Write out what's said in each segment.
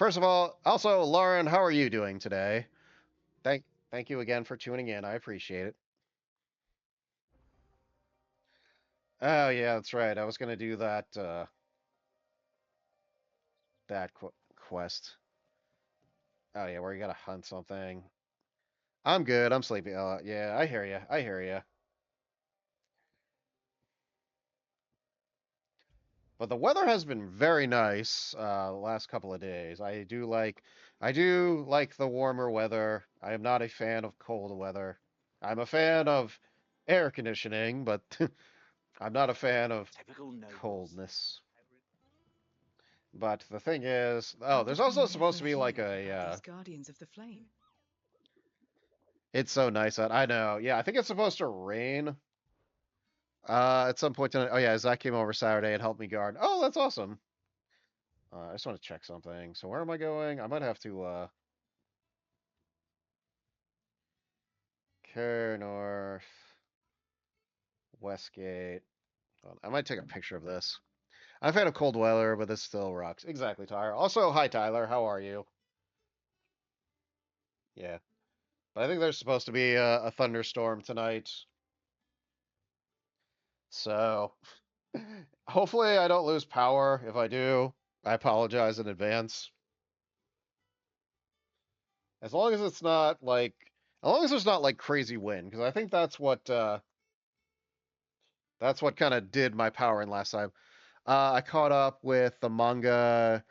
First of all, also, Lauren, how are you doing today? Thank you again for tuning in. I appreciate it. Oh yeah, that's right. I was gonna do that quest. Oh yeah, where you gotta hunt something. I'm good. I'm sleepy. Yeah, I hear you. I hear you. But the weather has been very nice the last couple of days. I do like the warmer weather. I am not a fan of cold weather. I'm a fan of air conditioning, but I'm not a fan of Typical nobles. coldness. But the thing is, oh, Had the there's also queen supposed never to be like heard a, about these guardians of the flame? it's so nice out. I know. Yeah, I think it's supposed to rain at some point tonight. Oh yeah, Zach came over Saturday and helped me guard. Oh, that's awesome. I just want to check something. So where am I going? I might have to, Care North, Westgate. I might take a picture of this. I've had a cold weather, but this still rocks. Exactly, Tyler. Also, hi, Tyler. How are you? Yeah. But I think there's supposed to be a thunderstorm tonight. So hopefully I don't lose power. If I do, I apologize in advance. As long as it's not like, as long as there's not like crazy wind, because I think that's what kind of did my power in last time. I caught up with the manga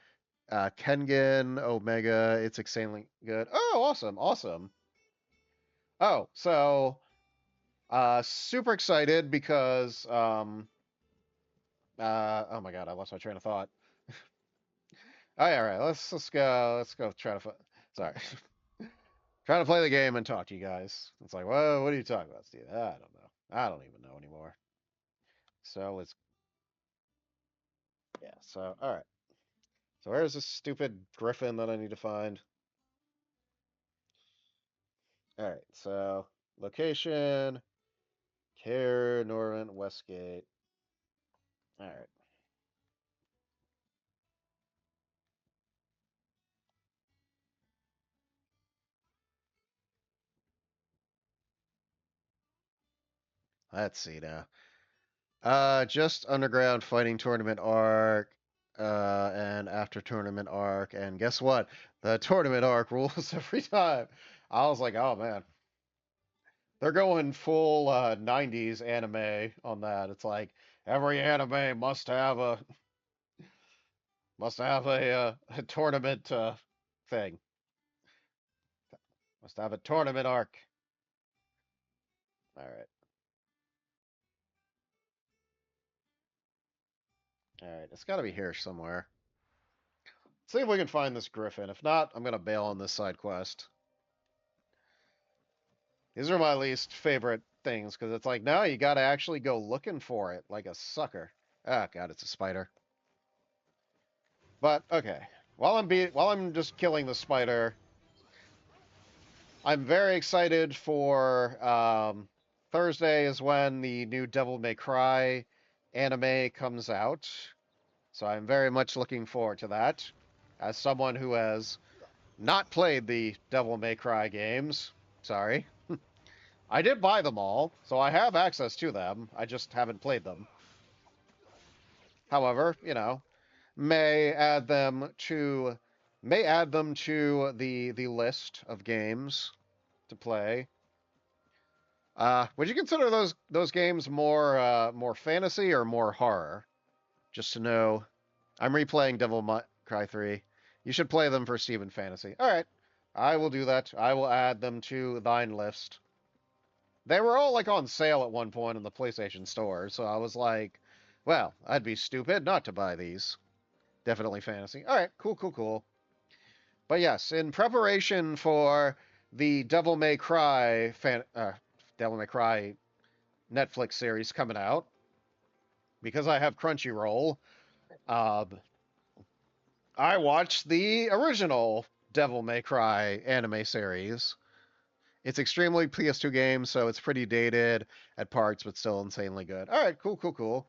Kengan Omega. It's insanely good. Oh, awesome, awesome. Oh, so super excited because oh my god, I lost my train of thought. Oh yeah, all right. Let's go try to sorry. Trying to play the game and talk to you guys. It's like, whoa, what are you talking about, Steve? I don't know. I don't even know anymore. So let's yeah, so all right. So where's this stupid griffin that I need to find? All right, so location, Care, Norman, Westgate. All right. Let's see now. Just underground fighting tournament arc, and after tournament arc, and guess what? The tournament arc rules every time. I was like, oh man, they're going full 90s anime on that. It's like every anime must have a tournament thing. Must have a tournament arc. All right. All right. It's got to be here somewhere. See if we can find this griffin. If not, I'm gonna bail on this side quest. These are my least favorite things because it's like, no, you got to actually go looking for it like a sucker. Ah, God, it's a spider. But okay, while I'm just killing the spider, I'm very excited for Thursday is when the new Devil May Cry anime comes out. So I'm very much looking forward to that. As someone who has not played the Devil May Cry games, sorry. I did buy them all, so I have access to them. I just haven't played them. However, may add them to the list of games to play. Would you consider those games more fantasy or more horror? Just to know, I'm replaying Devil May Cry 3. You should play them for Steven Fantasy. All right, I will do that. I will add them to thine list. They were all like on sale at one point in the PlayStation Store, so I was like, well, I'd be stupid not to buy these. Definitely fantasy. All right, cool, cool, cool. But yes, in preparation for the Devil May Cry Netflix series coming out, because I have Crunchyroll, uh, I watched the original Devil May Cry anime series. It's extremely PS2 game, so it's pretty dated at parts, but still insanely good. All right, cool, cool, cool.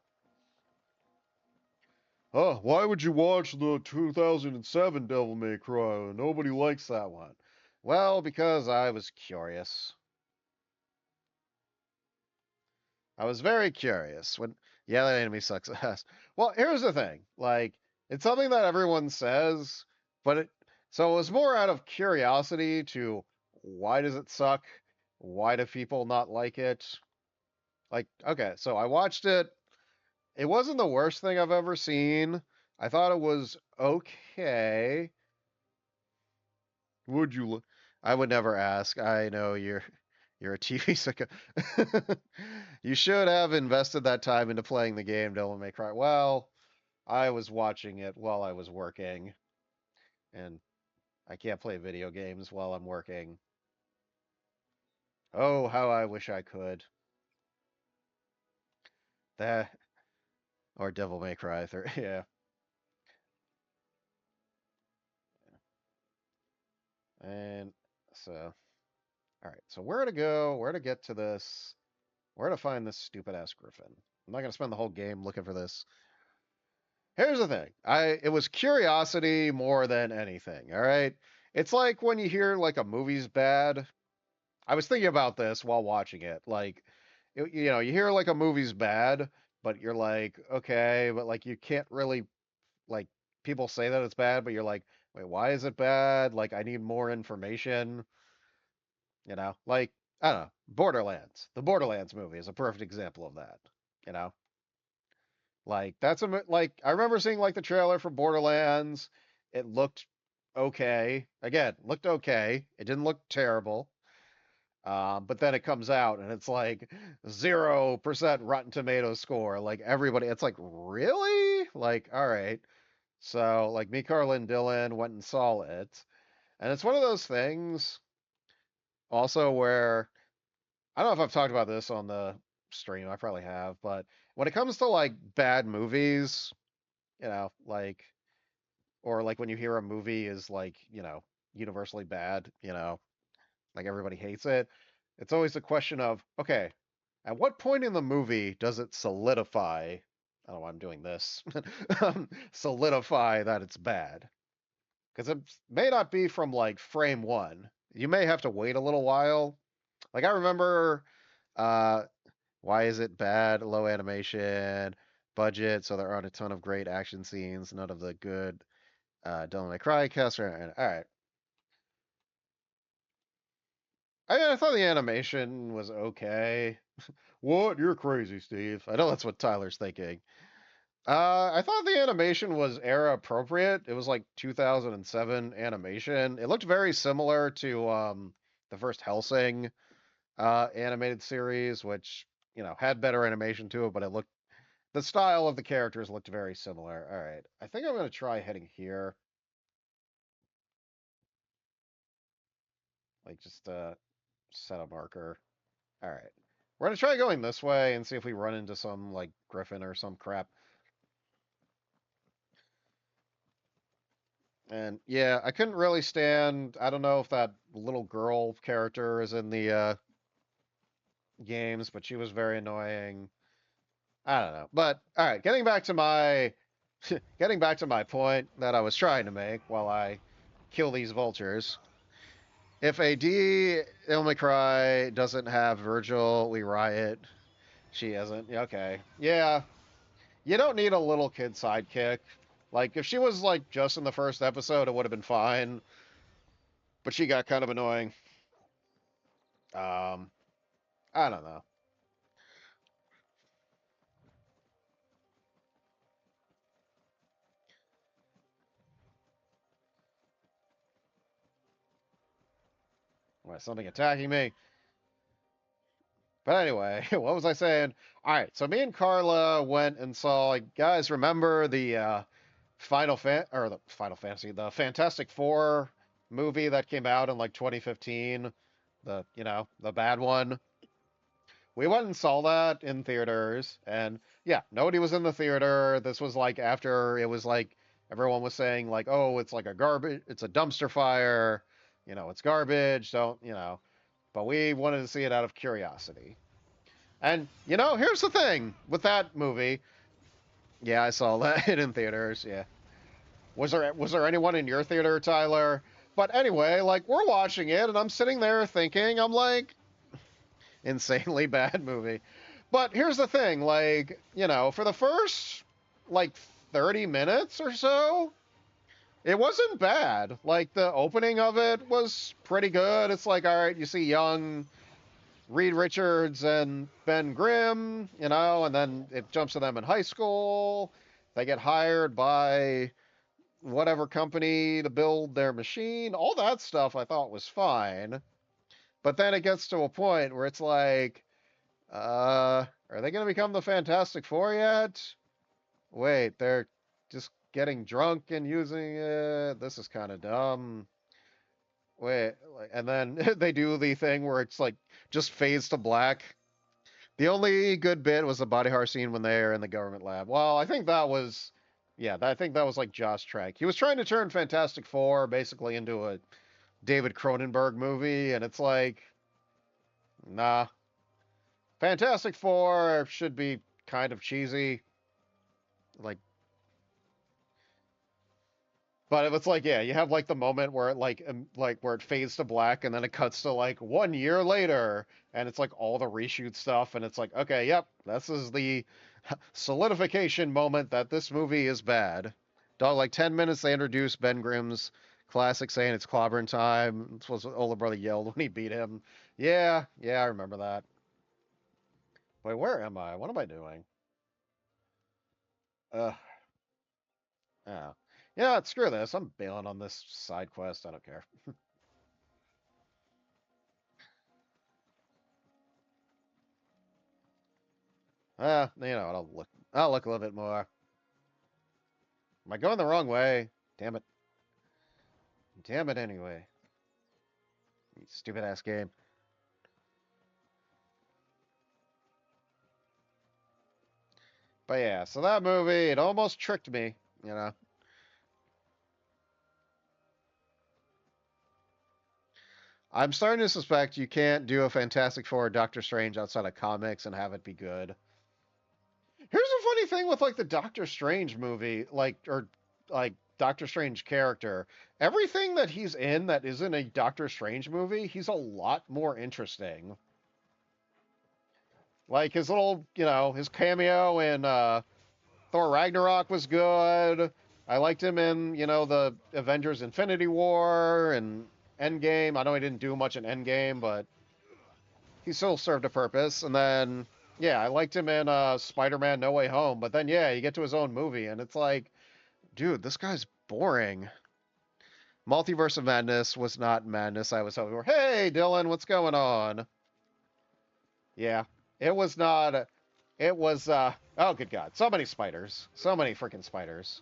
Oh, why would you watch the 2007 Devil May Cry? Nobody likes that one. Well, because I was curious. I was very curious when, yeah, that enemy sucks ass. Well, here's the thing. Like, it's something that everyone says, but so it was more out of curiosity to why does it suck? Why do people not like it? Like, okay, so I watched it. It wasn't the worst thing I've ever seen. I thought it was okay. Would you? I would never ask. I know you're a TV sicko. You should have invested that time into playing the game, Devil May Cry. Well, I was watching it while I was working, and I can't play video games while I'm working. Oh, how I wish I could. That or Devil May Cry 3. Yeah. And so, all right. So where to go? Where to get to this? Where to find this stupid ass Griffin? I'm not gonna spend the whole game looking for this. Here's the thing. It was curiosity more than anything, all right? It's like when you hear like a movie's bad. I was thinking about this while watching it. Like you hear like a movie's bad, but you're like, okay, but like you can't really like people say that it's bad, but you're like, wait, why is it bad? Like I need more information, you know? Like I don't know, Borderlands. The Borderlands movie is a perfect example of that, you know? Like like I remember seeing like the trailer for Borderlands. It looked okay. Again, looked okay. It didn't look terrible. But then it comes out and it's like 0% Rotten Tomatoes score. Like everybody, it's like really? Like all right. So like me, Carla, and Dylan went and saw it, and it's one of those things also where I don't know if I've talked about this on the stream. I probably have, but when it comes to like bad movies, like or like when you hear a movie is like, universally bad, like everybody hates it. It's always a question of, okay, at what point in the movie does it solidify? I don't know why I'm doing this. Solidify that it's bad. Because it may not be from like frame one. You may have to wait a little while. Like I remember, uh, why is it bad? Low animation, budget, so there aren't a ton of great action scenes, none of the good Devil May Cry cast. All right. I thought the animation was okay. What? You're crazy, Steve. I know that's what Tyler's thinking. I thought the animation was era appropriate. It was like 2007 animation. It looked very similar to the first Hellsing animated series, which had better animation to it, but the style of the characters looked very similar. All right, I think I'm gonna try heading here, like just set a marker. All right. We're gonna try going this way and see if we run into some like griffin or some crap. And yeah, I couldn't really stand. I don't know if that little girl character is in the games, but she was very annoying. I don't know. But all right, getting back to my point that I was trying to make while I kill these vultures. If a D Ilmicry doesn't have Virgil, we riot. She isn't. Yeah, okay. Yeah, you don't need a little kid sidekick. Like if she was like just in the first episode, it would have been fine. But she got kind of annoying. Um, I don't know. Why something attacking me? But anyway, what was I saying? All right, so me and Carla went and saw. Like, guys, remember the Final Fantasy, the Fantastic Four movie that came out in like 2015, the bad one. We went and saw that in theaters, and yeah, nobody was in the theater. This was like after it was like everyone was saying like, oh, it's like it's a dumpster fire, it's garbage. Don't, but we wanted to see it out of curiosity. And here's the thing with that movie. Yeah, I saw that in theaters. Yeah. Was there anyone in your theater, Tyler? But anyway, like we're watching it, and I'm sitting there thinking, I'm like, insanely bad movie. But here's the thing, like, for the first like 30 minutes or so, it wasn't bad. Like the opening of it was pretty good. It's like, all right, you see young Reed Richards and Ben Grimm, and then it jumps to them in high school. They get hired by whatever company to build their machine. All that stuff I thought was fine. But then it gets to a point where it's like, are they going to become the Fantastic Four yet? Wait, they're just getting drunk and using it. This is kind of dumb. Wait, and then they do the thing where it's like just fades to black. The only good bit was the body horror scene when they're in the government lab. Well, I think that was, yeah, I think that was like Josh Trank. He was trying to turn Fantastic Four basically into a David Cronenberg movie, and it's like, nah. Fantastic Four should be kind of cheesy. Like, but if it's like, yeah, you have like the moment where it like where it fades to black and then it cuts to like 1 year later and it's like all the reshoot stuff and it's like, okay, yep, this is the solidification moment that this movie is bad. Dog, like 10 minutes they introduced Ben Grimm's classic saying it's clobbering time. It's what older brother yelled when he beat him. Yeah, yeah, I remember that. Wait, where am I? What am I doing? Uh, oh. Yeah, screw this. I'm bailing on this side quest. I don't care. I'll look. I'll look a little bit more. Am I going the wrong way? Damn it. Damn it anyway. You stupid ass game. But yeah, so that movie, it almost tricked me, you know. I'm starting to suspect you can't do a Fantastic Four or Doctor Strange outside of comics and have it be good. Here's a funny thing with like the Doctor Strange movie, like Doctor Strange character. Everything that he's in that isn't a Doctor Strange movie, he's a lot more interesting. Like his little, his cameo in Thor Ragnarok was good. I liked him in, the Avengers Infinity War and Endgame. I know he didn't do much in Endgame, but he still served a purpose. And then, yeah, I liked him in Spider-Man No Way Home. But then, yeah, you get to his own movie, and it's like, dude, this guy's boring. Multiverse of Madness was not madness. I was hoping for, hey, Dylan, what's going on? Yeah, it was not. It was, oh, good God. So many spiders. So many freaking spiders.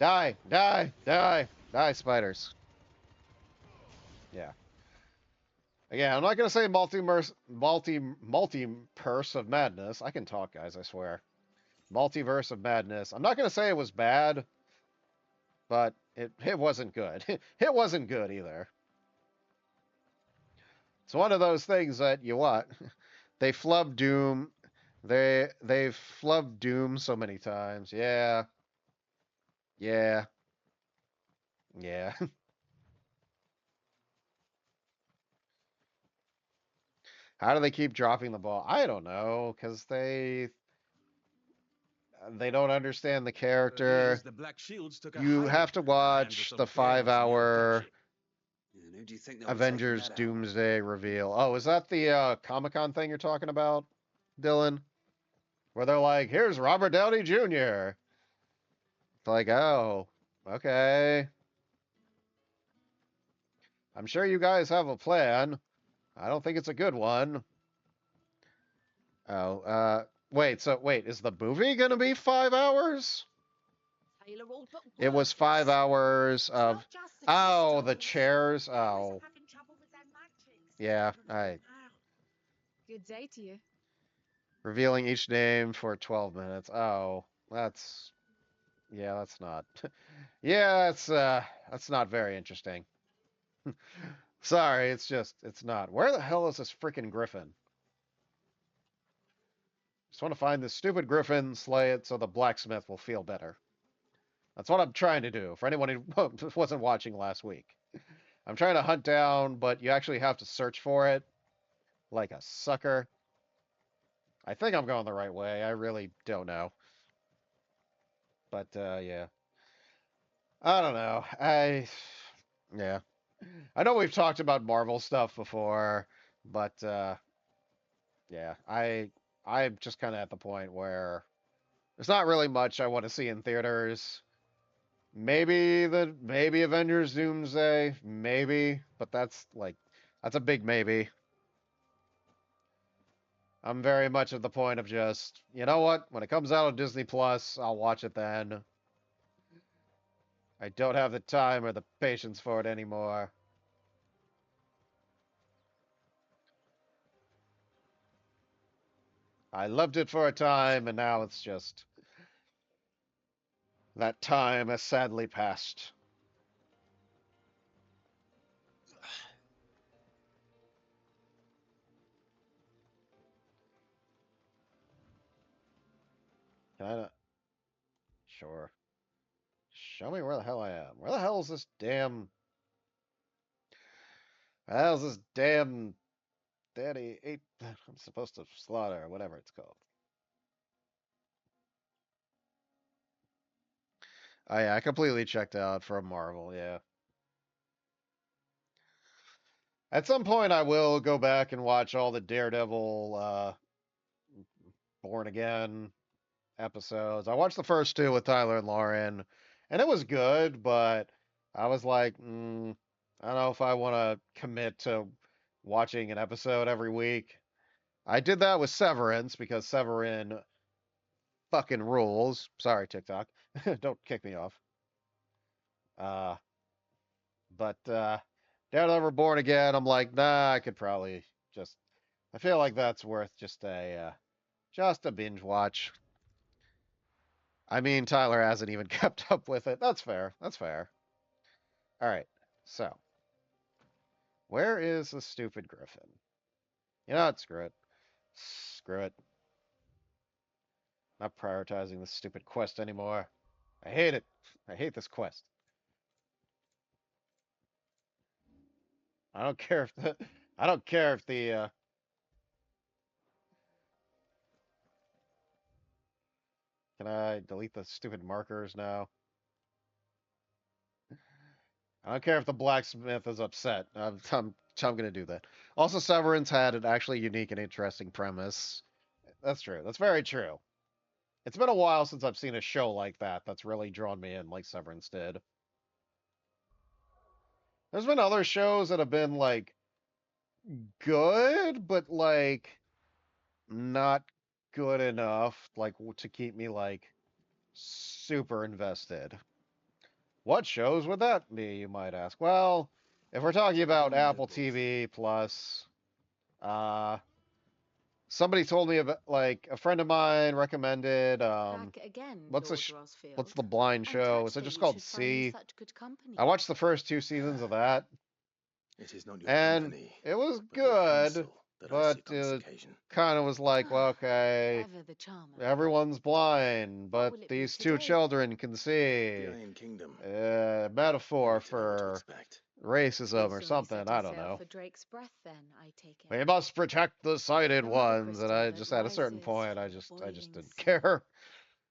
Die, die, die, die, spiders. Yeah. Again, I'm not gonna say multi-purse of madness. I can talk, guys. I swear. Multiverse of madness. I'm not gonna say it was bad, but it wasn't good. It wasn't good either. It's one of those things that you what? They flub Doom. They've flubbed Doom so many times. Yeah, yeah, yeah. How do they keep dropping the ball? I don't know, because they don't understand the character. The Black Shields took a You hiding have to and were watch sort the of chaos in the old 5 hour gunship. And who do you think they'll be taking Avengers that out? Doomsday reveal. Oh, is that the Comic-Con thing you're talking about, Dylan? Where they're like, here's Robert Downey Jr. It's like, oh, okay. I'm sure you guys have a plan. I don't think it's a good one. Oh, wait, is the movie gonna be 5 hours? It was 5 hours of, oh, the chairs. Oh, yeah, Good day to you. revealing each name for 12 minutes. Oh, yeah, that's not, yeah, that's not very interesting. Sorry, it's not. Where the hell is this freaking griffin? Just want to find this stupid griffin, slay it, so the blacksmith will feel better. That's what I'm trying to do. For anyone who wasn't watching last week, I'm trying to hunt down, but you actually have to search for it like a sucker. I think I'm going the right way. I really don't know. But yeah. I don't know. Yeah. I know we've talked about Marvel stuff before, but yeah, I'm just kind of at the point where there's not really much I want to see in theaters. Maybe Avengers Doomsday, maybe, but that's a big maybe. I'm very much at the point of just, you know what? When it comes out on Disney Plus, I'll watch it then. I don't have the time or the patience for it anymore. I loved it for a time, and now it's just that time has sadly passed. Can I not? Sure. Show me where the hell I am. Where the hell is this damn? Where the hell is this damn daddy ape that I'm supposed to slaughter, or whatever it's called? Oh yeah, I completely checked out from Marvel, yeah. At some point I will go back and watch all the Daredevil Born Again episodes. I watched the first two with Tyler and Lauren, and it was good, but I was like, I don't know if I want to commit to watching an episode every week. I did that with Severance because Severin fucking rules. Sorry, TikTok. Don't kick me off. Uh, but Daredevil Born Again, I'm like, nah, I could probably just. I feel like that's worth just a binge watch. I mean, Tyler hasn't even kept up with it. That's fair. That's fair. All right. So, where is the stupid griffin? You know what? Screw it. Screw it. Not prioritizing this stupid quest anymore. I hate it. I hate this quest. I don't care if the I don't care if the can I delete the stupid markers now? I don't care if the blacksmith is upset. I'm gonna do that. Also, Severance had an actually unique and interesting premise. That's true. That's very true. It's been a while since I've seen a show like that that's really drawn me in like Severance did. There's been other shows that have been like good, but like not good enough like to keep me like super invested. What shows would that be, you might ask? Well, if we're talking about Apple TV Plus, uh, somebody told me about like a friend of mine recommended Back again, what's Lord what's Rosfield. the blind I'm show? Is touched it that just you called should find me C? such good company. I watched the first two seasons of that, It is not your and company, it was but your good, counsel that I but seek on this occasion. kind of was like, well, okay, Ever the charmer. everyone's blind, What but will it be these two today? children can see. The Iron Kingdom. Metaphor You need to know what to for expect. racism or So we something. set I our don't sail know. for Drake's breath, then I take it. We must protect the sighted From the ones, and crystal I that just at a certain rises point, from I the just boiling didn't sea. care.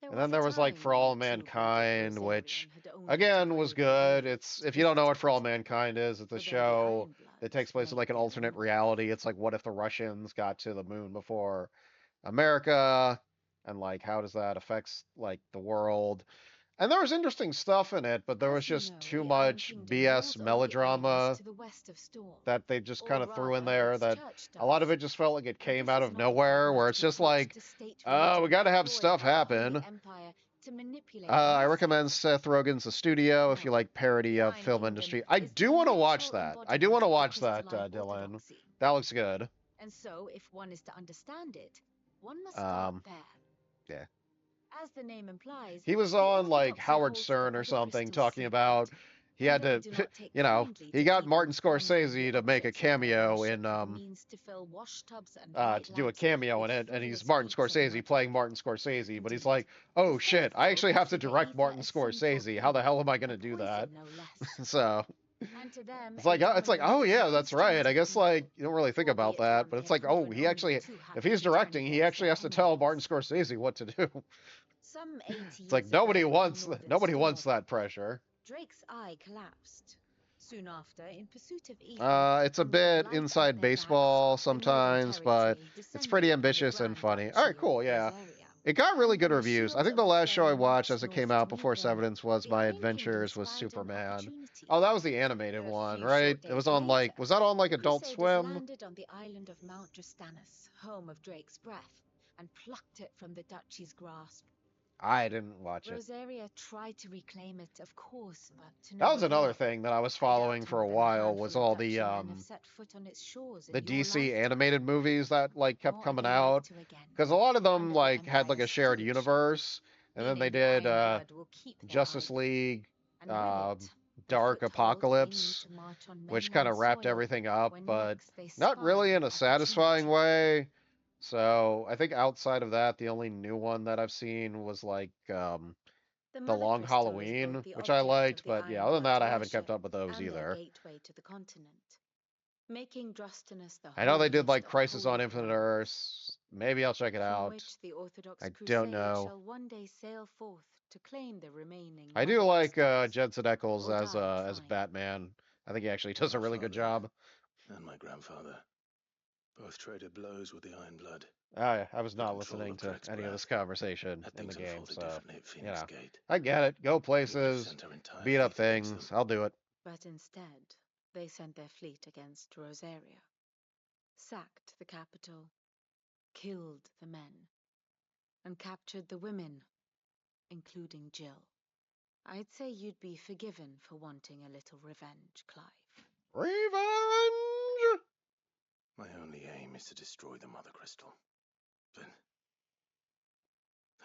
There And was then a there was like time For when All the true-blooded Mankind, which Rosarian had only to again was prove the good. elite's If you don't know what For All twisted. Mankind is, it's a For though the show that takes Ironbloods place in made like an their alternate own reality. It's like what if the Russians got to the moon before America, and like how does that affect like the world? And there was interesting stuff in it, but there was As you just know, too the Iron much Kingdom BS rules over the islands melodrama to the west of Storm. that they just Or kind of threw in rather, there its that church a lot of does. it just felt like it And came this out is of not the nowhere, partner where to it's just approach like, to state we religion got to have employed stuff by the Holy happen. Empire to manipulate I masses. recommend Seth Rogen's The Studio if you No, like parody the of Iron film Kingdom industry. I is the do want to watch literal that. I do want embodiment to of the watch that, crystalline Dylan. orthodoxy. That looks good. And so, if one is to understand it, one must start Um, there. yeah. As the name implies, He was the on like orthodoxy Howard holds the Stern or other something crystals talking secret. about he had Although I to, do not take you know, kindly he to got people Martin fondling the Scorsese to make a objects of their cameo worship in as a means to fill wash tubs and light to do a lamps cameo with in it, and he's frivolous Martin feats of Scorsese magic. playing Martin Scorsese, but he's Indeed, like, oh the shit, I faithful actually have to consider direct ether Martin a sinful Scorsese. How thing, the hell am I a gonna do that? poison no less. So And to them, it's a like, garment oh of yeah, that's right. I mistreated guess people, like you don't really think about albeit that, one but they it's had like, oh, proven he only actually, too if happy he's to turn directing, he against actually their has to tell Martin enemies. Scorsese what to do. Some 80 It's like years ago in a northern nobody wants storm, that pressure. Drake's eye collapsed. Soon after, in pursuit of ether It's a and with bit blight at inside their backs, baseball the Northern sometimes, but Territory it's pretty descended on the ambitious and Grand funny. All right, Duchy of cool, yeah. Rosaria. It got really And good when the reviews. I shields think of the the last show I flame watched marched as it north came to out meet before them, Severance was the My Iron Kingdom Adventures with spied an Superman. opportunity. Oh, that was the animated A one, few right? short It was days on later, was that on like the Adult Crusaders Swim? landed on the island of Mount Drustanus, home of Drake's breath, and plucked it from the duchy's grasp. I didn't watch it. Rosaria tried to reclaim it, of course, but to That no was another avail. thing that I was I doubt following for more a than a while was handful of all Duchy men have set foot on its shores in the your DC lifetime, animated movies that like kept nor are coming they like out to again. because a lot of them Under the like had like Empire's a shared stewardship, universe, and then they meaning the did Iron Blood will keep their Justice island, League, and with uh, it, a Dark foothold they need Apocalypse, to march on which kind mainland of wrapped soil everything up, when but next they not spy really in an a satisfying opportunity. way. So I think outside of that, the only new one that I've seen was like The The Mother Long Crystal is both Halloween, the which I object of liked, the but yeah, Iron other than Blood's that, I haven't kept worship up with those and their either. gateway to the continent, making Drustanus the I know they did holiest like of Crisis on holy Infinite grounds, Earths. Maybe I'll check it from out. which the Orthodox I don't Crusade know. shall one day sail forth to claim the remaining I do Mother like Crystals, Jensen Ackles or die as trying. Batman. I think he actually Both does a my really good father job. and my grandfather both traded blows with the Iron Blood I was for not control listening of to Drake's any of this breath. conversation Had in the things game, unfolded so differently at you Phoenix know, Gate, I get it. Go he would have places, sent our entire beat up fleet against them. things. I'll do it. But instead, they sent their fleet against Rosaria, sacked the capital, killed the men, and captured the women, including Jill. I'd say you'd be forgiven for wanting a little revenge, Clive. Revenge! My only aim is to destroy the Mother Crystal. But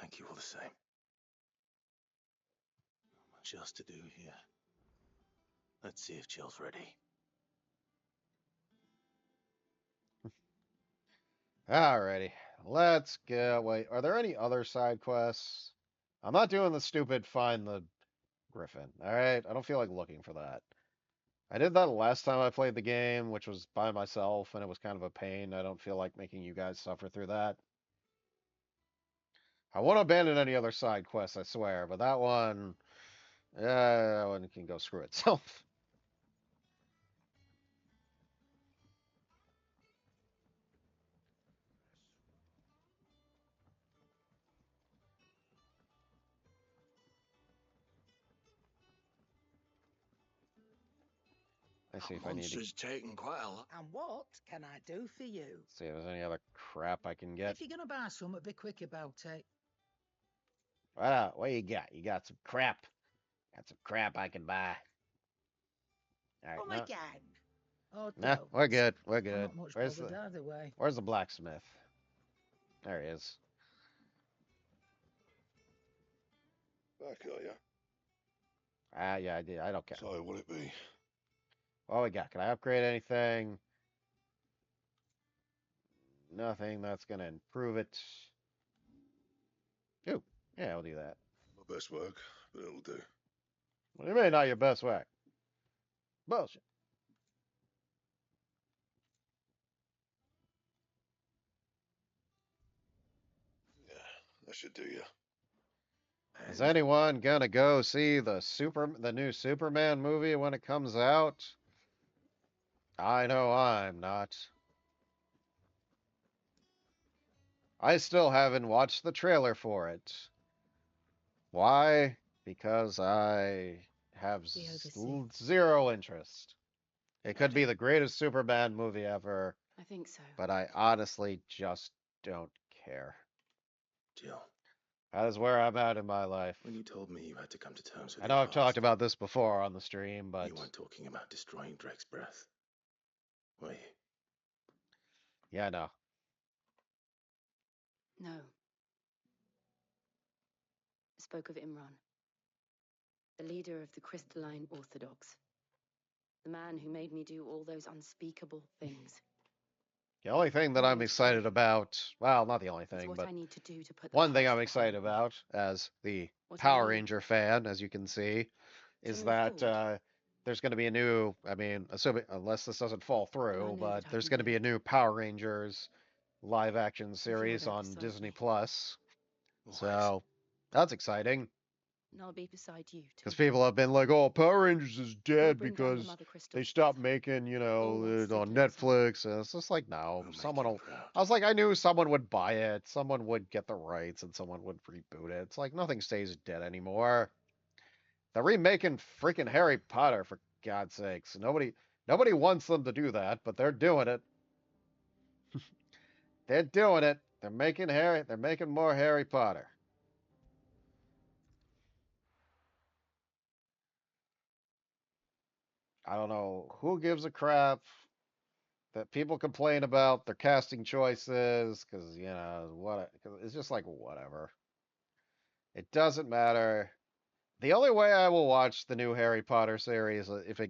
thank you all the same. Not much else to do here. Let's see if Jill's ready. Alrighty, let's go. Wait, are there any other side quests? I'm not doing the stupid find the Griffin. Alright, I don't feel like looking for that. I did that last time I played the game, which was by myself, and it was kind of a pain. I don't feel like making you guys suffer through that. I won't abandon any other side quests, I swear, but that one can go screw itself. Let's see if I need to Monster's taken quite a lot. And what can I do for you? see if there's any other crap I can get. If you're going to buy something, be quick about it. What you got? You got some crap. Got some crap I can buy. All right, Come no, again. Oh, nah, don't. we're good. We're I'm good. not much bothered either way. Where's the blacksmith? There he is. Back, are you? Yeah, I did. I don't care. So, will it be? What we got? Can I upgrade anything? Nothing that's gonna improve it. Ooh, yeah, I'll do that. My best work, but it'll do. What do you mean, not your best way? Bullshit. Yeah, that should do you. Is anyone gonna go see the new Superman movie when it comes out? I know I'm not. I still haven't watched the trailer for it. Why? Because I have The overseer. zero interest. It could be Ready? the greatest Superman movie ever, I think so. but I honestly just don't care. Jill, That is where I'm at in my life. when you told me you had to come to terms with I your know I've talked past, about this before on the stream, but you weren't talking about destroying Drake's breath, were you? yeah, I know. No. I spoke of Imran. The leader of the Crystalline Orthodox. The man who made me do all those unspeakable things. The only thing that I'm excited about, well, not the only Is thing, what but I need to do to put the one thing heart I'm behind excited me. about as the What I Power need. Ranger fan, as you can see, is To move that forward. there's going to be a new, I mean, assuming, unless this doesn't fall Well, I through, know but that I there's can going to do be a it. new Power Rangers live action If you're series there on beside Disney me. Plus. Always. So that's exciting. And I'll be beside you too. Because people have been like, "Oh, Power Rangers is We'll dead bring down the because Mother Crystal they together. stopped making, All while it on siblings are. Netflix." And it's just like, no, We'll make someone you will. proud. I was like, I knew someone would buy it, someone would get the rights, and someone would reboot it. It's like nothing stays dead anymore. They're remaking freaking Harry Potter for God's sakes. Nobody wants them to do that, but they're doing it. They're doing it. They're making Harry. They're making more Harry Potter. I don't know who gives a crap that people complain about their casting choices because what, cause it's just like whatever. It doesn't matter. The only way I will watch the new Harry Potter series if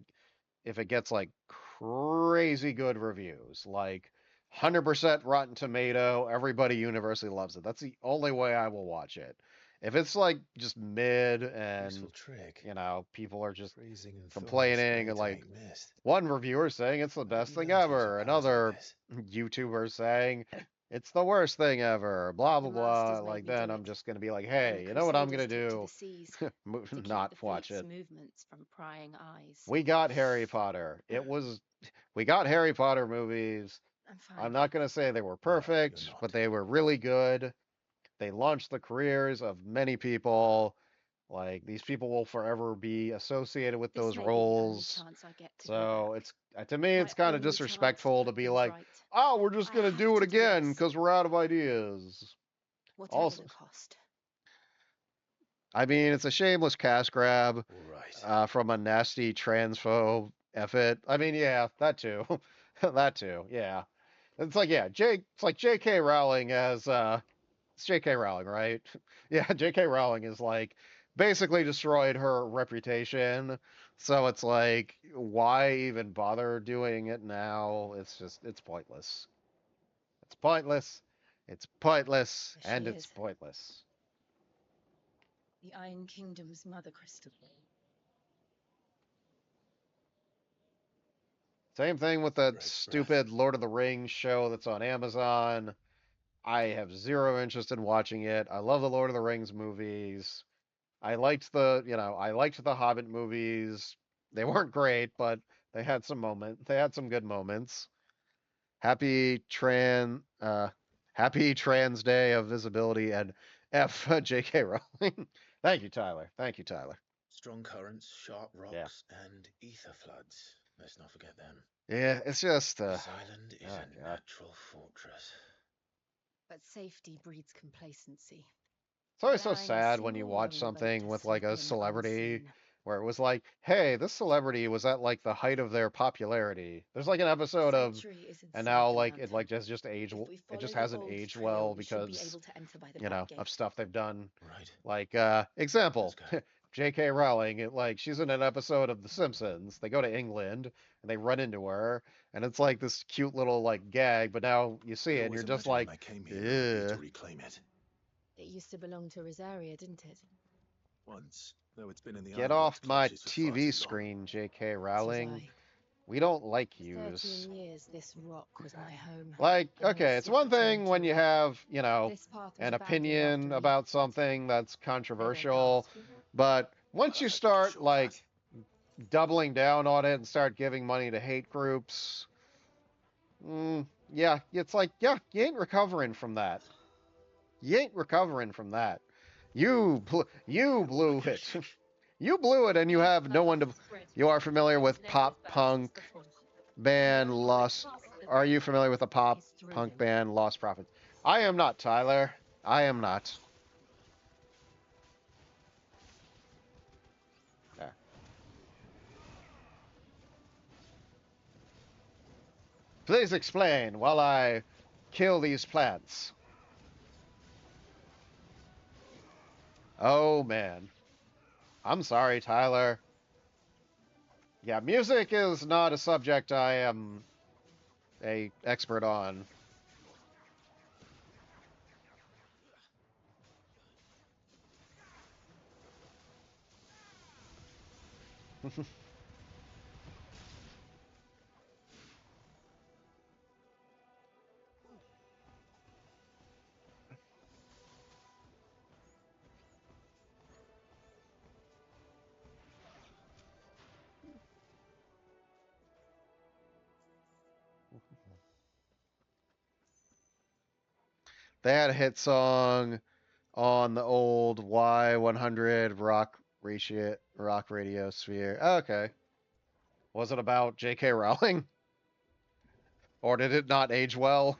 it gets like crazy good reviews, like 100% Rotten Tomato, everybody universally loves it. That's the only way I will watch it. If it's like just mid and Useful trick. people are just Freezing and thawing complaining spray and to like make mist. one reviewer saying it's the Where have best you thing learned to use ever, your powers like another this? YouTuber saying it's the worst thing ever, blah blah The blah. masters made Like me then do I'm it. just gonna be like, When hey, the you know what I'm Crusaders gonna took to do? the seas to keep Not the watch fleet's it. movements from prying eyes. We got Harry Potter. We got Harry Potter movies. I'm I'm fine. not gonna say they were No, you're perfect, but not. they were really good. They launched the careers of many people. Like these people will forever be associated with This those may be the only roles. chance I get to go So back. it's to me, My it's kind of only chance to disrespectful to put be things like, right. "Oh, we're just I gonna have do it to do again this, because we're out of ideas." whatever Also, the cost. I mean, it's a shameless cash grab All right. from a nasty transphobe effort. I mean, yeah, that too, that too, yeah. It's like it's like J.K. Rowling as it's J.K. Rowling, right? Yeah, J.K. Rowling is like basically destroyed her reputation. So it's like, why even bother doing it now? It's pointless. It's pointless. It's pointless, There she and it's is, pointless. the Iron Kingdom's Mother Crystal. Same thing with It's a that great breath. stupid Lord of the Rings show that's on Amazon. I have zero interest in watching it. I love the Lord of the Rings movies. I liked the Hobbit movies. They weren't great, but they had some good moments. Happy Happy Trans Day of Visibility and F J.K. Rowling. Thank you, Tyler. Thank you, Tyler. Strong currents, sharp Yeah. rocks, and ether floods. Let's not forget them. Yeah, it's just This island is oh, a God. natural fortress. But safety breeds complacency. It's always so Bearing a sad when you single watch lone boat something to with like slip a in celebrity unseen. where it was like, hey, this celebrity was at like the height of their popularity. There's like an episode of, Sanctuary is and inside now the like it mountain. like just aged, If we it follow just the hasn't old aged trail, well we should be because able to enter by the back gate. of stuff they've done. Right. Like Let's example, go. J.K. Rowling, like she's in an episode of The Simpsons. They go to England and they run into her, and it's like this cute little like gag. But now you see I it, and always you're just imagined like, when I came here, we were here to Ugh. reclaim it. It used to belong to Rosaria, didn't it? Once, though it's been in the Get Iron Lord's off my clutches for far TV too long. screen, J.K. As was Rowling. I. We don't like For yous. 13 years, this rock was my home. Like, And I okay, it's one slipped thing when into you it. have, This path was an abandoned after opinion a about leak flood. something that's They went controversial, past. but once you I took a start like shortcut. doubling down on it and start giving money to hate groups, yeah, it's like, yeah, you ain't recovering from that. You ain't recovering from that. You blew it. You blew it, and you have no one to. You are familiar with pop punk band Lost. Are you familiar with the pop punk band Lost Prophets? I am not, Tyler. I am not. There. Please explain while I kill these plants. Oh man. I'm sorry, Tyler. Yeah, music is not a subject I am a expert on. They had a hit song on the old Y100 rock radio sphere. Okay. Was it about J.K. Rowling? Or did it not age well?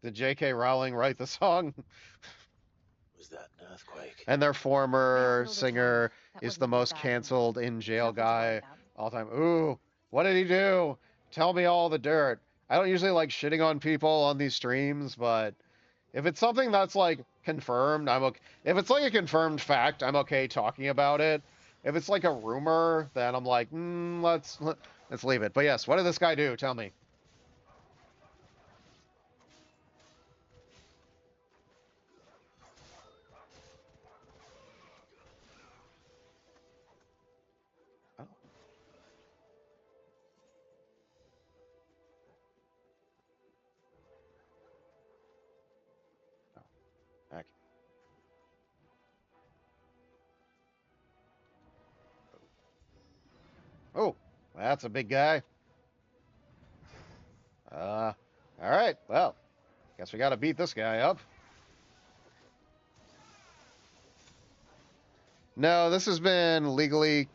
Did J.K. Rowling write the song? Was that an earthquake? And their They former happen all the time. singer That is wasn't the a very most bad one. canceled in jail Nothing to worry guy about. all time. Ooh, what did he do? Tell me all the dirt. I don't usually like shitting on people on these streams, but if it's something that's like confirmed, I'm okay. If it's like a confirmed fact, I'm okay talking about it. If it's like a rumor, then I'm like, let's leave it. But yes, what did this guy do? Tell me. Oh, oh, okay. Oh, that's a big guy. Uh, all right. Well, guess we got to beat this guy up. No, this has been legally.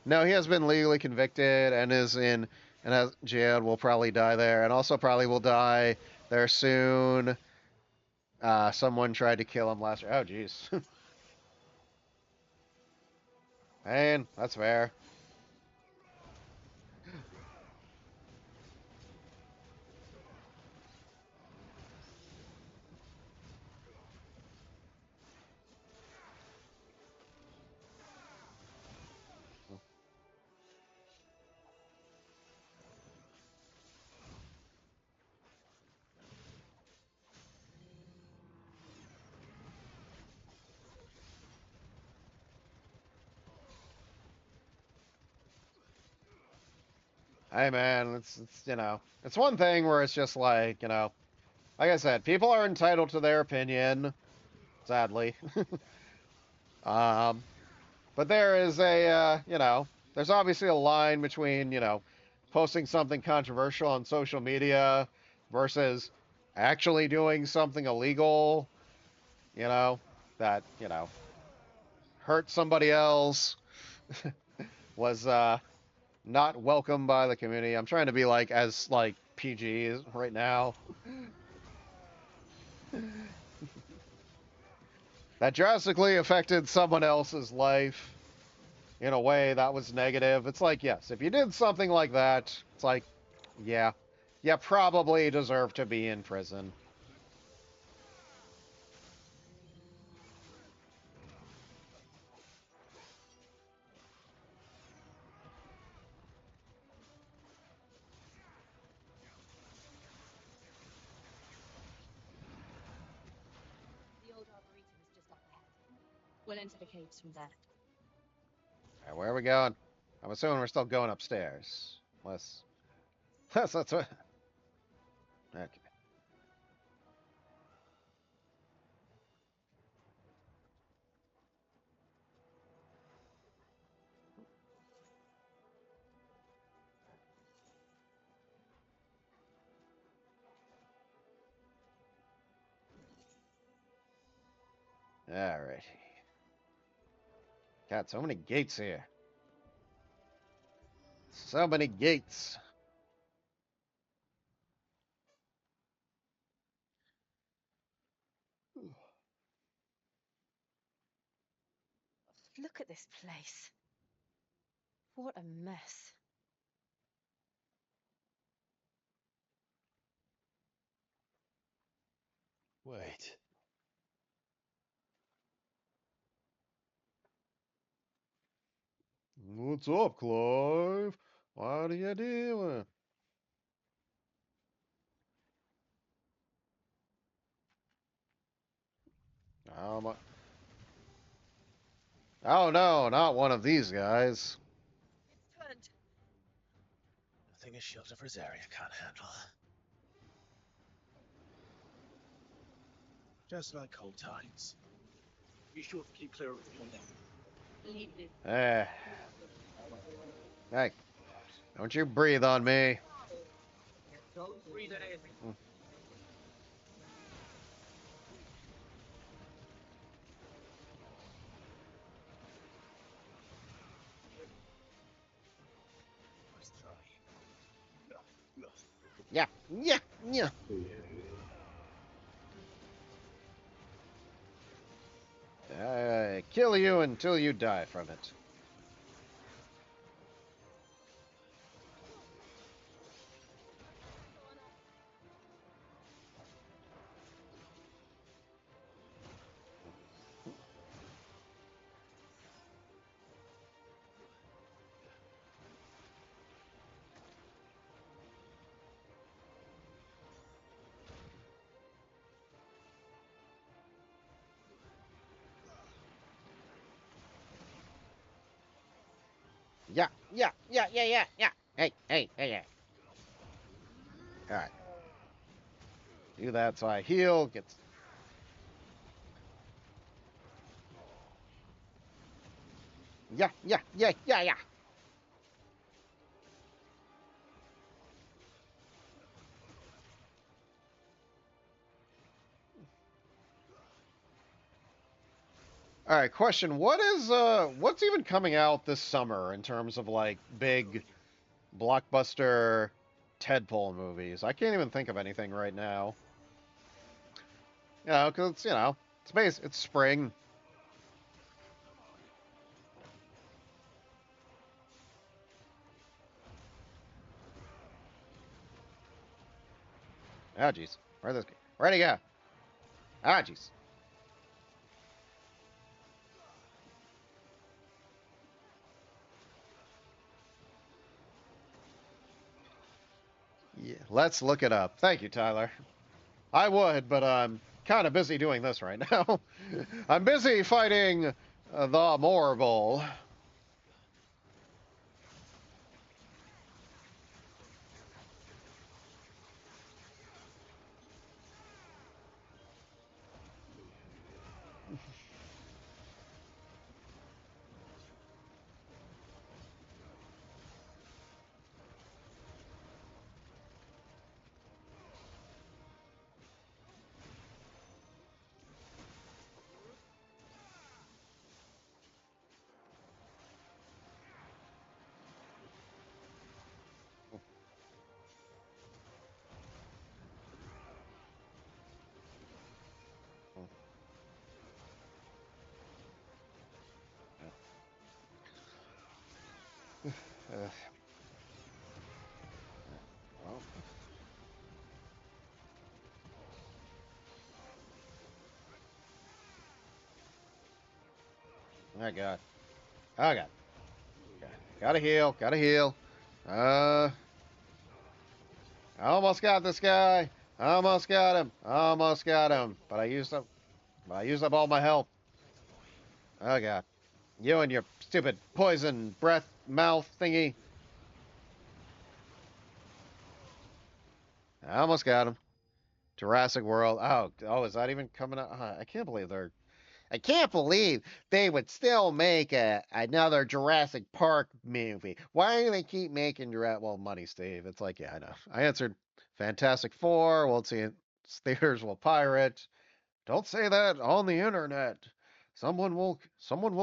No, he has been legally convicted and is in and has jailed. Will probably die there, and also probably will die there soon. Someone tried to kill him last year. Oh, jeez. Man, that's fair. Hey, man, it's it's one thing where it's just like like I said, people are entitled to their opinion. Sadly, um, but there is there's obviously a line between posting something controversial on social media versus actually doing something illegal. You know that hurt somebody else was not welcome by the community. I'm trying to be like as like PG right now. That drastically affected someone else's life in a way that was negative. It's like, yes, if you did something like that, it's like, yeah, you probably deserve to be in prison. The old arboretum is just up ahead. We'll enter the caves from there. All right, where are we going? I'm assuming we're still going upstairs. Unless that's what. Okay. All right. Got so many gates here. So many gates. Look at this place. What a mess. Wait. What's up, Clive? What are you doing? Um, oh no, not one of these guys. Nothing a shield of Rosaria can't handle. Just like old times. Be sure to keep clear of the window. Eh. Hey, don't you breathe on me. Don't breathe it in. Nice try. Yeah, yeah, yeah. Kill you until you die from it. Yeah, yeah, yeah, yeah, yeah, yeah. Hey, hey, hey, hey. All right. Do that so I heal. Gets. Yeah, yeah, yeah, yeah, yeah. All right, question. What's even coming out this summer in terms of like big blockbuster Tedpole movies? I can't even think of anything right now. Because it's spring. Oh jeez. Where'd he go? Ah jeez. Yeah, let's look it up. Thank you, Tyler. I would, but I'm kind of busy doing this right now. I'm busy fighting the Morgul. Well, oh god. Oh god. Gotta heal. Gotta heal. Uh, I almost got this guy. I almost got him. I almost got him. But I used up. But I used up all my health. Oh god. You and your stupid poison breath mouth thingy. I almost got him. Jurassic World. Oh, is that even coming out? I can't believe they're. I can't believe they would still make another Jurassic Park movie. Why do they keep making Jurassic? Well, money, Steve. It's like, yeah, I know. I answered Fantastic Four. Won't see it. Theaters will pirate. Don't say that on the internet. Someone will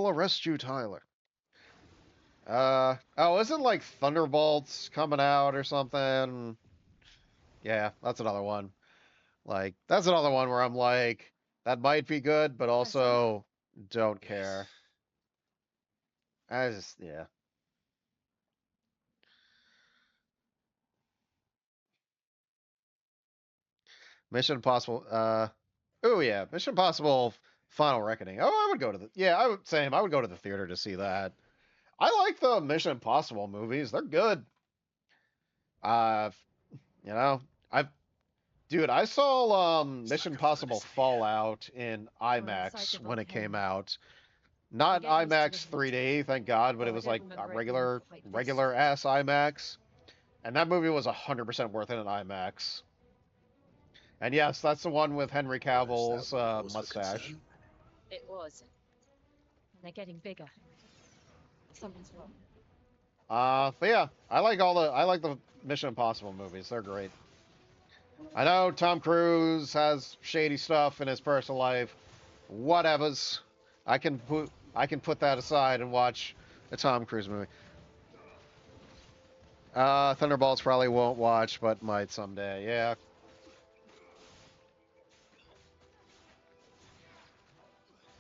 arrest you, Tyler. Oh, isn't like Thunderbolts coming out or something? Yeah, that's another one. Like, that's another one where I'm like, that might be good, but also don't Yes. care. I just, yeah. Mission Impossible. Oh yeah, Mission Impossible Final Reckoning. Oh, I would go to the. Yeah, I would go to the theater to see that. I like the Mission Impossible movies. They're good. Uh, you know, I've dude, I saw Mission Impossible Fallout in We're on the site IMAX of when it came volcanoes. out. You Not get used to the IMAX heat. 3D, thank God, but it Or the was like government a wrote them regular like this. regular ass IMAX. And that movie was 100% worth it in IMAX. And yes, that's the one with Henry Or is that Cavill's what cause for mustache. concern? It was. And they're getting bigger. Something's wrong. But yeah, I like the Mission Impossible movies. They're great. I know Tom Cruise has shady stuff in his personal life. Whatevers. I can put that aside and watch a Tom Cruise movie. Thunderbolts probably won't watch, but might someday. Yeah.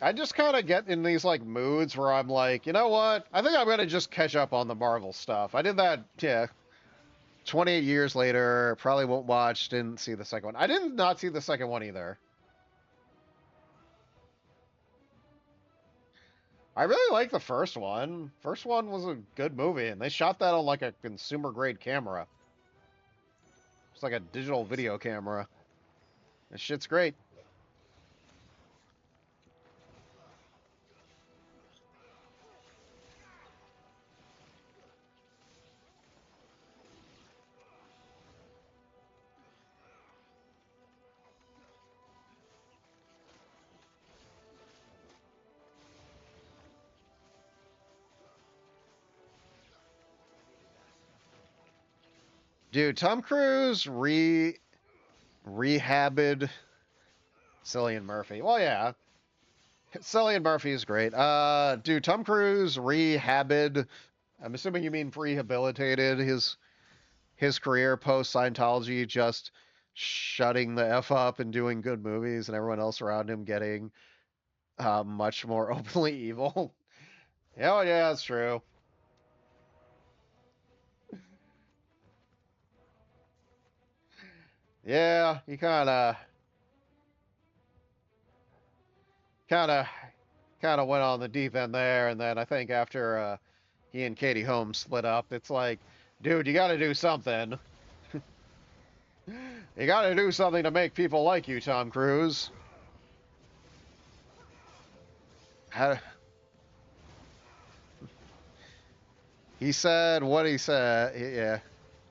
I just kind of get in these like moods where I'm like, you know what? I think I'm gonna just catch up on the Marvel stuff. I did that, yeah. 28 years later, probably won't watch. Didn't see the second one. I did not see the second one either. I really like the first one. First one was a good movie, and they shot that on like a consumer grade camera. It's like a digital video camera. This shit's great. Dude, Tom Cruise rehabbed Cillian Murphy. Well, yeah, Cillian Murphy is great. Dude, Tom Cruise rehabbed. I'm assuming you mean rehabilitated his career post Scientology, just shutting the f up and doing good movies, and everyone else around him getting much more openly evil. Oh yeah, that's true. Yeah, he kind of, kind of went on the deep end there, and then I think after he and Katie Holmes split up, it's like, dude, you got to do something. You got to do something to make people like you, Tom Cruise. How, he said what he said. Yeah,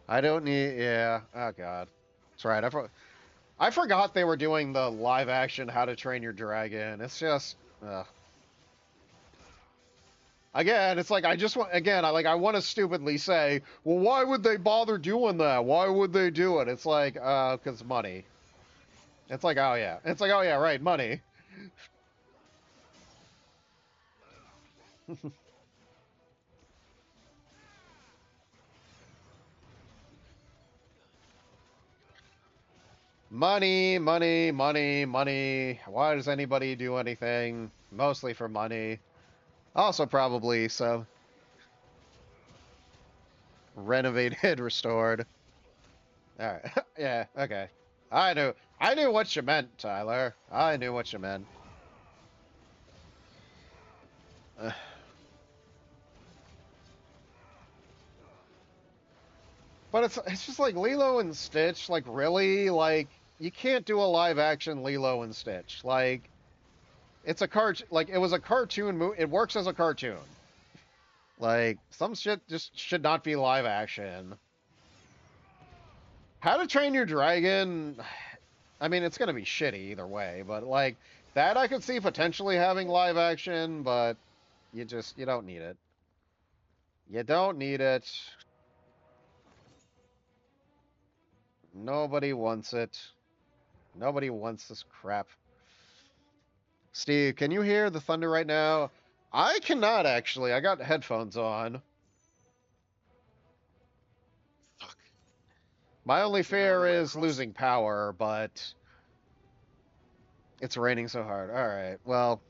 I don't need. Yeah. Oh God, that's right. I forgot they were doing the live action How to Train Your Dragon. It's just. Again, it's like I just want again, I want to stupidly say, well, why would they bother doing that? Why would they do it? It's like, cause money. It's like, oh yeah. It's like, oh yeah, right, money. Money, money, money, money. Why does anybody do anything? Mostly for money. Also probably so renovated, restored. All right. Yeah, okay. I knew what you meant, Tyler. I knew what you meant. But it's just like Lilo and Stitch, like really, like you can't do a live action Lilo and Stitch. Like it's a like it was a cartoon movie. It works as a cartoon. Like some shit just should not be live action. How to Train Your Dragon, I mean it's gonna be shitty either way, but like that I could see potentially having live action, but you don't need it. You don't need it. Nobody wants it. Nobody wants this crap. Steve, can you hear the thunder right now? I cannot actually. I got headphones on. Fuck. My only Is there no other fear way is across? losing power, but it's raining so hard. All right. Well,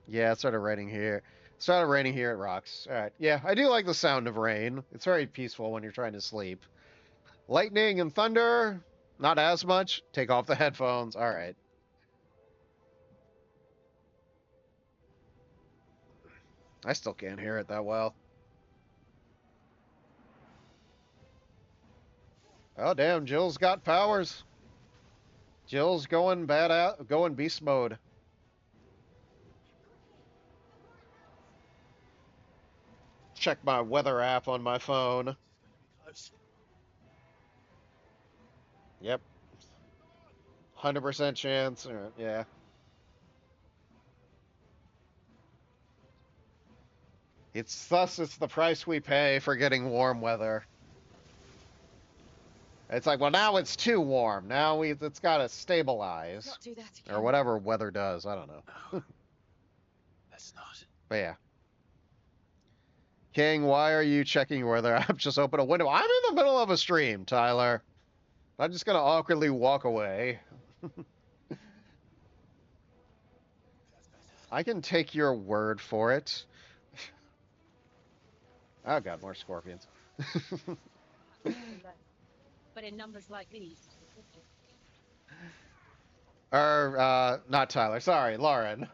yeah, it started raining here. Started raining here at Rocks. All right. Yeah, I do like the sound of rain. It's very peaceful when you're trying to sleep. Lightning and thunder, not as much. Take off the headphones. All right. I still can't hear it that well. Oh damn, Jill's got powers. Jill's going bad out, going beast mode. Check my weather app on my phone. Close. Yep, 100% chance. Yeah. It's the price we pay for getting warm weather. It's like, well, now it's too warm. Now it's got to stabilize. Not do that Or again. whatever weather does. I don't know. No. That's not. But yeah. King, why are you checking your weather app? Just open a window. I'm in the middle of a stream, Tyler. I'm just going to awkwardly walk away. That's better. I can take your word for it. Oh, God, more scorpions. But in numbers like these. Or, not Tyler. Sorry, Lauren.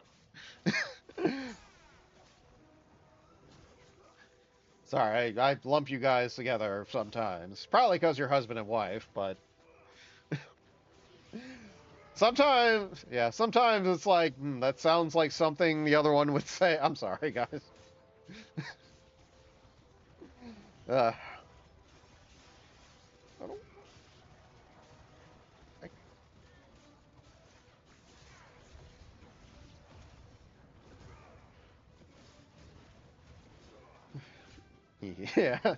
Sorry, I lump you guys together sometimes. Probably because you're husband and wife, but sometimes, yeah, sometimes it's like, that sounds like something the other one would say. I'm sorry, guys. uh, I don't, yeah.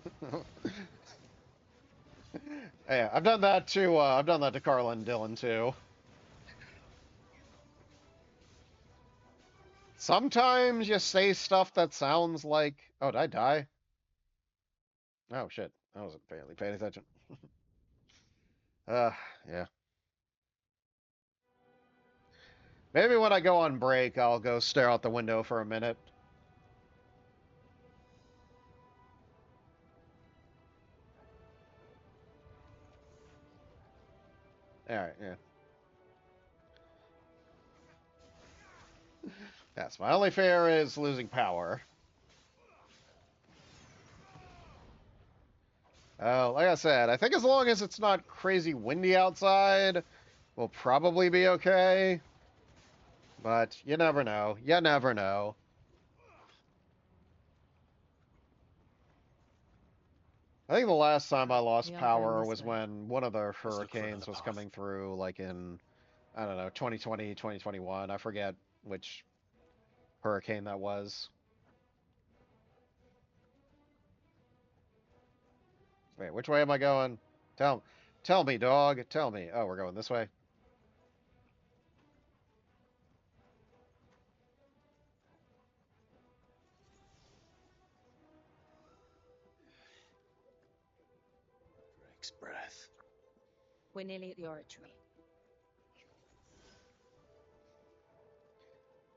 Yeah, I've done that to Carla and Dylan too. Sometimes you say stuff that sounds like, oh, did I die? Oh shit, I wasn't barely paying attention. Uh, yeah. Maybe when I go on break, I'll go stare out the window for a minute. All right, yeah. Yes, my only fear is losing power. Like I said, I think as long as it's not crazy windy outside, we'll probably be okay. But you never know. You never know. I think the last time I lost We aren't going power this was way. when one of the Let's look for hurricanes another was path. coming through, like in, I don't know, 2020, 2021. I forget which hurricane that was. Wait, which way am I going? Tell me, dog. Tell me. Oh, we're going this way. Drake's breath. We're nearly at the oratory.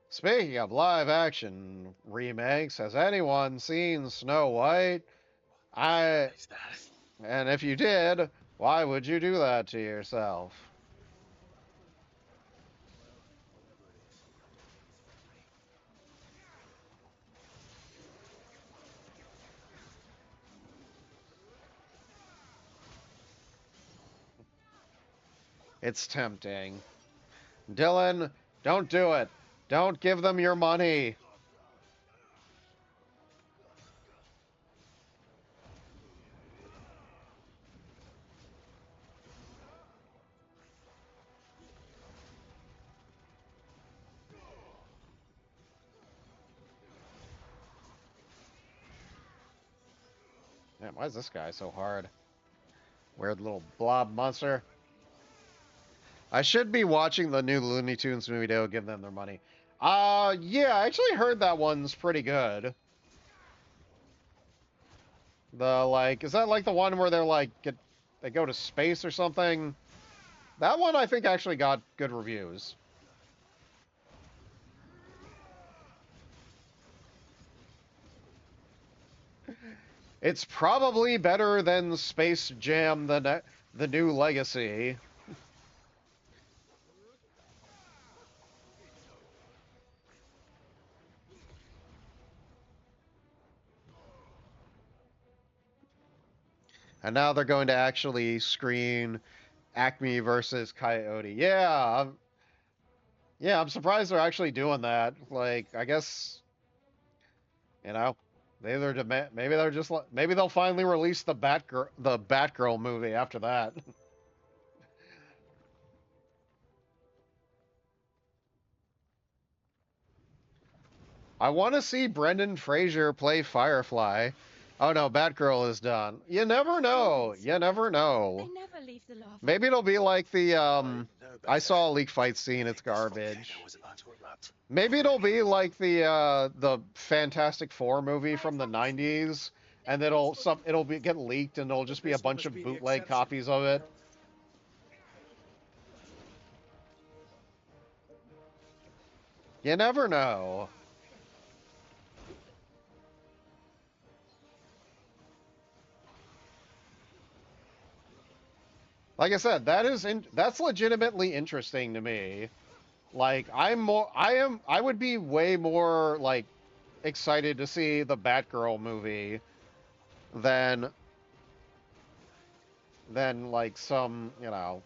Speaking of live action remakes, has anyone seen Snow White? I, Is that? and if you did, why would you do that to yourself? Well, whatever it is, it's for me. It's tempting. Dylan, don't do it. Don't give them your money. Man, why is this guy so hard? Weird little blob monster. I should be watching the new Looney Tunes movie to give them their money. Yeah, I actually heard that one's pretty good. The, like, is that like the one where they're like, they go to space or something? That one I think actually got good reviews. It's probably better than Space Jam, the new Legacy. And now they're going to actually screen Acme versus Coyote. Yeah, I'm surprised they're actually doing that. Like, I guess, you know, maybe they're just maybe they'll finally release the Batgirl movie after that. I want to see Brendan Fraser play Firefly. Oh no, Batgirl is done. You never know. Please. You never They know. never leave the loft. Maybe it'll be like the I know I better. saw a leak fight I scene, it's think this volcano garbage. was about to erupt. Maybe it'll be like the Fantastic Four movie My from the advice. 90s, They're and peaceful it'll people. get leaked and it'll just be a This bunch must of be the bootleg exception. copies of it. You never know. Like I said, that's legitimately interesting to me. Like I would be way more like excited to see the Batgirl movie than like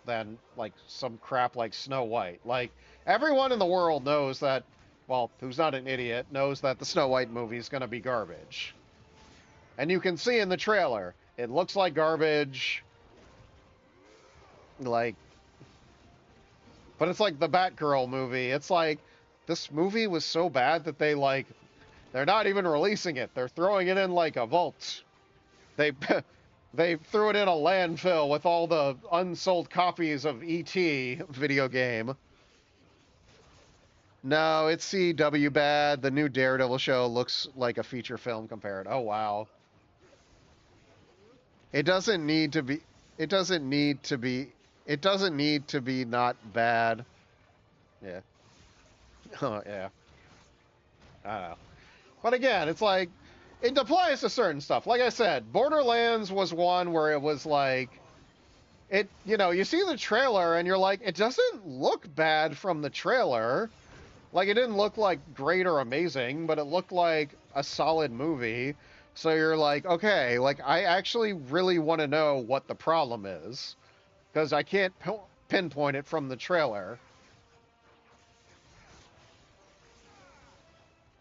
than like some crap like Snow White. Like everyone in the world knows that, well, who's not an idiot, knows that the Snow White movie is going to be garbage. And you can see in the trailer, it looks like garbage. Like, but it's like the Batgirl movie. It's like this movie was so bad that they're not even releasing it. They're throwing it in like a vault. They they threw it in a landfill with all the unsold copies of E.T. video game. No, it's CW bad. The new Daredevil show looks like a feature film compared. Oh wow. It doesn't need to be it doesn't need to be it doesn't need to be not bad. Yeah. Oh yeah. I don't know. But again, it's like it applies to certain stuff. Like I said, Borderlands was one where it was like you see the trailer and you're like, it doesn't look bad from the trailer. Like, it didn't look like great or amazing, but it looked like a solid movie. So you're like, okay, like, I actually really want to know what the problem is. Because I can't pinpoint it from the trailer.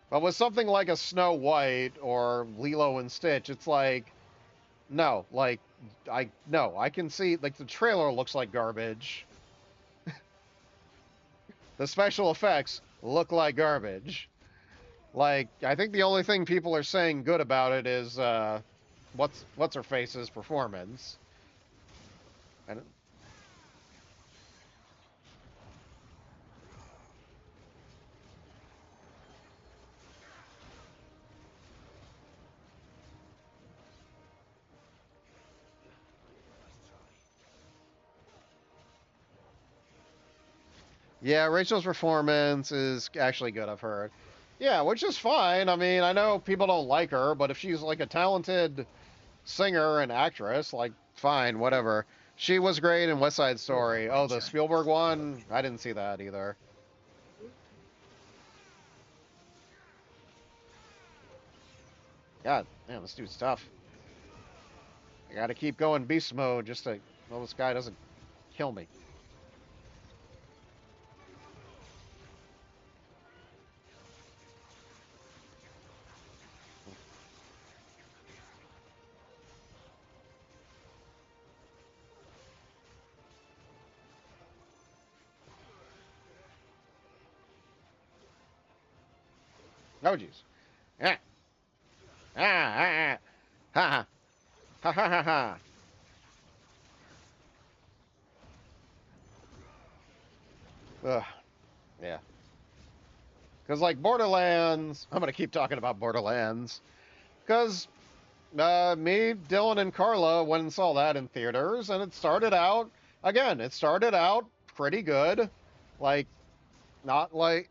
But with something like a Snow White or Lilo and Stitch, it's like, no, like, no, I can see, like, the trailer looks like garbage. The special effects look like garbage. Like, I think the only thing people are saying good about it is what's her face's performance. And yeah, Rachel's performance is actually good, I've heard. Yeah, which is fine. I mean, I know people don't like her, but if she's like a talented singer and actress, like fine, whatever. She was great in West Side Story. Oh, the Spielberg one? I didn't see that either. God, man, this dude's tough. I gotta keep going beast mode just to, well, this guy doesn't kill me. Oh, jeez. Ah, ah, ah, ha, ha, ha, ha, ha. Ugh, yeah. Because, like, Borderlands, I'm going to keep talking about Borderlands. Because me, Dylan, and Carla went and saw that in theaters, and it started out pretty good. Like, not like,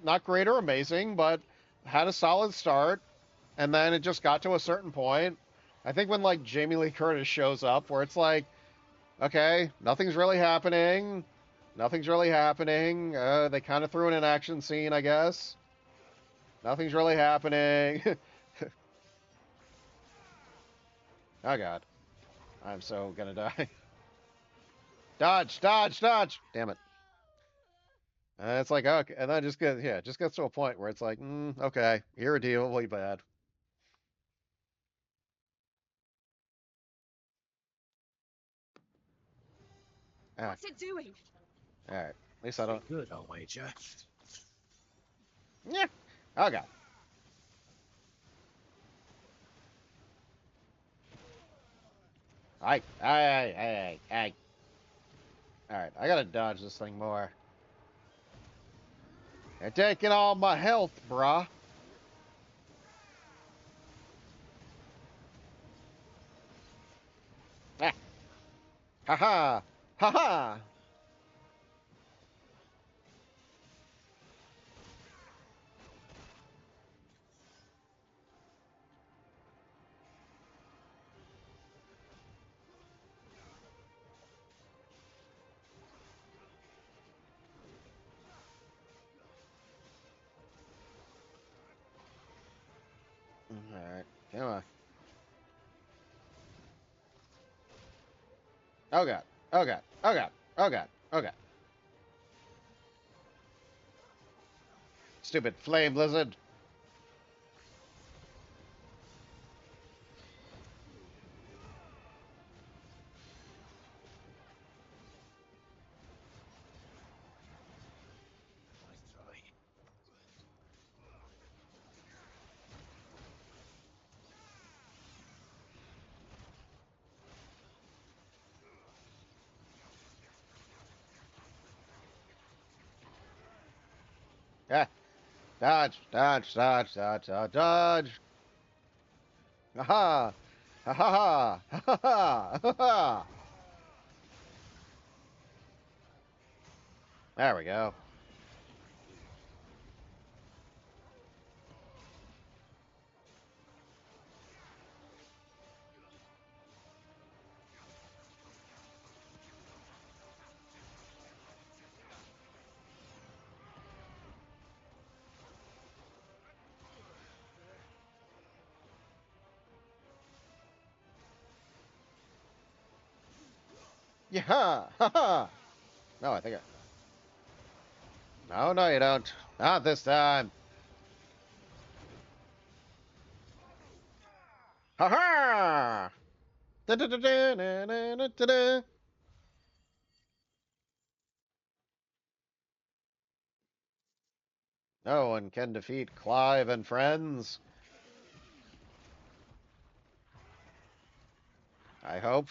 not great or amazing, but had a solid start. And then it just got to a certain point. I think when, like, Jamie Lee Curtis shows up, where it's like, okay, nothing's really happening. Nothing's really happening. They kind of threw in an action scene, I guess. Nothing's really happening. Oh god. I'm so gonna die. Dodge, dodge, dodge! Damn it. It's like, okay. And then just gets to a point where it's like, okay, irredeemably bad. Ah, What's it doing? alright. At least I don't. Good, I'll wager. Yeah. Oh god. Aye. Alright, I gotta dodge this thing more. They're taking all my health, brah. Ah. Ha ha. Ha ha. Alright, come on. Oh god. Oh god. Oh god. Oh god. Oh god. Stupid flame lizard. Nice try. Ah. Dodge, dodge, dodge, dodge, dodge, dodge. Aha! Ha ha ha! Ha ha ha! Ha ha! There we go. Yeah! Ha ha! No, I think I. No, no, you don't. Not this time. Ha ha! Da da da da da da da da da. No one can defeat Clive and friends. I hope.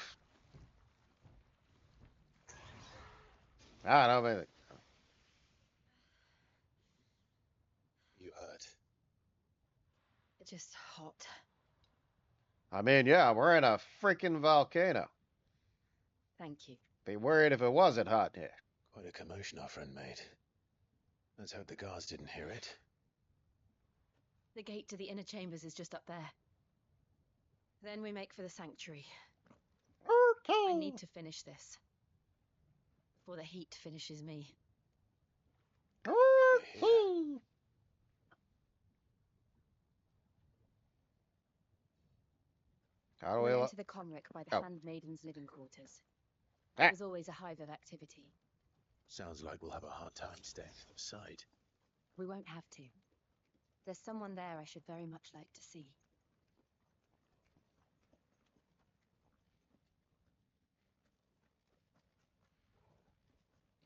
I don't know. You hurt. It's just hot. I mean, yeah, we're in a freaking volcano. Thank you. Be worried if it wasn't hot here. Quite a commotion our friend made. Let's hope the guards didn't hear it. The gate to the inner chambers is just up there. Then we make for the sanctuary. I Okay. need to finish this. Before the heat finishes me. Okay. How do we We'll look? enter the convict by the Oh. handmaidens' living quarters. Ah. There's always a hive of activity. Sounds like we'll have a hard time staying outside. We won't have to. There's someone there I should very much like to see.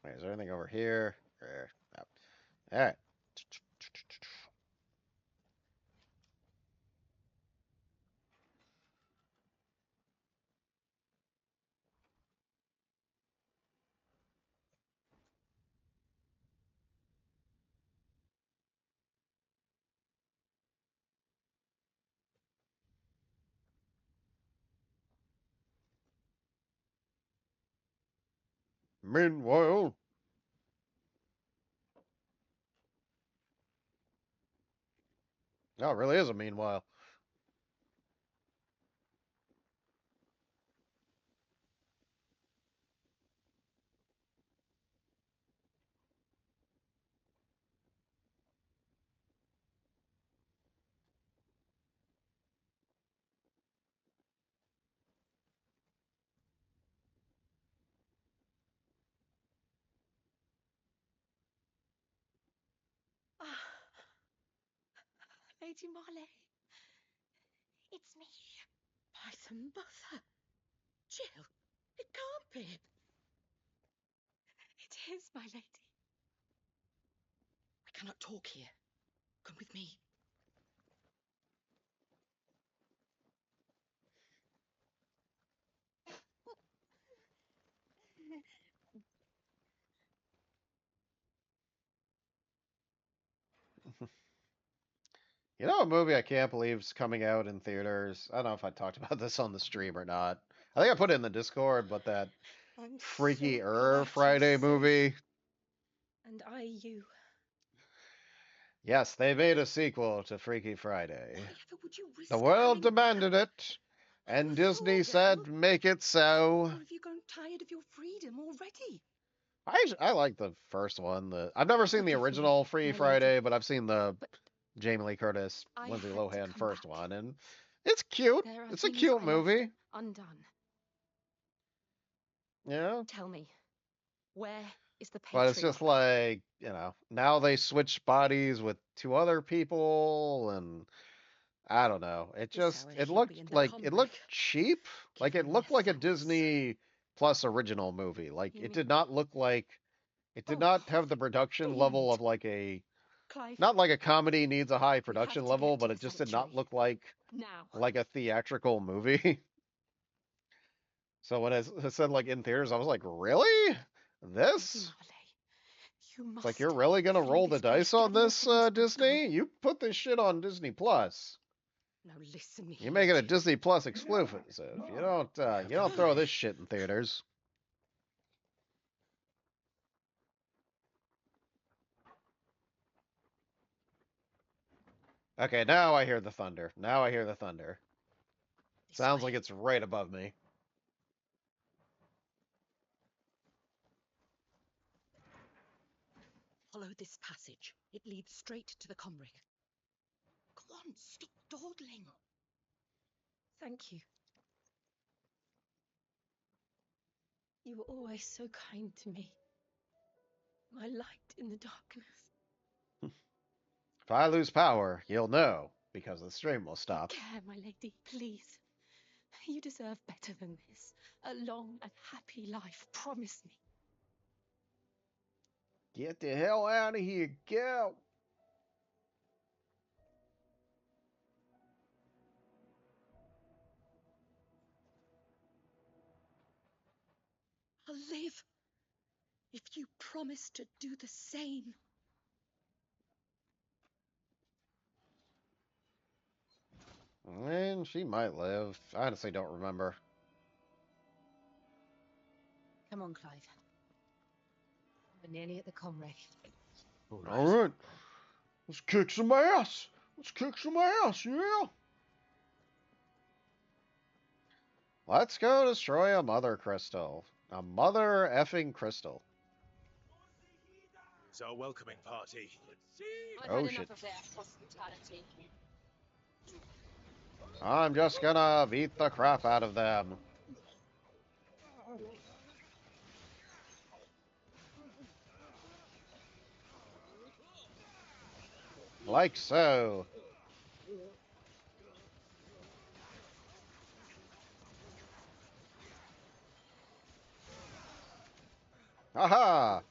Wait, is there anything over here? No. All right. Meanwhile, no, it really is a meanwhile. Lady Marley. It's me. By the mother. Jill, it can't be. It is, my lady. We cannot talk here. Come with me. You know, a movie I can't believe is coming out in theaters. I don't know if I talked about this on the stream or not. I think I put it in the Discord, but that I'm Freaky so glad Friday you're safe. movie. And I you. Yes, they made a sequel to Freaky Friday. Why ever would you risk The world coming demanded back? it, Are you and a Disney fool, said, Jill? make it so. Or have you grown tired of your freedom already? I like the first one. I've never seen the Forgive me, original Freaky my Friday, lady. but I've seen the But Jamie Lee Curtis, I Lindsay had to Lohan come first back. one, and it's cute. There are It's a things cute I left movie. undone. Yeah. Tell me, where is the But it's just patriarch? like, now they switch bodies with two other people, and I don't know. This hour It he'll be in the looked Comrie. cheap. Like it Giving their looked like a thanks. Disney Plus original movie. Like You it mean... did not look like it did Oh, not have the production level fiend! of like a Clive, not like a comedy needs a high we have production to level, get to but the it just did not sanctuary. look Now. like a theatrical movie. So when it said like in theaters, I was like, really? Lady This? Marley, you It's like must you're really gonna flee roll the this place. dice on Gather your this, things and go. Disney? You put this shit on Disney Plus. Now listen You here, make it a Jill. Disney Plus exclusive. You don't throw this shit in theaters. Okay, now I hear the thunder. Now I hear the thunder. This Sounds way. like it's right above me. Follow this passage. It leads straight to the Comrie. Go on, stop dawdling. Thank you. You were always so kind to me. My light in the darkness. If I lose power, you'll know, because the stream will stop. Take care, my lady, please. You deserve better than this. A long and happy life, promise me. Get the hell out of here, girl. I'll live if you promise to do the same. And she might live. I honestly don't remember. Come on, Clive. We're nearly at the Comrie. All right. Let's kick some ass. Let's kick some ass, yeah. Let's go destroy a mother crystal. A mother effing crystal. It's our welcoming party. I've Oh, had shit. enough of their hospitality. I'm just gonna beat the crap out of them. Like so. Haha!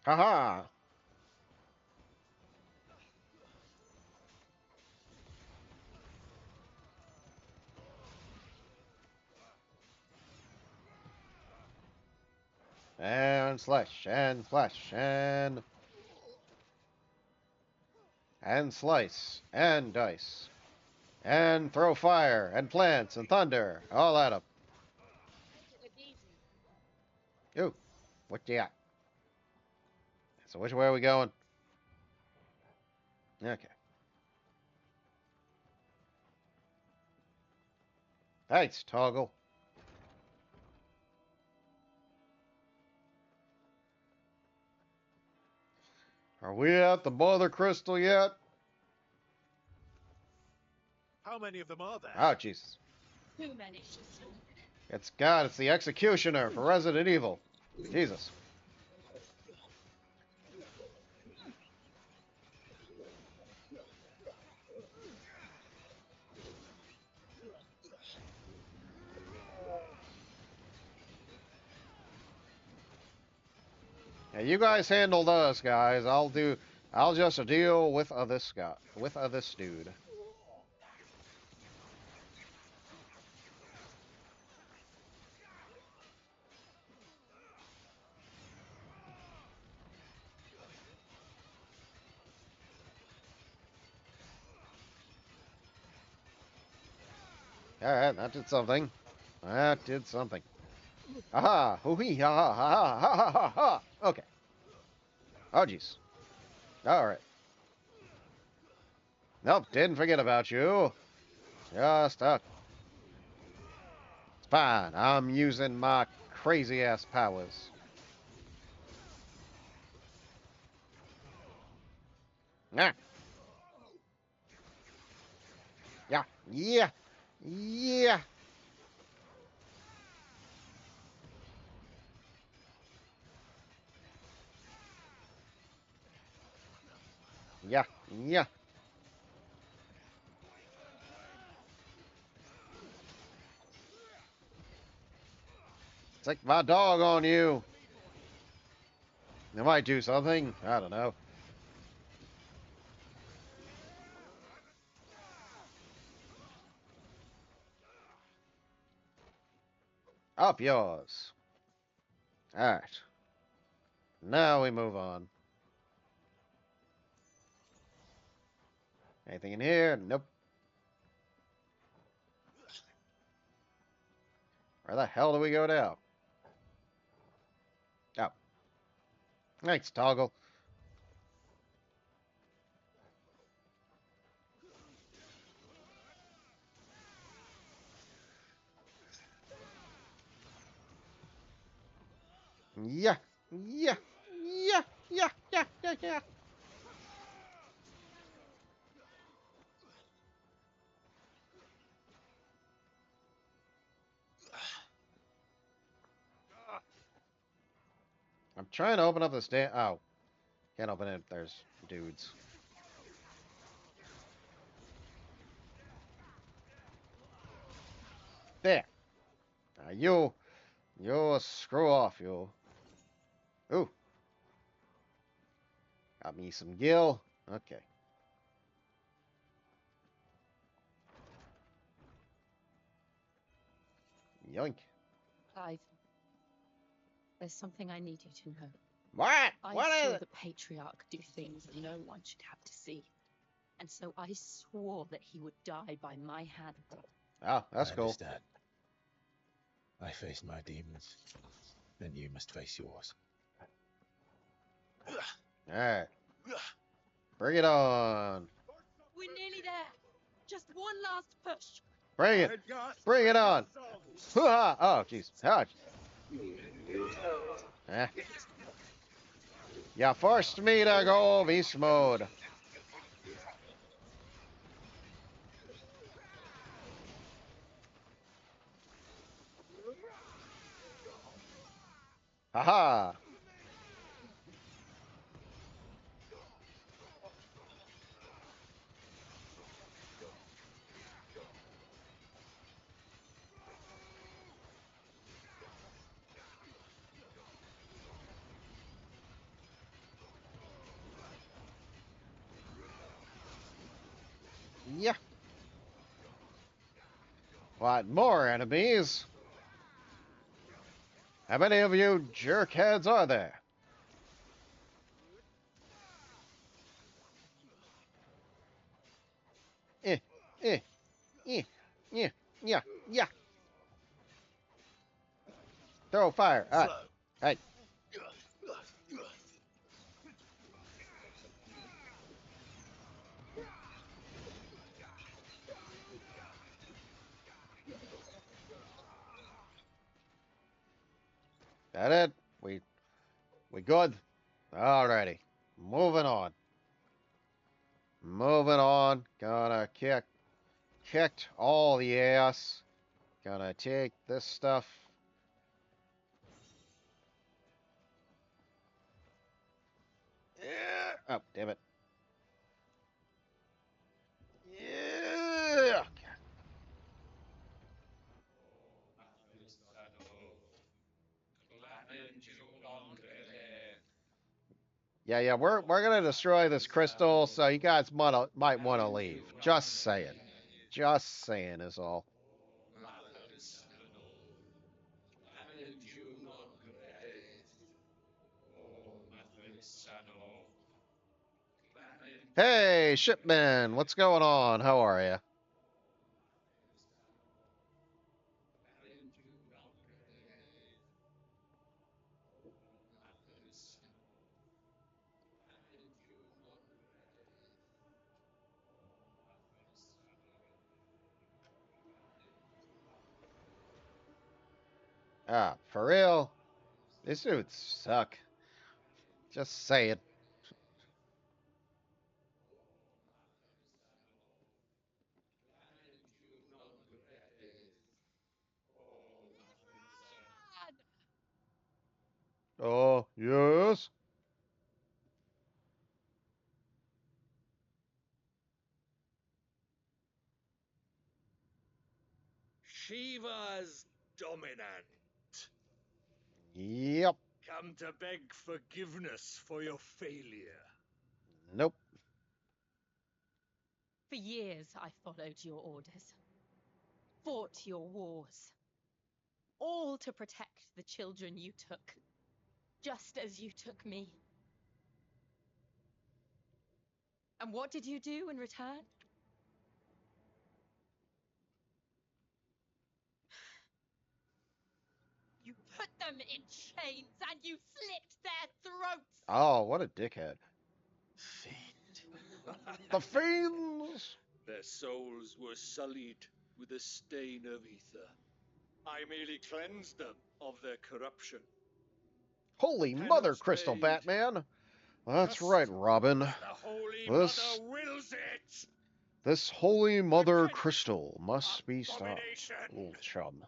Haha! And slash, and slash, and slice, and dice. And throw fire, and plants, and thunder, all at him. Ooh, what you got? So which way are we going? Okay. Thanks, Toggle. Are we at the mother crystal yet? How many of them are there? Oh, Jesus. Too many. It's God, it's the executioner for Resident Evil. Jesus. Yeah, you guys handle those guys. I'll just deal with this guy, with this dude. All right, that did something. That did something. Aha! Hoo hee! Ha ha ha ha ha ha ha! Okay. Oh jeez. All right. Nope, didn't forget about you. Just it's fine. I'm using my crazy ass powers. Yeah, yeah, yeah, yeah, yeah, yeah. Stick my dog on you. It might do something. I don't know. Up yours. All right. Now we move on. Anything in here? Nope. Where the hell do we go now? Oh, thanks, Toggle. Yeah, yeah, yeah, yeah, yeah, yeah, yeah. I'm trying to open up this damn. Oh, can't open it. There's dudes. There. Now you screw off, you. Ooh, got me some gill. Okay. Yoink. Clive, there's something I need you to know. What? I What is saw it? the Patriarch do things that no one should have to see. And so I swore that he would die by my hand. Oh, that's I cool. understand. I face my demons, and you must face yours. All right. Bring it on. We're nearly there. Just one last push. Bring it. Bring it on. Oh, jeez. Oh, eh. You forced me to go beast mode. Haha. Yeah. What more enemies? How many of you jerkheads are there? Eh, eh, eh, yeah, yeah, yeah. Throw fire. All right. Slow. Hey. That it? We good? Alrighty. Moving on. Moving on. Gonna kicked all the ass. Gonna take this stuff. Yeah. Oh, damn it. Yeah. Yeah, we're gonna destroy this crystal, so you guys might want to leave. Just saying. Just saying is all. Hey, shipman, what's going on? How are you? Ah, for real? These suits suck. Just saying. Oh, yes? Shiva's dominant. Yep. Come to beg forgiveness for your failure. Nope. For years, I followed your orders, fought your wars, all to protect the children you took, just as you took me. And what did you do in return? You put them in chains and you slit their throats! Oh, what a dickhead. Fiend. The fiends! Their souls were sullied with a stain of ether. I merely cleansed them of their corruption. Holy mother, Penance Crystal paid. Batman. That's Just right, Robin. as the Holy This Mother wills it! this holy mother Repent, crystal must be stopped. abomination! Little chum.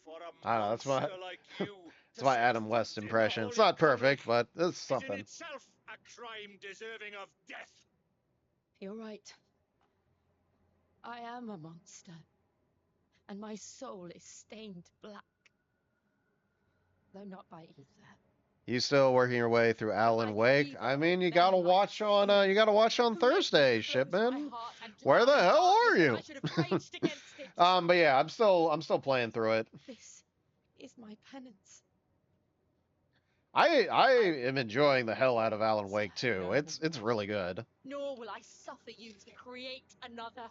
For a I don't know, that's monster my like you that's to my set Adam foot West in the impression. It's Holy not perfect, Public but it's is in something. itself a crime deserving of death. You're right. I am a monster, and my soul is stained black, though not by ether. You still working your way through Alan Like Wake? evil, I mean, then like you gotta watch on greatness Thursday, floats my shipman. heart and Where the drowning hell darkness, are and you? I should have raged against it. But yeah, I'm still playing through it. This is my penance. I I am enjoying the hell out of Alan Wake serve too. no It's more, really good. nor will I suffer you to create another.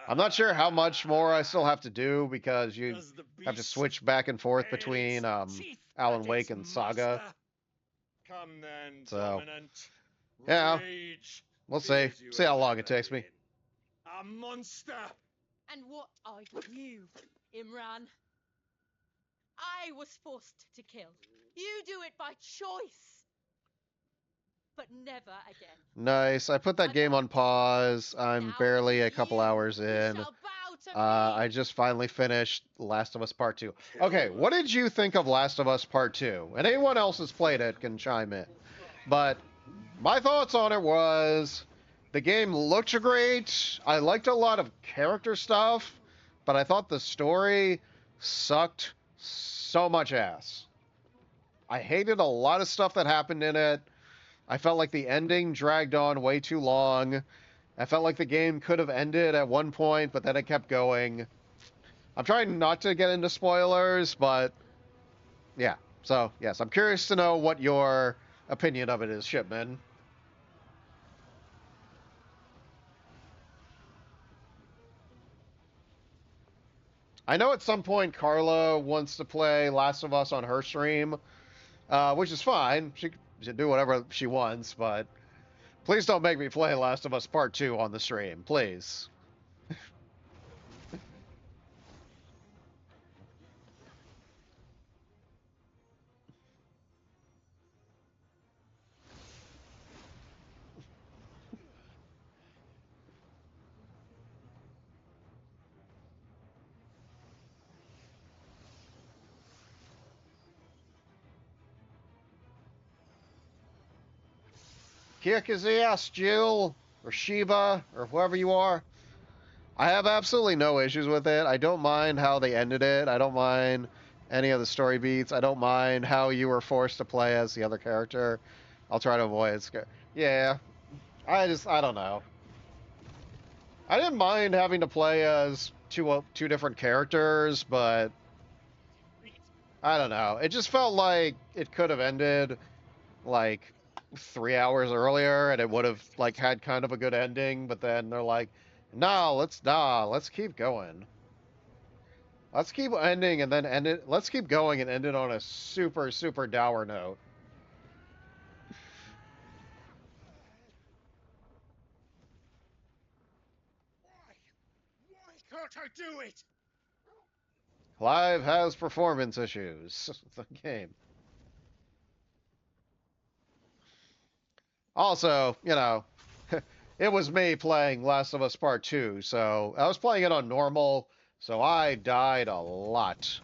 I'm not sure how much more I still have to do because you Does the have to beast switch back and forth bail its between teeth Alan at Wake its and Saga. master? Come then, So, dominant. yeah, Rage we'll see. fills you See how long it every takes me. vein. A monster! And what are you, Imran? I was forced to kill. You do it by choice. But never again. Nice. I put that game on pause. I'm Now barely it's a couple you hours who in. shall bow to me. I just finally finished Last of Us Part 2. Okay, what did you think of Last of Us Part 2? And anyone else who's played it can chime in. But my thoughts on it was the game looked great. I liked a lot of character stuff, but I thought the story sucked so much ass. I hated a lot of stuff that happened in it. I felt like the ending dragged on way too long. I felt like the game could have ended at one point, but then it kept going. I'm trying not to get into spoilers, but yeah. So, yes, I'm curious to know what your opinion of it is, Shipman. I know at some point Carla wants to play Last of Us on her stream, which is fine. She can do whatever she wants, but please don't make me play Last of Us Part 2 on the stream, please. Kick his ass, Jill, or Shiva, or whoever you are. I have absolutely no issues with it. I don't mind how they ended it. I don't mind any of the story beats. I don't mind how you were forced to play as the other character. I'll try to avoid it. Yeah, I don't know. I didn't mind having to play as two different characters, but I don't know. It just felt like it could have ended like 3 hours earlier, and it would have like had kind of a good ending. But then they're like, let's keep going. Let's keep ending and then end it. Let's keep going and end it on a super super dour note. Why can't I do it? Clive has performance issues. The game. Also, it was me playing Last of Us Part 2, so I was playing it on normal, so I died a lot.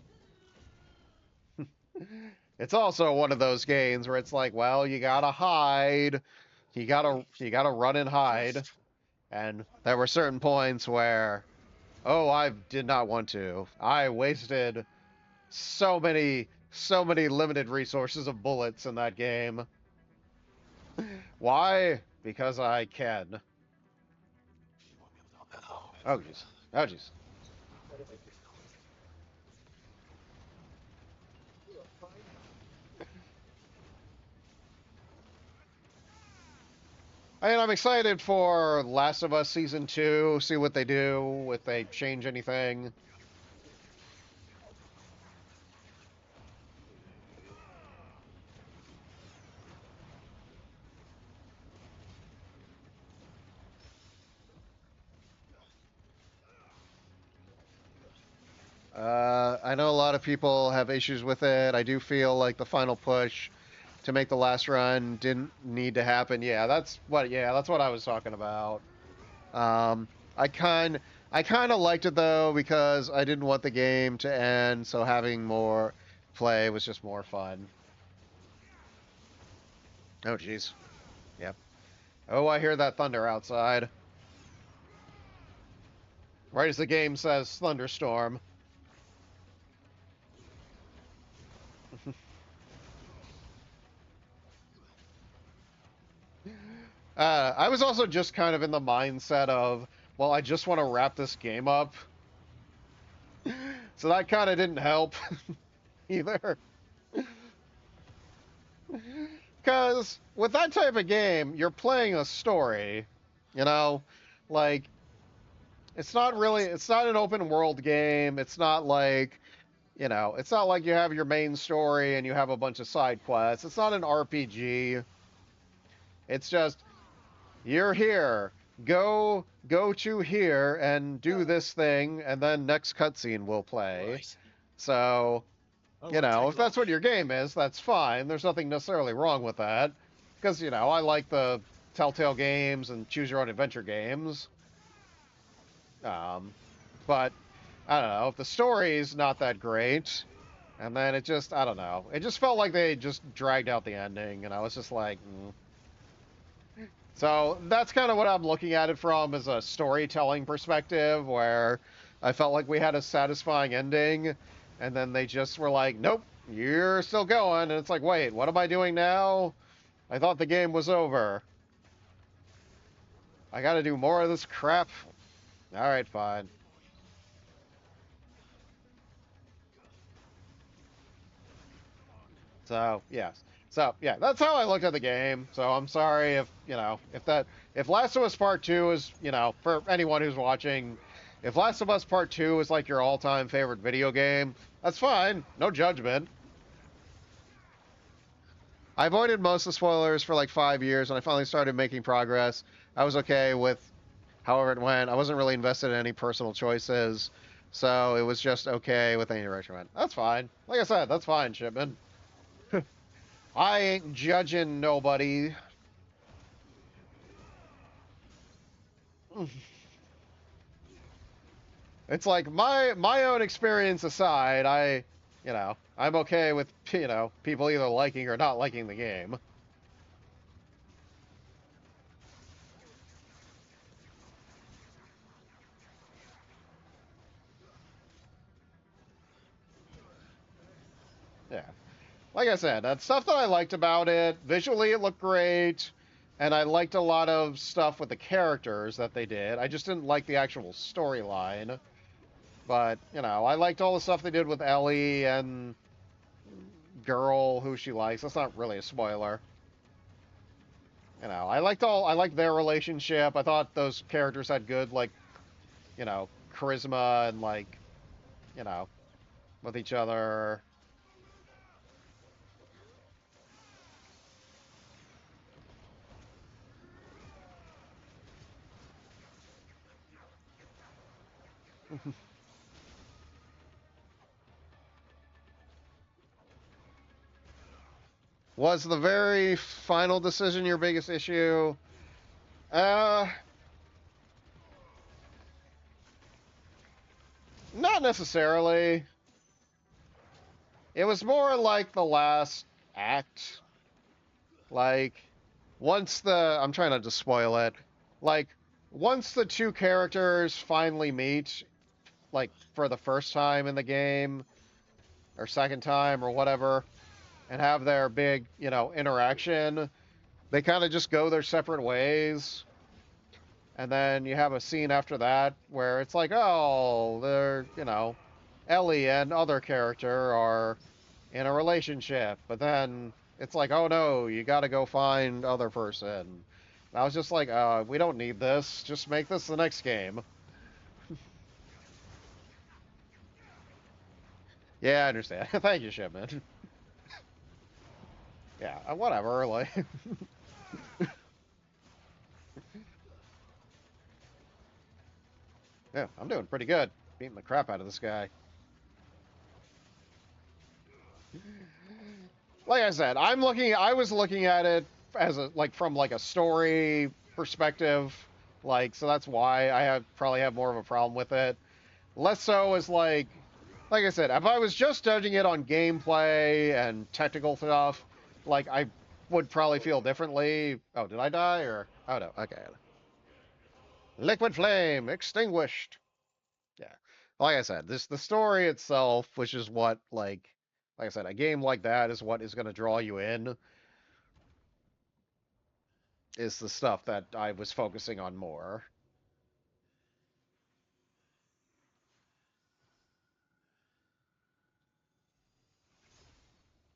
It's also one of those games where it's like, well, you gotta hide. You gotta run and hide. And there were certain points where, oh, I did not want to. I wasted so many limited resources of bullets in that game. Why? Because I can. Oh jeez. Oh jeez. I mean, I'm excited for Last of Us Season 2, see what they do, if they change anything. I know a lot of people have issues with it. I do feel like the final push to make the last run didn't need to happen. Yeah, that's what I was talking about. Um, I kind I kind of liked it though because I didn't want the game to end, so having more play was just more fun. Oh jeez. Yep. Oh, I hear that thunder outside. Right as the game says thunderstorm. I was also just kind of in the mindset of, well, I just want to wrap this game up. So that kind of didn't help either. Because with that type of game, you're playing a story, you know? Like, it's not an open world game. It's not like, it's not like you have your main story and you have a bunch of side quests. It's not an RPG. It's just, you're here. Go to here and do this thing, and then next cutscene will play. Right. So, I won't take if that's long. what your game is, that's fine. There's nothing necessarily wrong with that. Because, I like the Telltale games and choose your own adventure games. Um, but, I don't know, if the story's not that great, and then I don't know. It just felt like they just dragged out the ending, and I was just like, mm. So that's kind of what I'm looking at it from as a storytelling perspective, where I felt like we had a satisfying ending, and then they just were like, nope, you're still going. And it's like, wait, what am I doing now? I thought the game was over. I gotta do more of this crap. Alright, fine. So, yes. So, yeah, that's how I looked at the game. So I'm sorry if Last of Us Part 2 is, for anyone who's watching, if Last of Us Part 2 is like your all-time favorite video game, that's fine. No judgment. I avoided most of the spoilers for like 5 years. When I finally started making progress, I was okay with however it went. I wasn't really invested in any personal choices. So it was just okay with any direction it went. That's fine. Like I said, that's fine, Shipman. I ain't judging nobody. It's like my own experience aside, I'm okay with people either liking or not liking the game. like I said, that's stuff that I liked about it. Visually, it looked great, and I liked a lot of stuff with the characters that they did. I just didn't like the actual storyline. But, you know, I liked all the stuff they did with Ellie and girl who she likes. That's not really a spoiler. You know, I liked their relationship. I thought those characters had good, like, you know, charisma and, like, you know, with each other. Was the very final decision your biggest issue? Uh, Not necessarily. It was more like the last act. Like, once the. I'm trying not to spoil it. Like, once the two characters finally meet, like, for the first time in the game, or second time, or whatever, and have their big, you know, interaction, they kind of just go their separate ways. And then you have a scene after that where it's like, oh, they're, you know, Ellie and other character are in a relationship. But then it's like, oh no, you got to go find other person. And I was just like, we don't need this. Just make this the next game. Yeah, I understand. Thank you, Shipman. Yeah, whatever. Like, yeah, I'm doing pretty good. Beating the crap out of this guy. Like I said, I was looking at it as a like from like a story perspective, like so that's why I have probably have more of a problem with it. Less so as like I said, if I was just judging it on gameplay and technical stuff, like I would probably feel differently. Oh, did I die or oh no, okay. Liquid flame extinguished. Yeah. Like I said, this the story itself, which is what like I said, a game like that is what is going to draw you in. Is the stuff that I was focusing on more.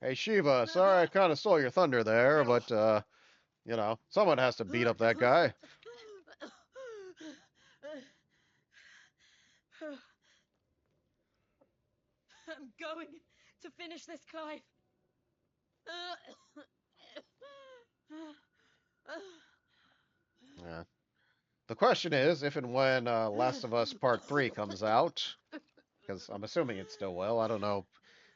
Hey Shiva, sorry I kind of stole your thunder there, but you know, someone has to beat up that guy. I'm going to finish this climb. Yeah. The question is if and when Last of Us Part 3 comes out, because I'm assuming it still will. I don't know.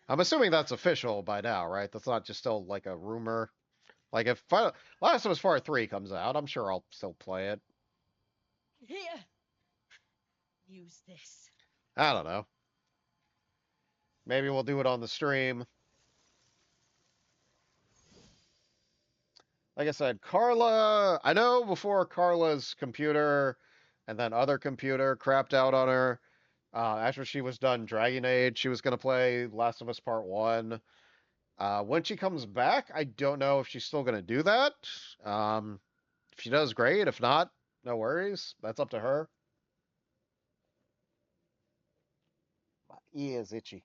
I'm assuming that's official by now, right? That's not just still like a rumor. Like if Last of Us Part 3 comes out, I'm sure I'll still play it. Here, use this. I don't know. Maybe we'll do it on the stream. Like I said, Carla, I know before Carla's computer and then other computer crapped out on her, after she was done Dragon Age, she was going to play Last of Us Part 1. When she comes back, I don't know if she's still going to do that. Um, if she does, great. If not, no worries. That's up to her. My ear is itchy.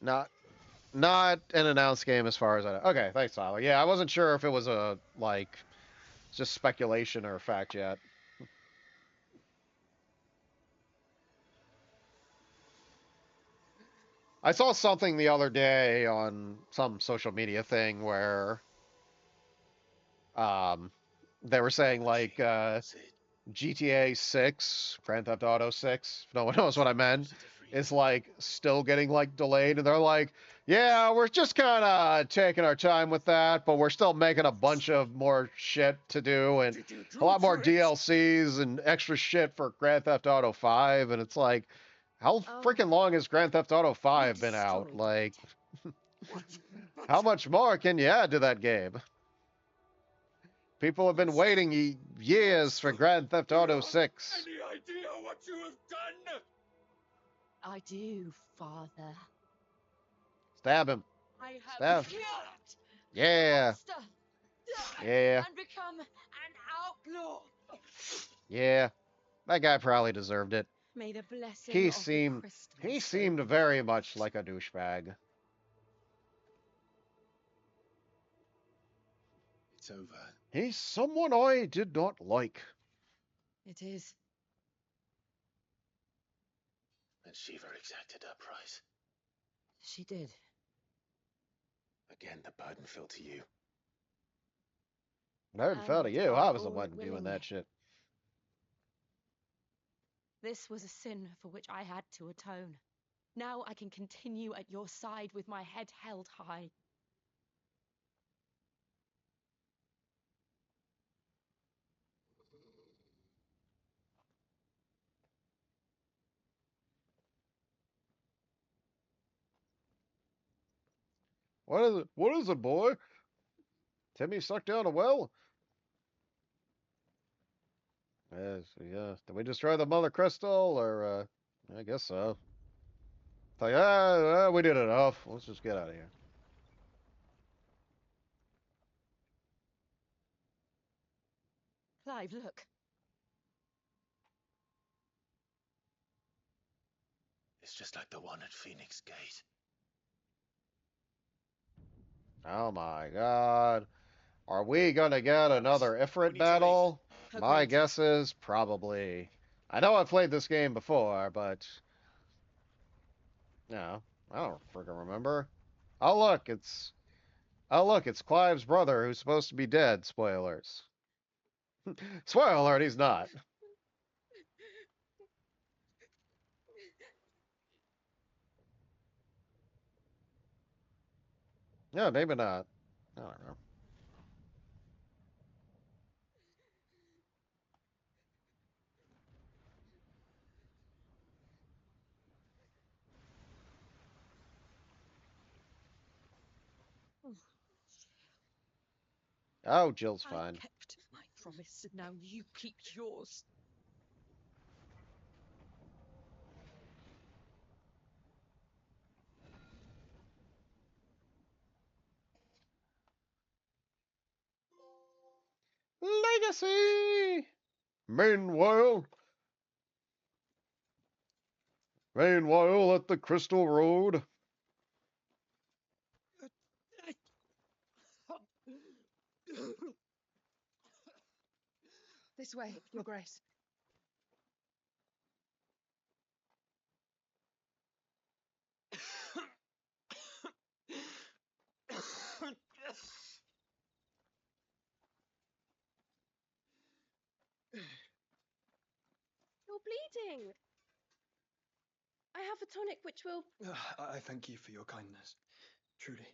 Not not an announced game as far as I know. Okay, thanks, Tyler. Yeah, I wasn't sure if it was a like just speculation or a fact yet. I saw something the other day on some social media thing where um they were saying like GTA 6, Grand Theft Auto 6, if no one knows what I meant, is like still getting like delayed and they're like, "Yeah, we're just kind of taking our time with that, but we're still making a bunch of more shit to do and a lot more DLCs and extra shit for Grand Theft Auto 5." And it's like, how freaking long has Grand Theft Auto 5 been out? Like, how much more can you add to that game? People have been waiting years for Grand Theft Auto 6. Any idea what you have done? I do, Father. Stab him. I have Stab. killed a Yeah. monster Yeah. and become an outlaw. Yeah. That guy probably deserved it. May the blessing He of the seemed crystals seemed go with very you. much like a douchebag. It's over. He's someone I did not like. It is. And Shiva exacted her price. She did. Again, the burden fell to you. Burden fell to And you. I was the bore it one doing willingly. that shit. This was a sin for which I had to atone. Now I can continue at your side with my head held high. What is it? What is it, boy? Timmy sucked down a well? Yes, yeah. Did we destroy the mother crystal, or I guess so. It's like, we did enough. Let's just get out of here. Clive, look. It's just like the one at Phoenix Gate. Oh my god. Are we gonna get another We Ifrit need to battle? My Agreed. guess is probably. I know I've played this game before, but no, I don't freaking remember. Oh look, it's Clive's brother who's supposed to be dead. Spoilers. Spoiler alert, he's not. Yeah, maybe not. I don't know. Oh, Jill's I fine. kept my promise, and now you keep yours. Legacy! Meanwhile, meanwhile at the Crystal Road. This way, Your Grace. You're bleeding. I have a tonic which will. I thank you for your kindness, truly.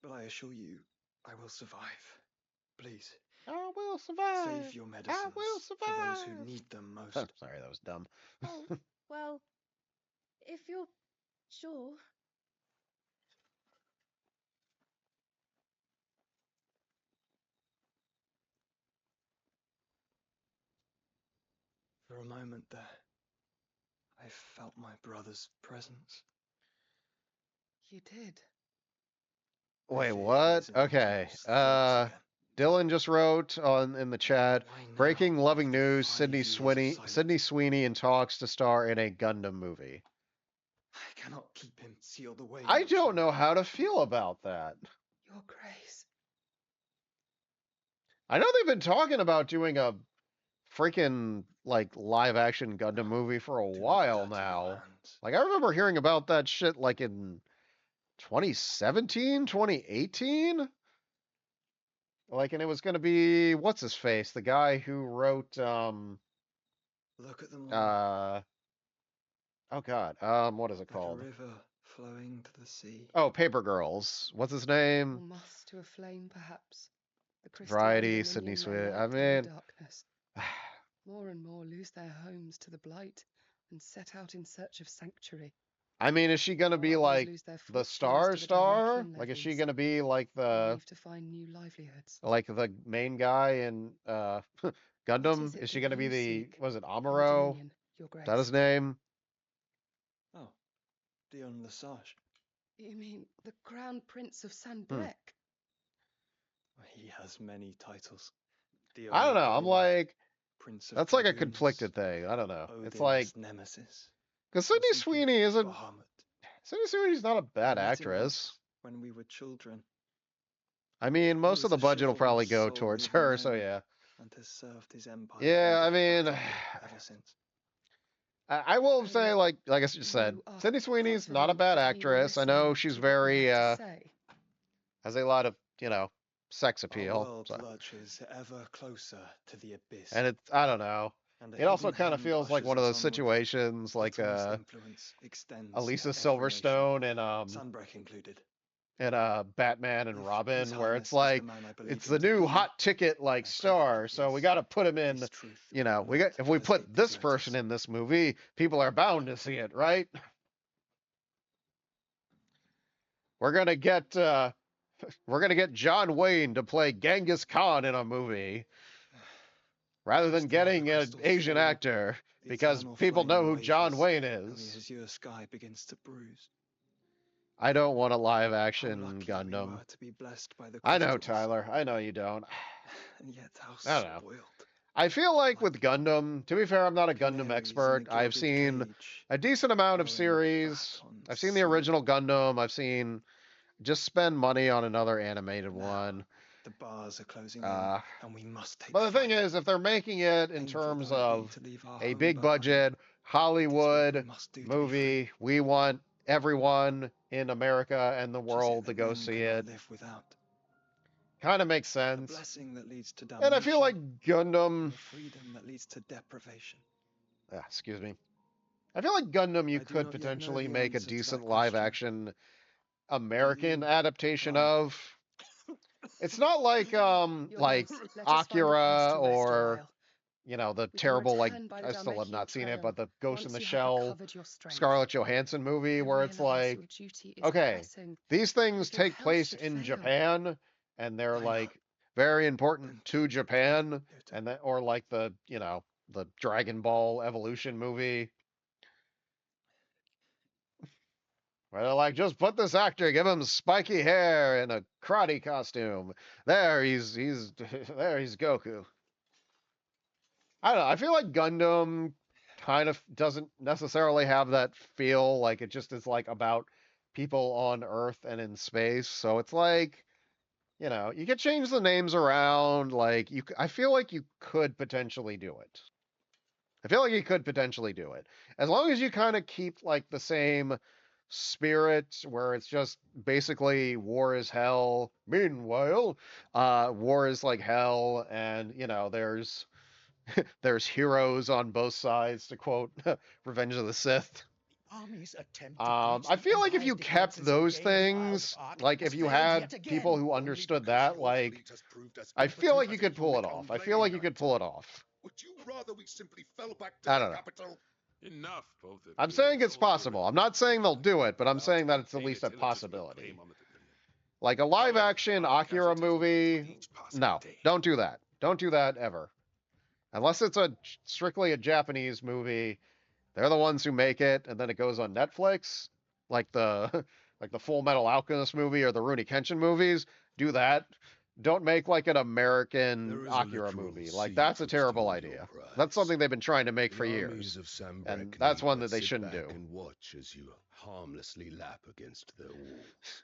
But I assure you, I will survive. Please, I will survive. save your medicines I will survive. for those who need them most. Sorry, that was dumb. Oh, well, if you're sure. For a moment there, I felt my brother's presence. You did. I Wait, fear he what? is in Okay. Oracle's thoughts again. Dylan just wrote in the chat, Why now, breaking loving after news, 5 Sydney years of Sweeney silence? Sydney Sweeney in talks to star in a Gundam movie. I cannot keep him sealed away. I much don't know longer. how to feel about that. Your Grace. I know they've been talking about doing a freaking like live action Gundam movie for a Too while dirty your now. hands. Like I remember hearing about that shit like in 2017, 2018. Like, and it was going to be what's his face, the guy who wrote Look at them all, oh god, what is it like a called? river flowing to the sea. Oh, Paper Girls. What's his Or name? moths to a flame, perhaps. The crystal Variety, and Sydney Dominion Sweeney. their I light in mean, the darkness. More and more lose their homes to the blight and set out in search of sanctuary. I mean, is she gonna While be others like lose their the fortunes star to the star? Dyrrachian Like, is she levies gonna be like and the leave to find new livelihoods. main guy in What Gundam? is it Is she that gonna be you the seek was it in the Amuro? Dominion, Your Is that his Grace? name? Oh, Dion Lesage. You mean the Crown Prince of Hmm. Sanbreque? He has many titles. The I don't know. I'm Gold, like, Prince of that's like a Dragoons, conflicted thing. I don't know. It's Odin's like, nemesis, because or Sydney simply Sweeney isn't. Bahamut. Sydney Sweeney's not a bad We met him actress. once when we were children. I mean, He most of was the a budget will probably chivalrous go soul towards of a her, so man yeah. and has served his empire Yeah, I mean, indefatigably ever since. I will say, Oh, like I just said, you are Sydney Sweeney's not a confident bad that we will actress. I know listen she's to what we very, have to say? has a lot of, sex Our appeal. world So. lurches ever closer to the abyss, And it's, I don't know. and a It also hidden kind of hand feels like ushers one of us those onward. situations like Platon's influence extends Elisa to every Silverstone nation, and Sanbreque included. Batman and If Robin, His where it's Highness is like the man I believe it's him the to new be, hot ticket like I pray that star, he so we is. got to put him in. His truth We will got not if we put escape this his person notice. in this movie, people are bound to see it, right? We're gonna get John Wayne to play Genghis Khan in a movie, rather than Close to where the getting an crystals Asian fall, actor, the because eternal people know flame who John wages, Wayne and the is. azure sky begins to bruise. I don't want a live How action lucky we Gundam. were to be blessed by the I know, crystals, Tyler. I know you don't. and yet how I don't know. spoiled. I feel like Like with Gundam, to be fair, I'm not a Gundam canaries in expert. a I've gilded seen cage, a decent amount of growing series. fat on I've seen the seared original wood. Gundam. I've seen just spend money on another animated Now, one. the bars are closing in, Uh, and we must take but the thing flight. is, if they're making it in Painful terms though it be of to leave our a home big behind, budget it is what we Hollywood must do to be free. movie, we want everyone in America and the Which is it world that to go men see cannot it. live without? Kind of makes A sense. blessing that leads to And I feel damnation, like Gundam. or freedom that leads to deprivation. Excuse me. I feel like Gundam you I do could not yet know potentially the make a answer to decent that live question. action Do American you, adaptation Ron? of. It's not like Your like Grace, let us find a place Akira to rest or awhile. the We can terrible return by the I still have Dalmatian not seen it, trail but the Ghost in once the you have Shell recovered your strength. Scarlett Johansson movie I where it's realize like, your duty is okay, pressing, these but things if your take health place should in fail, Japan and they're I know. like very important And to Japan, Yota. and that or like the the Dragon Ball Evolution movie where they're like, just put this actor, give him spiky hair and a karate costume. There, he's there, he's Goku. I don't know. I feel like Gundam kind of doesn't necessarily have that feel. Like it just is like about people on Earth and in space. So it's like, you could change the names around. Like I feel like you could potentially do it. I feel like you could potentially do it. As long as you kind of keep like the same spirit where it's just basically war is hell. Meanwhile, war is like hell and there's heroes on both sides to quote Revenge of the Sith. Army's attempt to breach I the feel like if Empire's you kept defenses those and gain the Isles things, of Ark like has if you failed had yet again. people who Only understood because that, your like fleet has proved as I feel like you impotent could as pull it become off. I feel like you could pull it off. Would you rather we simply fell back to I the don't know. capital? Enough, both of I'm you. saying it's Soldier possible. I'm not saying they'll do it, but I'm saying that it's at least a possibility. Like a live action Akira movie, no, don't do that. Don't do that ever. Unless it's strictly a Japanese movie. They're the ones who make it, and then it goes on Netflix, like the like the Full Metal Alchemist movie or the Rurouni Kenshin movies. Do that. Don't make like an American Akira movie. Like that's a terrible idea. That's something they've been trying to make for years, and that's one that they shouldn't do. And watch as you harmlessly lap against their walls.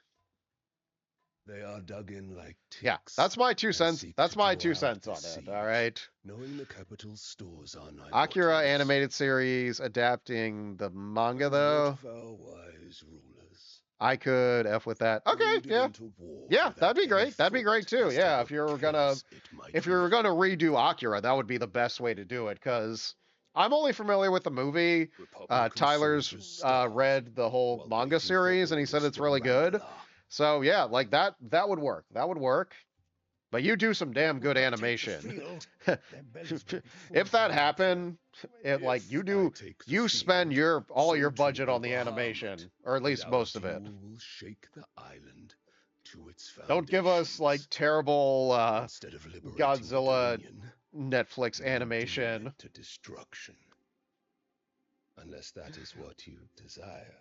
They are dug in like ticks. Yeah, that's my 2 cents. That's my 2 cents on it. All right. Knowing the capital's stores are nigh Akira bottomless. animated series adapting the manga though. Our wise rulers I could F with that. Okay, yeah. Yeah, that'd be great. That'd be great too. Yeah, if you're gonna redo Akira, that would be the best way to do it, because I'm only familiar with the movie. Tyler's read the whole manga series and he said it's really good. So yeah, like that would work. That would work. But you do some damn good animation. If that happened, you spend all your budget on the animation, or at least most of it. Don't give us like terrible Godzilla Netflix animation. To destruction. Unless that is what you desire.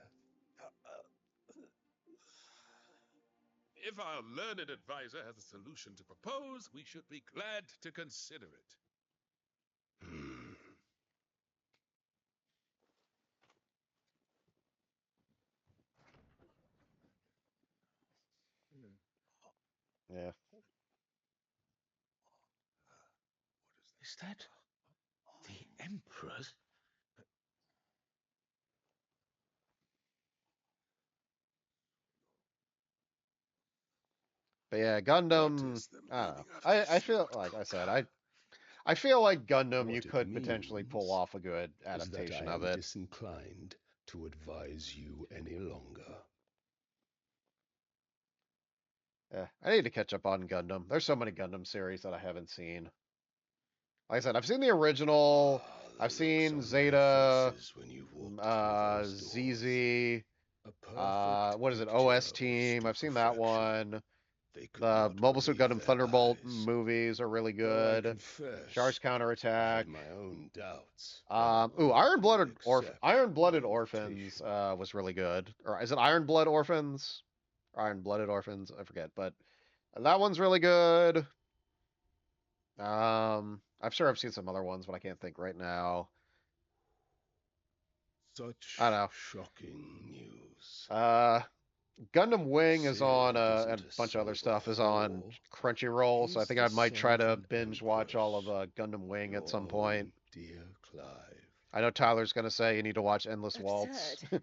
If our learned advisor has a solution to propose, we should be glad to consider it. Yeah. Is that the Emperor's? But yeah, Gundam. I don't know. I feel like I said I feel like Gundam. You What it could potentially pull means off a good is that adaptation I of am it. disinclined to advise you any longer. Yeah, I need to catch up on Gundam. There's so many Gundam series that I haven't seen. Like I said, I've seen the original. I've seen Zeta, When you walked through those doors. ZZ. A perfect What is it? picture OS of Team. I've seen that stupefaction. one. They could The not Mobile Suit believe Gundam their Thunderbolt eyes. movies are really Though I good. Shark's confess, I Counterattack. had my own doubts. Ooh, accept Iron-Blooded my Orphans was really good. Or is it Iron Blood Orphans? Or Iron-Blooded Orphans? I forget, but that one's really good. I'm sure I've seen some other ones, but I can't think right now. Such I don't know. shocking news. Gundam Wing is on, Sid and isn't a bunch of other sober stuff is on whore. Crunchyroll, so I He's think the I might try to servant binge watch all of empress. Gundam Wing at Your some point. own dear Clive. I know Tyler's gonna say you need to watch Endless Waltz, Absurd.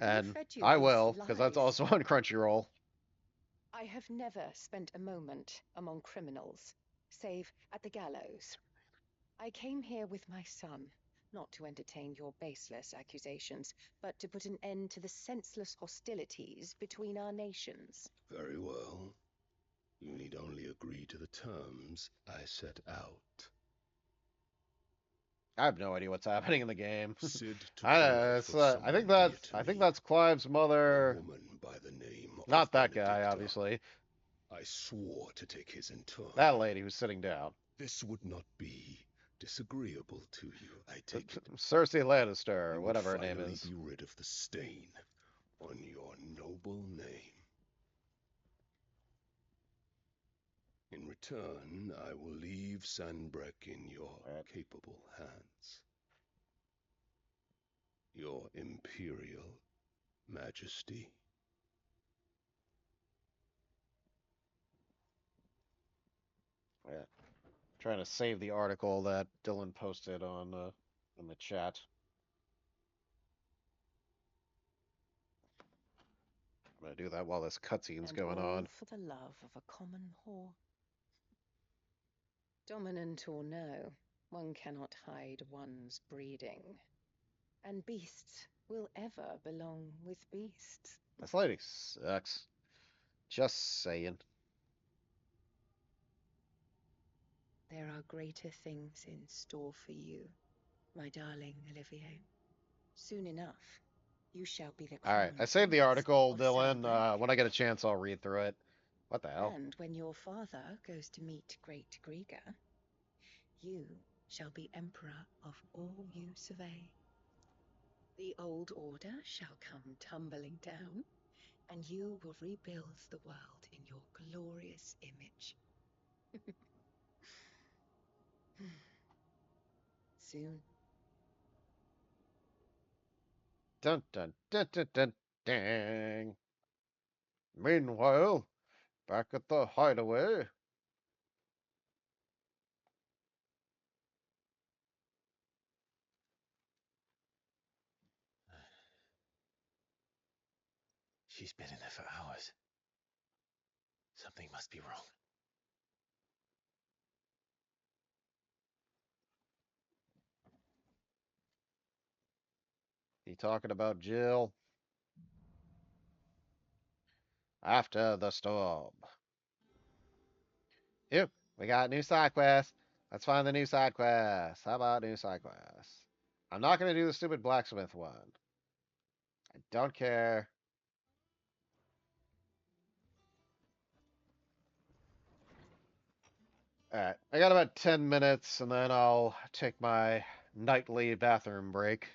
I have and fed you I these will, because that's lies. also on Crunchyroll. I have never spent a moment among criminals, save at the gallows. I came here with my son, not to entertain your baseless accusations, but to put an end to the senseless hostilities between our nations. Very well. You need only agree to the terms I set out. I have no idea what's happening in the game. Sid took life of I think someone dear to I think me. that's Clive's A mother. woman by the name Not of that guy, Benedicta. obviously. I swore to take his in turn. That lady who's sitting down. This would not be disagreeable to you, I take it. Cersei Lannister, You would whatever her name finally is. be rid of the stain on your noble name. In return, I will leave Sanbreque in your capable hands. Your Imperial Majesty. Yeah. Trying to save the article that Dylan posted on in the chat. I'm gonna do that while this cutscene's going all on. for the love of a common whore. Dominant or no, one cannot hide one's breeding. And beasts will ever belong with beasts. This lady sucks. Just saying. There are greater things in store for you, my darling Olivier. Soon enough, you shall be the Alright, I crowned saved the prince article, of Dylan. Sanbreque. When I get a chance, I'll read through it. What the hell? And when your father goes to meet great Griga, you shall be emperor of all you survey. The old order shall come tumbling down, and you will rebuild the world in your glorious image. Soon. Dun dun dun dun dun dang. Meanwhile, back at the hideaway. She's been in there for hours. Something must be wrong. You talking about Jill? After the storm. Yep, we got new side quests. Let's find the new side quests. How about new side quests? I'm not going to do the stupid blacksmith one. I don't care. Alright, I got about 10 minutes and then I'll take my nightly bathroom break.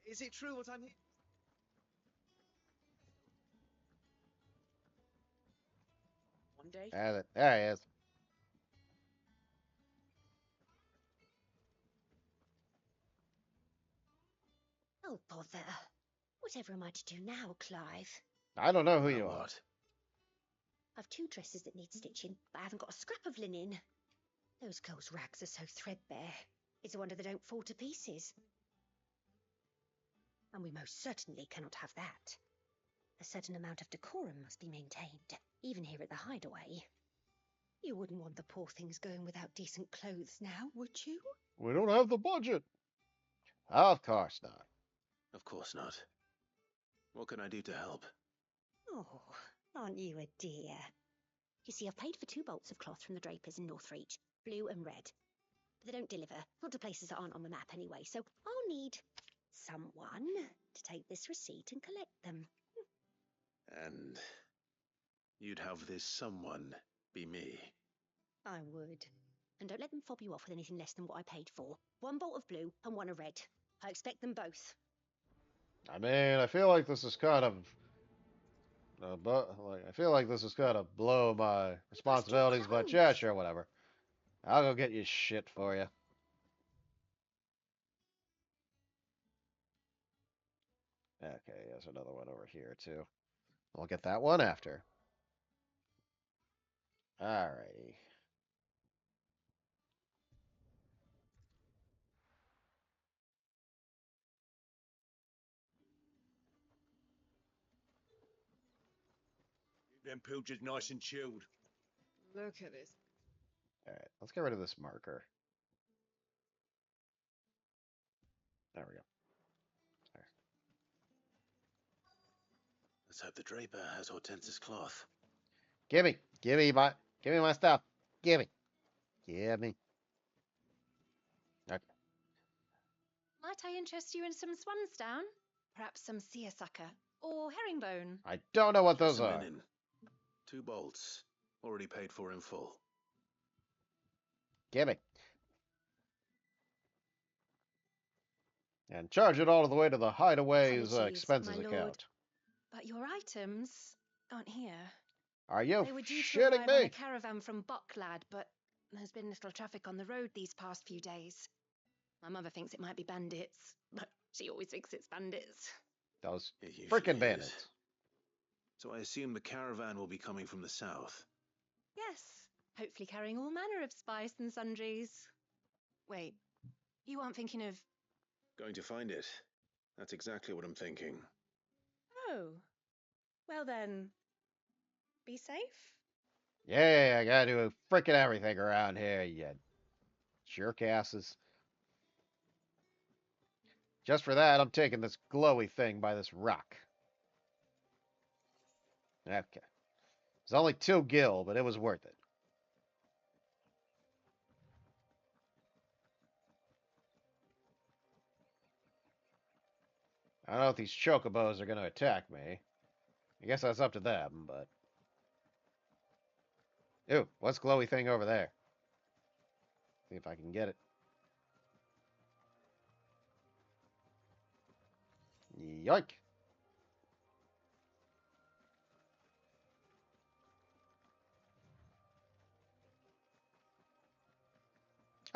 Is it true what I'm hearing? one day. There he is. Oh, bother. Whatever am I to do now, Clive? I don't know who you are. I've 2 dresses that need stitching, but I haven't got a scrap of linen. Those girls' rags are so threadbare. It's a wonder they don't fall to pieces. And we most certainly cannot have that. A certain amount of decorum must be maintained, even here at the hideaway. You wouldn't want the poor things going without decent clothes now, would you? We don't have the budget. Of course not. Of course not. What can I do to help? Oh, aren't you a dear? You see, I've paid for 2 bolts of cloth from the drapers in Northreach, blue and red. But they don't deliver, not to places that aren't on the map anyway, so I'll need someone to take this receipt and collect them. And you'd have this someone be me. I would. And don't let them fob you off with anything less than what I paid for. 1 bolt of blue and 1 of red. I expect them both. I mean, I feel like this is kind of, I feel like this is kind of below my responsibilities, but yeah, sure, whatever. I'll go get you shit for you. Okay, there's another one over here too. I'll get that one after. Alrighty. Them pilchers nice and chilled. Look at this. Alright, let's get rid of this marker. There we go. There. Let's hope the draper has Hortense's cloth. Give me my stuff. Give me. Okay. Might I interest you in some swansdown? Perhaps some seersucker or herringbone? I don't know what Just those some are. linen. 2 bolts, already paid for in full. Give me. And charge it all the way to the hideaway's Apologies, expenses my lord, account. but your items aren't here. Are you They were due to shitting arrive on a me? caravan from Bucklad, but there's been little traffic on the road these past few days. My mother thinks it might be bandits, but she always thinks it's bandits. Those It usually freaking is. bandits. So I assume the caravan will be coming from the south. Yes, hopefully carrying all manner of spice and sundries. Wait, you aren't thinking of... Going to find it. That's exactly what I'm thinking. Oh, well then, be safe? Yeah, I gotta do freaking everything around here, you jerk asses. Just for that, I'm taking this glowy thing by this rock. Okay. It's only 2 gil, but it was worth it. I don't know if these chocobos are going to attack me. I guess that's up to them, but... Ew, what's glowy thing over there? See if I can get it. Yoink!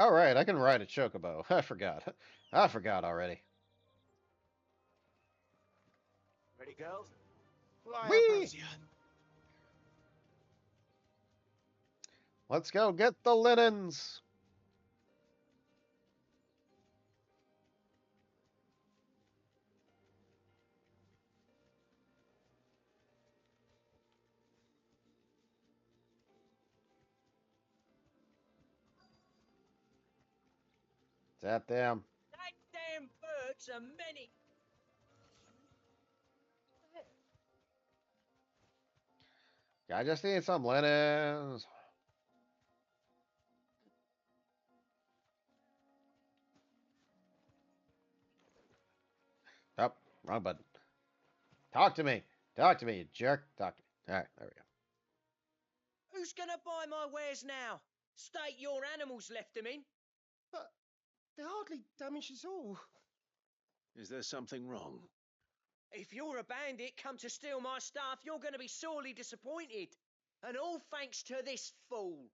Alright, I can ride a chocobo. I forgot. I forgot already. Ready, girls? Fly Whee! up, Let's go get the linens! That damn. That damn birds are many. I just need some linens. Oh, wrong button. Talk to me. Talk to me, you jerk. Talk to me. Alright, there we go. Who's gonna buy my wares now? State your animals left them in. But they're hardly damaged at all. Is there something wrong? If you're a bandit come to steal my stuff, you're gonna be sorely disappointed. And all thanks to this fool.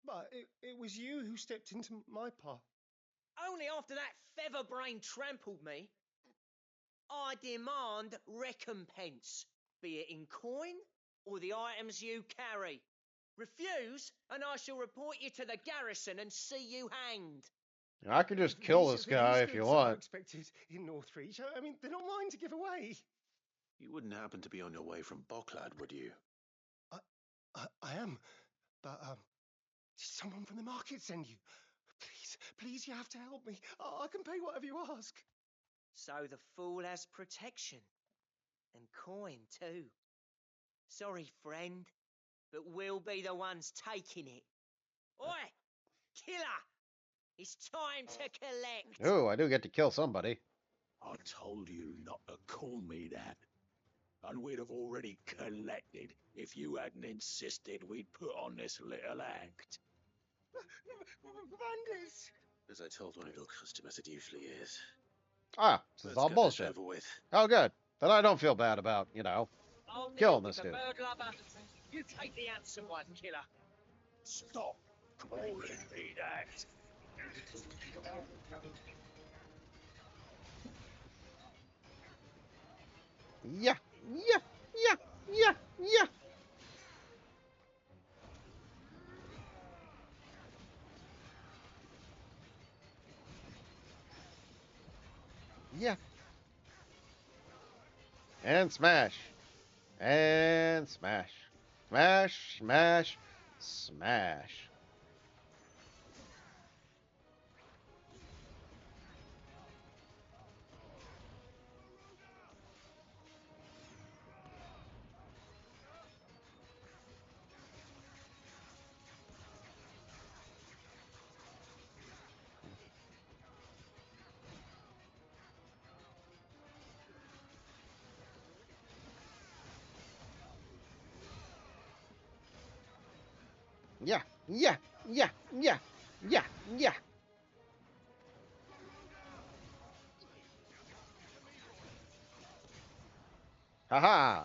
But it was you who stepped into my path. Only after that feather-brain trampled me. I demand recompense, be it in coin or the items you carry. Refuse, and I shall report you to the garrison and see you hanged. I could just kill this guy if you These goods are want. expected in Northreach. I mean, they're not mine to give away. You wouldn't happen to be on your way from Bocklad, would you? I am, but did someone from the market send you? Please, you have to help me. I can pay whatever you ask. So the fool has protection. And coin, too. Sorry, friend, but we'll be the ones taking it. Oi! Killer! It's time to collect! Oh, I do get to kill somebody. I told you not to call me that. And we'd have already collected if you hadn't insisted we'd put on this little act. Bandits! As I told one of your customers, it usually is. Ah, this is Let's all get this bullshit. over with. Oh, good. Then I don't feel bad about, I'll killing deal this with the dude. bird lover. You take the handsome one, killer. Stop calling me that. Yeah, yeah, yeah, yeah, yeah. Yeah. And smash. And smash. Smash, smash, smash. Yeah, yeah, yeah, yeah, yeah, yeah. Haha.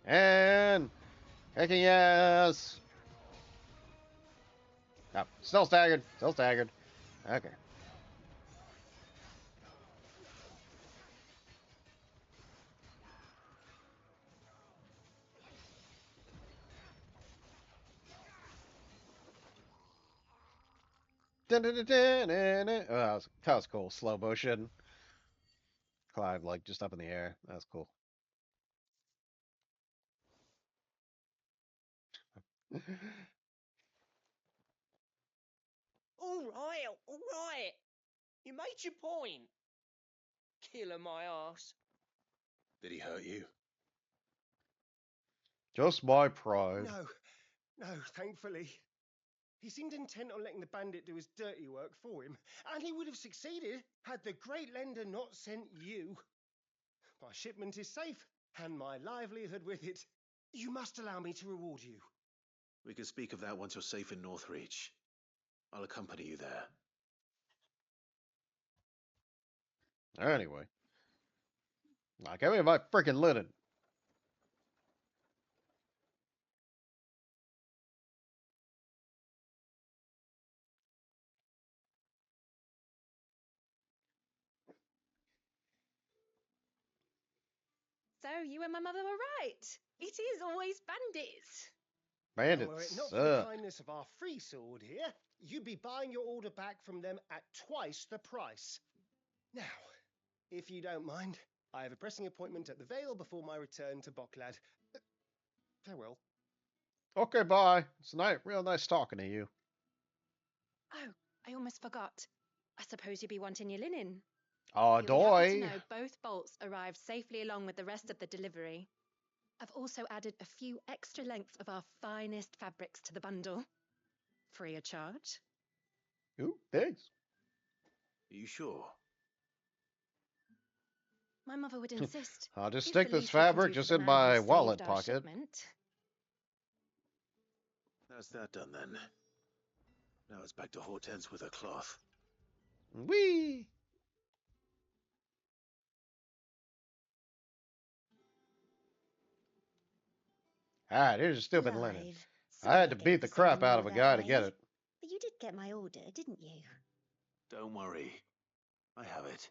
And kicking ass. Oh, still staggered. Still staggered. Okay. Dun, dun, dun, dun, dun, dun. Oh, that was cool. Slow motion. Clyde, like, just up in the air. That's cool. All right. You made your point. Killer my ass. Did he hurt you? Just my pride. No, thankfully. He seemed intent on letting the bandit do his dirty work for him, and he would have succeeded had the great lender not sent you. My shipment is safe, and my livelihood with it. You must allow me to reward you. We can speak of that once you're safe in Northreach. I'll accompany you there. Anyway. Now, give me my freaking linen. So you and my mother were right. It is always bandits. Bandits Were it not for the suck. kindness of our free sword here, you'd be buying your order back from them at twice the price. Now, if you don't mind, I have a pressing appointment at the Vale before my return to Bocklad. Farewell. Okay, bye. It's real nice talking to you. Oh, I almost forgot. I suppose you'd be wanting your linen. Oh, You'll be happy to doy. know both bolts arrived safely along with the rest of the delivery. I've also added a few extra lengths of our finest fabrics to the bundle. Free of charge. Ooh, thanks. Are you sure? My mother would insist. I'll just It's stick the this least we can fabric do for just the in man who my saved wallet our pocket. shipment. That's that done then. Now it's back to Hortense with her cloth. Whee! Ah, here's a stupid linen. Live. I had Sorry to again beat for the crap sending out you of a that guy to get way. it. But you did get my order, didn't you? Don't worry. I have it.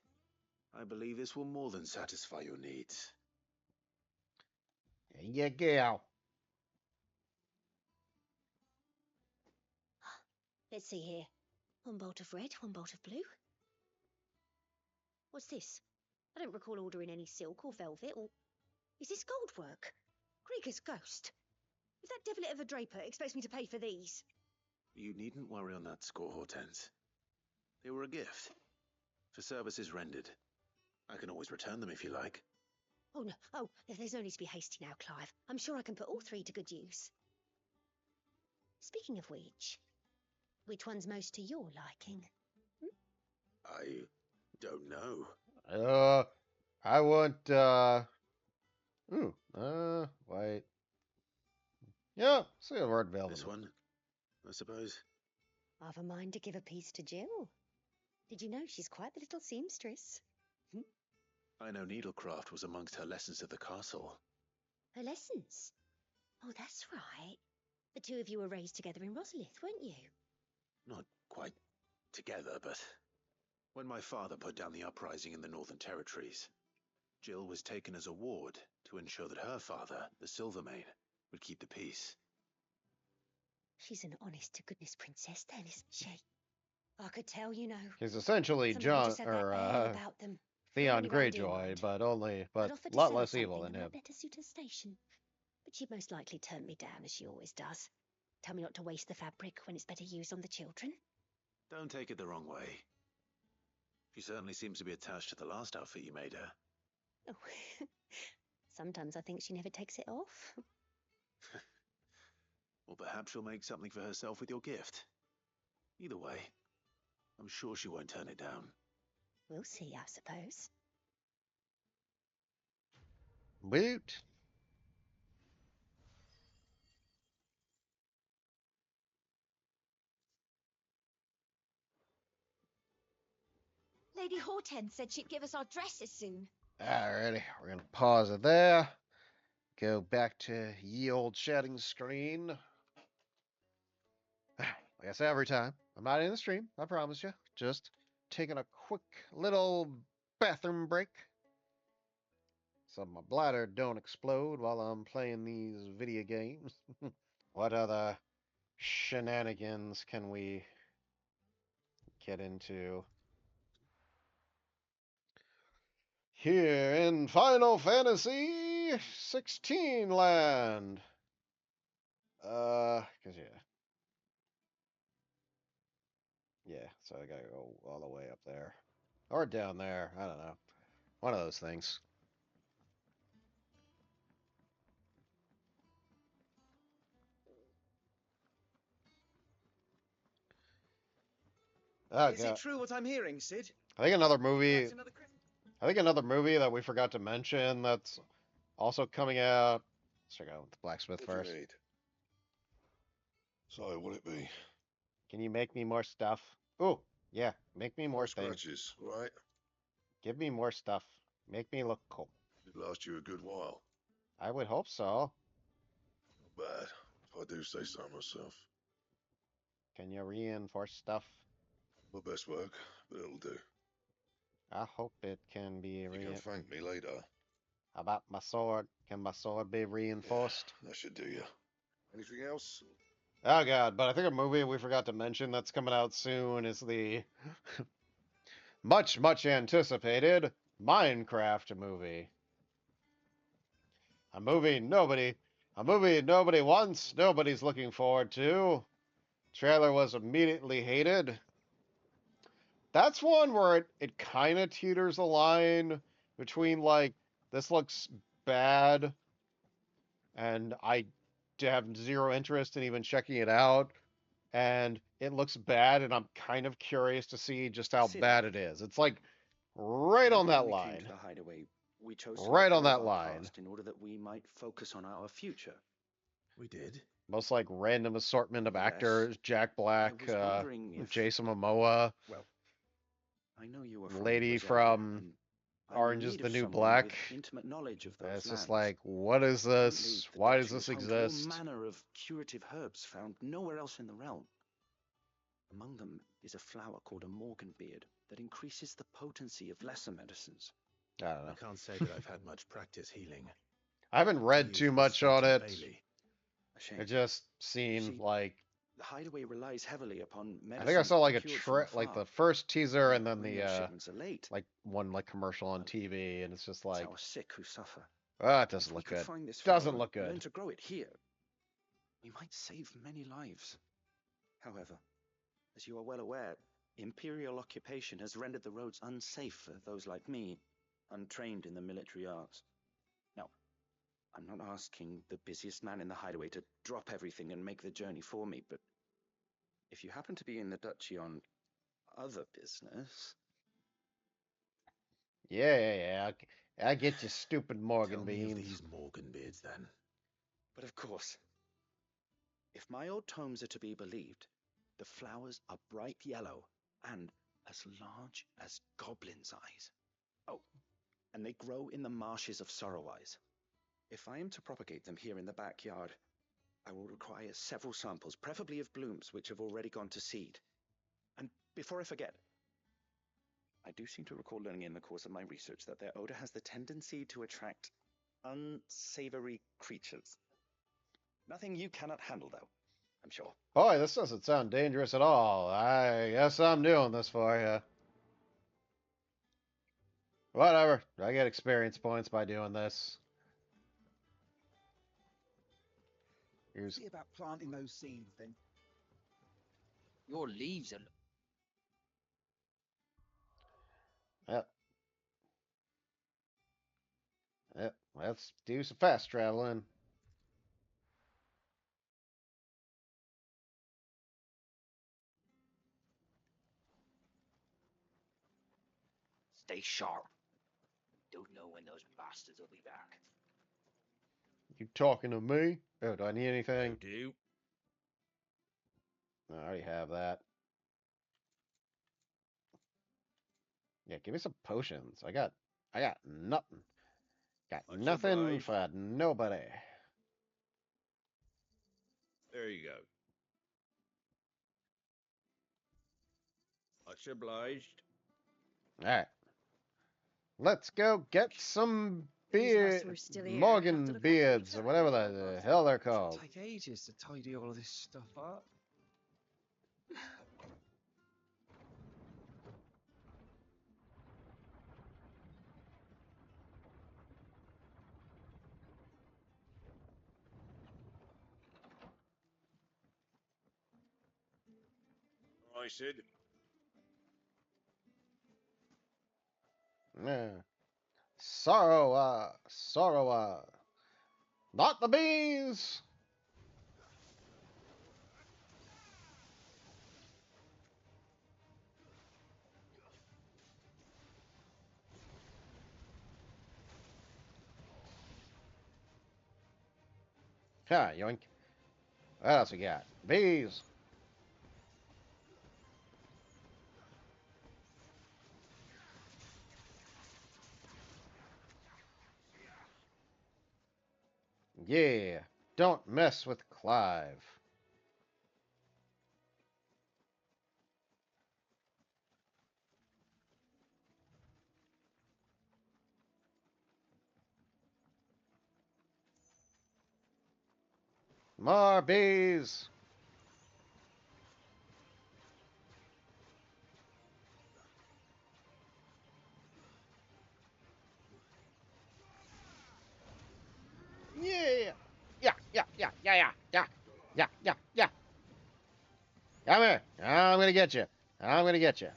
I believe this will more than satisfy your needs. Yeah, go. Let's see here. One bolt of red, one bolt of blue. What's this? I don't recall ordering any silk or velvet, or... Is this gold work? Krieger's ghost. If that devilet of a draper expects me to pay for these... You needn't worry on that score, Hortense. They were a gift. For services rendered. I can always return them if you like. Oh, no. Oh, there's no need to be hasty now, Clive. I'm sure I can put all three to good use. Speaking of which one's most to your liking? I don't know. I want, wait. Yeah, see the word velvet. This one, I suppose. I've a mind to give a piece to Jill. Did you know she's quite the little seamstress? I know needlecraft was amongst her lessons at the castle. Her lessons? Oh, that's right. The two of you were raised together in Rosalith, weren't you? Not quite together, but when my father put down the uprising in the Northern Territories, Jill was taken as a ward to ensure that her father, the Silvermane, would keep the peace. She's an honest-to-goodness princess then, isn't she? I could tell, you know. He's essentially Some people John, just have that air about them. Theon Only round dear Greyjoy, mind. but I'd a offered to lot sell her less evil something than that him. might better suit her station. But she'd most likely turn me down, as she always does. Tell me not to waste the fabric when it's better used on the children. Don't take it the wrong way. She certainly seems to be attached to the last outfit you made her. Oh, sometimes I think she never takes it off. Or perhaps she'll make something for herself with your gift. Either way, I'm sure she won't turn it down. We'll see, I suppose. Woot. Lady Hortense said she'd give us our dresses soon. Alrighty, we're gonna pause it there. Go back to ye old chatting screen. Like I say every time, I'm not in the stream, I promise you. Just taking a quick little bathroom break so my bladder don't explode while I'm playing these video games. What other shenanigans can we get into here in Final Fantasy 16 land? 'Cause yeah, so I gotta go all the way up there. Or down there, I don't know. One of those things. Oh, Is it true what I'm hearing, Sid? I think another movie. Perhaps another I think another movie that we forgot to mention that's also coming out. Let's check out the blacksmith What do first. you need? Sorry, what it be? Can you make me more stuff? Oh, yeah, make me more things. Scratches, right? Give me more stuff. Make me look cool. It last you a good while. I would hope so. Not bad, if I do say so myself. Can you reinforce stuff? My best work, but it'll do. I hope it can be You can thank me later. How about my sword? Can my sword be reinforced? Yeah, that should do you. Anything else? Oh god, but I think a movie we forgot to mention that's coming out soon is the much anticipated Minecraft movie. A movie nobody wants, nobody's looking forward to. Trailer was immediately hated. That's one where it kind of teeters a line between like, this looks bad and I have zero interest in even checking it out, and it looks bad and I'm kind of curious to see just how Sid, bad it is. It's like right on that When we came line. to the hideaway, we chose to Right let on go that of our line. past in order that we might focus on our future. We did. Most like random assortment of Yes. actors: Jack Black, was wondering if- Jason Momoa, Well, I know you were lady Rosaria, from and I'm Orange in is need the of new someone black. with intimate knowledge of those It's just lands. like, what is Apparently, this? the Why does duchy this is home to all exist? manner of curative herbs found nowhere else in the realm. Among them is a flower called a Morganbeard that increases the potency of lesser medicines. I don't know. I can't say that I've had much practice healing. I haven't read too much on it. A shame. It just seemed like The hideaway relies heavily upon medicine I think I saw like a procured from like afar. the first teaser and then When the those shipments are late, like one like commercial on TV, and it's just it's like, our sick who suffer. ah, it If doesn't we look could good. find this Doesn't flower look and learn good. to grow it here, we might save many lives. However, as you are well aware, imperial occupation has rendered the roads unsafe for those like me, untrained in the military arts. Now, I'm not asking the busiest man in the hideaway to drop everything and make the journey for me, but if you happen to be in the duchy on other business... Yeah. I get you, stupid Morgan Tell me beans. of these Morganbeards, then. But of course, if my old tomes are to be believed, the flowers are bright yellow and as large as goblins' eyes. Oh, and they grow in the marshes of Sorrowise. If I am to propagate them here in the backyard, I will require several samples, preferably of blooms which have already gone to seed. And before I forget, I do seem to recall learning in the course of my research that their odor has the tendency to attract unsavory creatures. Nothing you cannot handle, though, I'm sure. Boy, this doesn't sound dangerous at all. I guess I'm doing this for you. Whatever. I get experience points by doing this. Here's... See about planting those seeds, then. Your leaves are... Yep. Let's do some fast traveling. Stay sharp. Don't know when those bastards will be back. You talking to me? Oh, do I need anything? I do. No, I already have that. Yeah, give me some potions. I got nothing. Got Much nothing obliged. for nobody. There you go. Much obliged. Alright. Let's go get some Morgan beards, or whatever the hell they're called. Take ages to tidy all of this stuff up. I said. Yeah. Sorrow, not the bees! Ha, yoink. What else we got? Bees! Yeah, don't mess with Clive. More bees! Yeah! Yeah. Come here. I'm gonna get you. I'm gonna get you.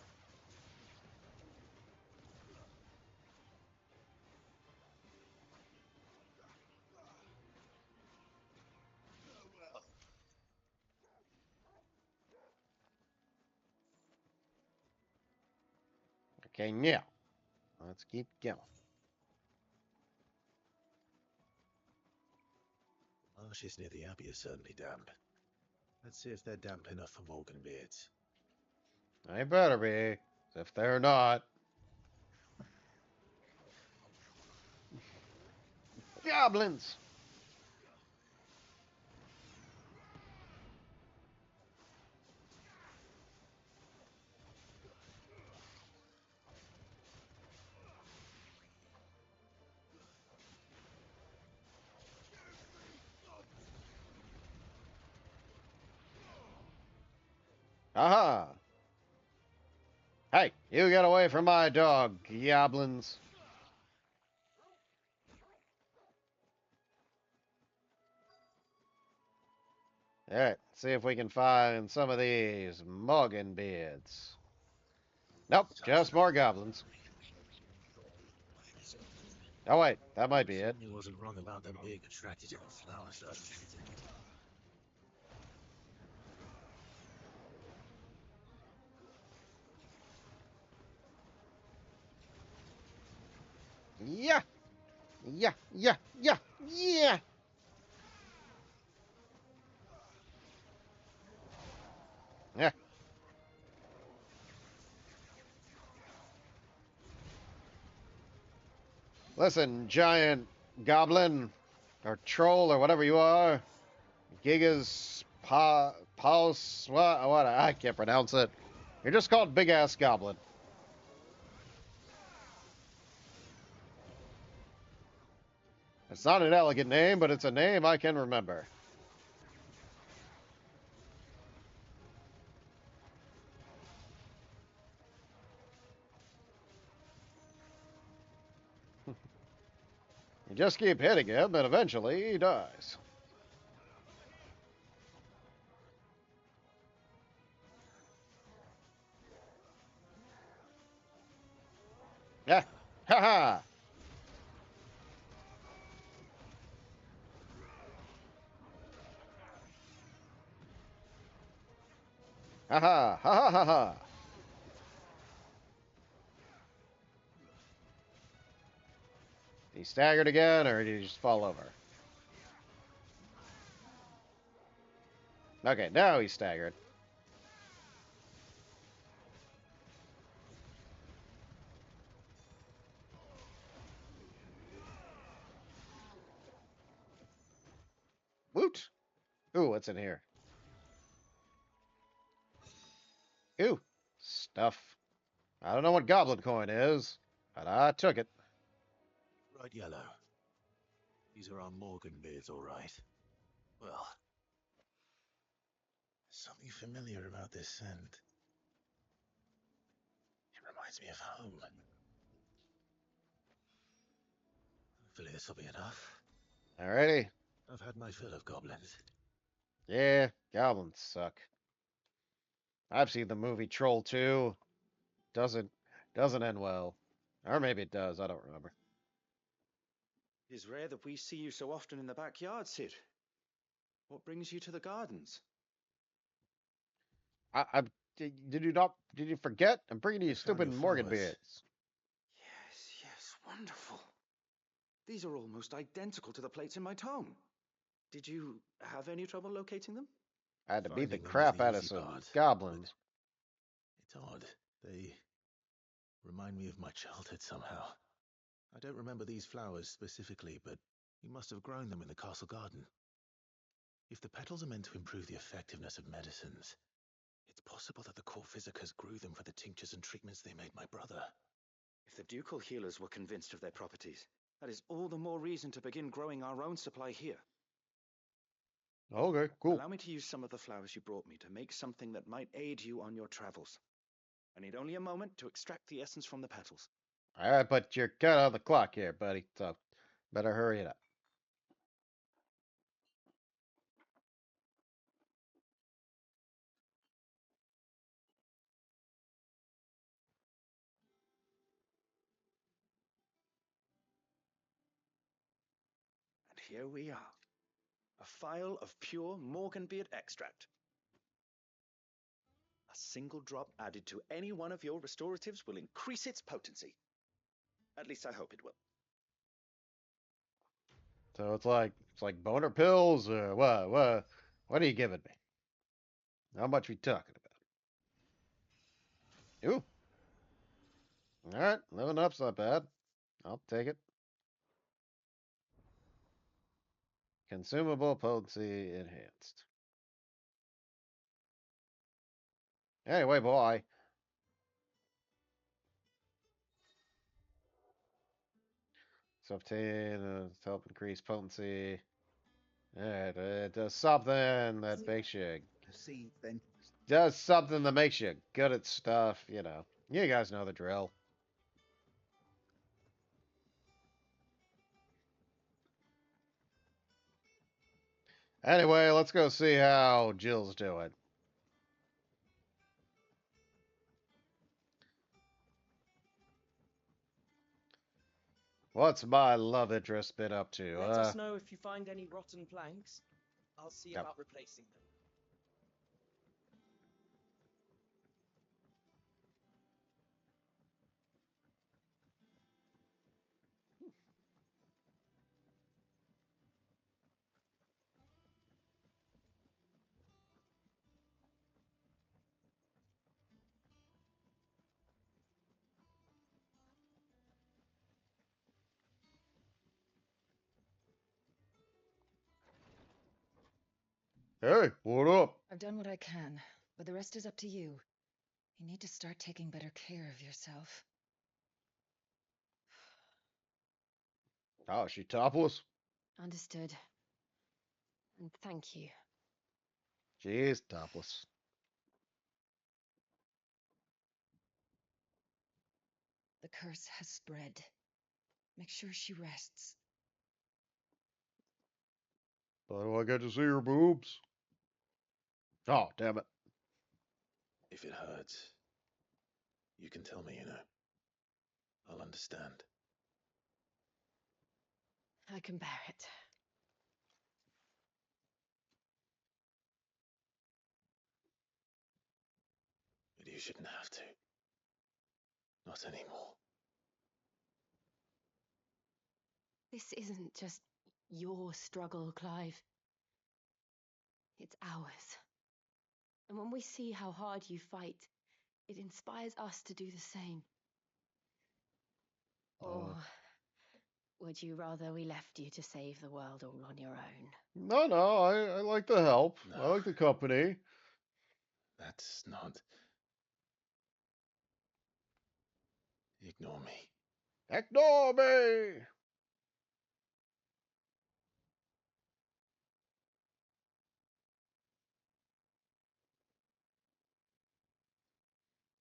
Okay, now, let's keep going. The marshes near the abbey are certainly damp. Let's see if they're damp enough for Morganbeards. They better be. If they're not... Goblins! Aha! Hey, you get away from my dog, goblins. Alright, see if we can find some of these Morgan beards. Nope, just more goblins. Oh wait, that might be it. He wasn't wrong about them being attracted to the flowers, though. Yeah! Yeah, yeah, yeah, yeah! Yeah. Listen, giant goblin, or troll, or whatever you are. Gigas Paus, what? I can't pronounce it. You're just called Big Ass Goblin. It's not an elegant name, but it's a name I can remember. You just keep hitting him, and eventually he dies. Yeah. Ha ha. Ha ha. Ha ha ha ha. He staggered again, or did he just fall over? Okay, now he's staggered. Woot! Ooh, what's in here? Ooh, stuff. I don't know what goblin coin is, but I took it. Right, Yellow. These are our Morgan beards, all right. Well, something familiar about this scent. It reminds me of home. Hopefully this will be enough. Alrighty. I've had my fill of goblins. Yeah, goblins suck. I've seen the movie Troll 2. Doesn't end well. Or maybe it does, I don't remember. It is rare that we see you so often in the backyard, Sid. What brings you to the gardens? I did you not did you forget? I'm bringing you I found stupid your Morgan flowers. beards. Yes, wonderful. These are almost identical to the plates in my tome. Did you have any trouble locating them? I had to beat the Finding them was crap the out of easy some part, goblins. It's odd. They remind me of my childhood somehow. I don't remember these flowers specifically, but you must have grown them in the castle garden. If the petals are meant to improve the effectiveness of medicines, it's possible that the court physicers grew them for the tinctures and treatments they made my brother. If the ducal healers were convinced of their properties, that is all the more reason to begin growing our own supply here. Okay, cool. Allow me to use some of the flowers you brought me to make something that might aid you on your travels. I need only a moment to extract the essence from the petals. Alright, but you're kind of on the clock here, buddy, so better hurry it up. And here we are. A phial of pure Morganbeard extract. A single drop added to any one of your restoratives will increase its potency. At least I hope it will. So it's like boner pills, or what are you giving me? How much we talking about? Ooh. Alright, living up's not bad. I'll take it. Consumable potency enhanced. Anyway, boy. So obtain to help increase potency. Alright, it does something that makes you See, then. does something that makes you good at stuff, you know. You guys know the drill. Anyway, let's go see how Jill's doing. What's my love interest been up to? Let us know if you find any rotten planks. I'll see Yep. about replacing them. Hey, what up? I've done what I can, but the rest is up to you. You need to start taking better care of yourself. Oh, is she topless? Understood. And thank you. She is topless. The curse has spread. Make sure she rests. But do I get to see her boobs? Oh, damn it. If it hurts, you can tell me, you know. I'll understand. I can bear it. But you shouldn't have to. Not anymore. This isn't just your struggle, Clive. It's ours. And when we see how hard you fight, it inspires us to do the same. Or would you rather we left you to save the world all on your own? No, I like the help. No. I like the company. That's not... Ignore me. Ignore me!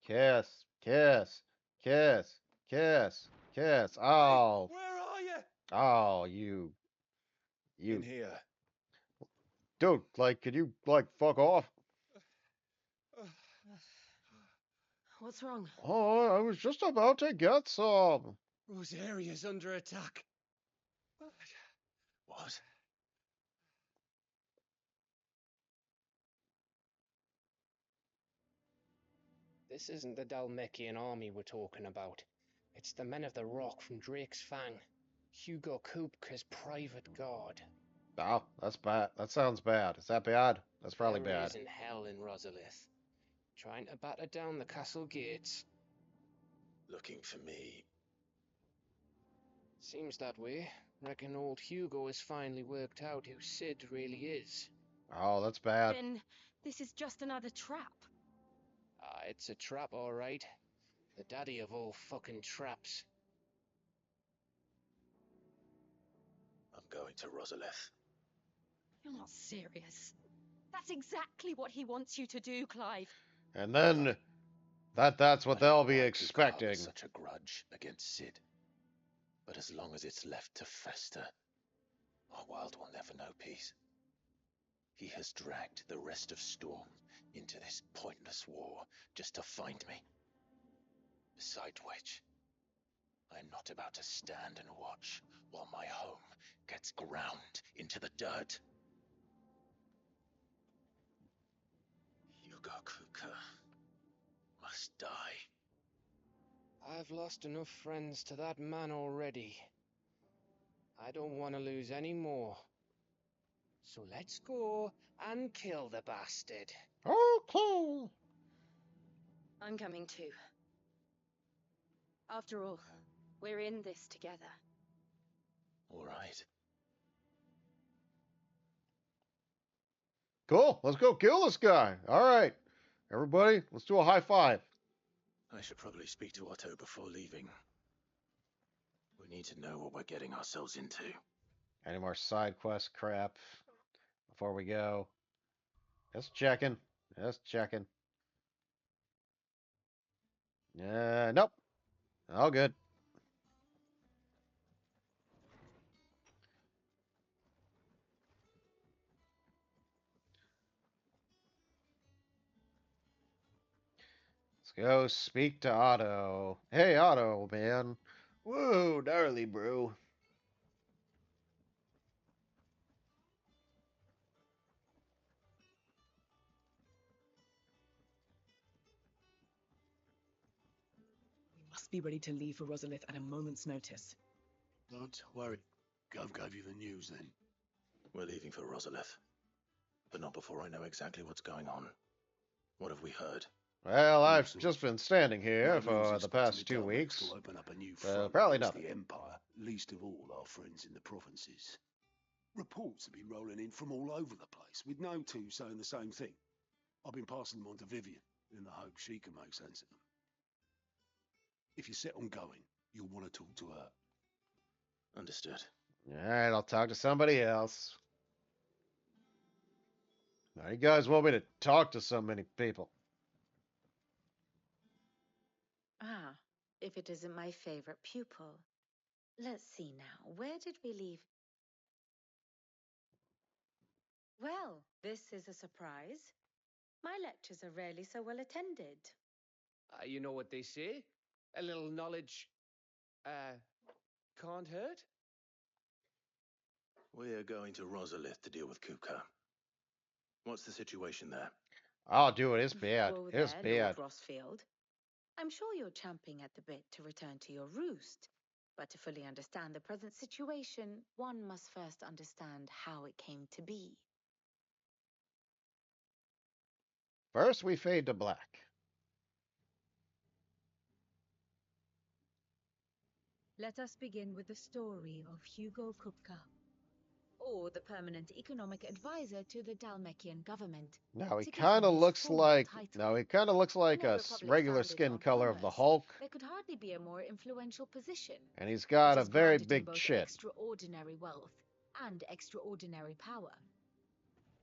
Kiss, kiss, kiss, kiss, kiss. Oh. Hey, where are you? Oh, you. In here. Dude, like, could you, like, fuck off? What's wrong? Oh, I was just about to get some. Rosaria's under attack. What? This isn't the Dalmekian army we're talking about. It's the men of the Rock from Drake's Fang. Hugo Kupka's private guard. Oh, that's bad. That sounds bad. Is that bad? That's probably They're bad. raising hell in Rosalith. Trying to batter down the castle gates. Looking for me. Seems that way. Reckon old Hugo has finally worked out who Sid really is. Oh, that's bad. Then this is just another trap. Ah, it's a trap, all right. The daddy of all fucking traps. I'm going to Rosalith. You're not serious. That's exactly what he wants you to do, Clive. And then that's what they'll be I expecting. such a grudge against Sid. But as long as it's left to fester, our world will never know peace. He has dragged the rest of Storm into this pointless war just to find me. Besides which, I am not about to stand and watch while my home gets ground into the dirt. Hugo Kupka must die. I've lost enough friends to that man already. I don't want to lose any more. So let's go and kill the bastard. Oh, cool. I'm coming too. After all, we're in this together. All right. Cool. Let's go kill this guy. All right, everybody, let's do a high five. I should probably speak to Otto before leaving. We need to know what we're getting ourselves into. Any more side quest crap before we go? Just checking. Just checking. Nope. All good. Let's go speak to Otto. Hey, Otto, man. Whoa, gnarly, bro. We must be ready to leave for Rosalith at a moment's notice. Don't worry. Gov gave you the news then. We're leaving for Rosalith, but not before I know exactly what's going on. What have we heard? Well, I've just been standing here for the past 2 weeks. To open up a new So front probably against nothing. the Empire, least of all our friends in the provinces. Reports have been rolling in from all over the place, with no two saying the same thing. I've been passing them on to Vivian, in the hope she can make sense of them. If you're set on going, you'll want to talk to her. Understood. All right, I'll talk to somebody else. Now, you guys want me to talk to so many people? Ah, if it isn't my favorite pupil. Let's see now. Where did we leave? Well, this is a surprise. My lectures are rarely so well attended. You know what they say? A little knowledge, can't hurt? We're going to Rosalith to deal with Kupka. What's the situation there? I'll do it. It's bad. Whoa It's there, bad. Lord Rossfield. I'm sure you're champing at the bit to return to your roost. But to fully understand the present situation, one must first understand how it came to be. First, we fade to black. Let us begin with the story of Hugo Kupka, or the permanent economic advisor to the Dalmekian government. Now he to give him kind of his looks full like title. a In a republic regular founded skin on color of the commerce, Hulk, there could hardly be a more influential position. and he's got It a is very grounded in big both chin. extraordinary wealth and extraordinary power.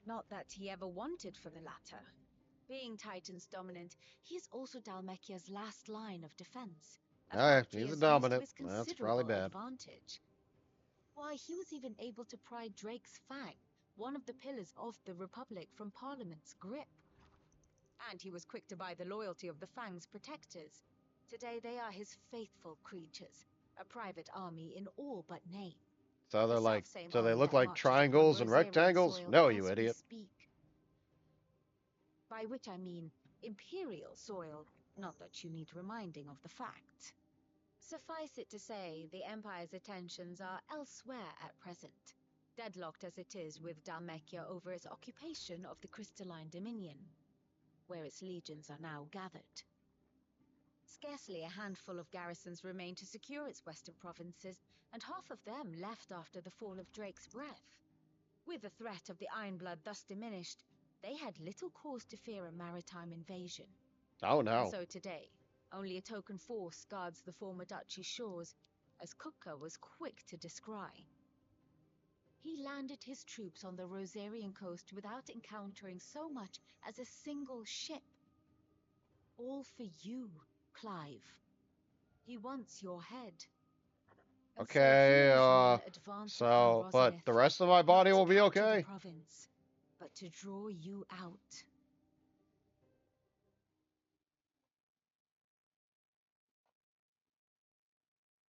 Not that he ever wanted for the latter. Being Titan's dominant, he is also Dalmekia's last line of defense. A fact he He's a has used dominant. to his That's probably considerable bad. advantage. Why, he was even able to pry Drake's Fang, one of the pillars of the Republic, from Parliament's grip. And he was quick to buy the loyalty of the Fang's protectors. Today they are his faithful creatures, a private army in all but name. So they're The like, selfsame so they army look that like marches upon triangles and Rosarian rectangles? soil No, as you we idiot. speak. By which I mean imperial soil, not that you need reminding of the fact. Suffice it to say, the Empire's attentions are elsewhere at present, deadlocked as it is with Dalmekia over its occupation of the Crystalline Dominion, where its legions are now gathered. Scarcely a handful of garrisons remain to secure its western provinces, and half of them left after the fall of Drake's Breath. With the threat of the Ironblood thus diminished, they had little cause to fear a maritime invasion. Oh And no. so today, only a token force guards the former duchy's shores, as Kupka was quick to descry. He landed his troops on the Rosarian coast without encountering so much as a single ship. All for you, Clive. He wants your head. And so he Okay, engineered advance upon but the Rosalith, rest of my body not to will be capture okay? the province, but to draw you out.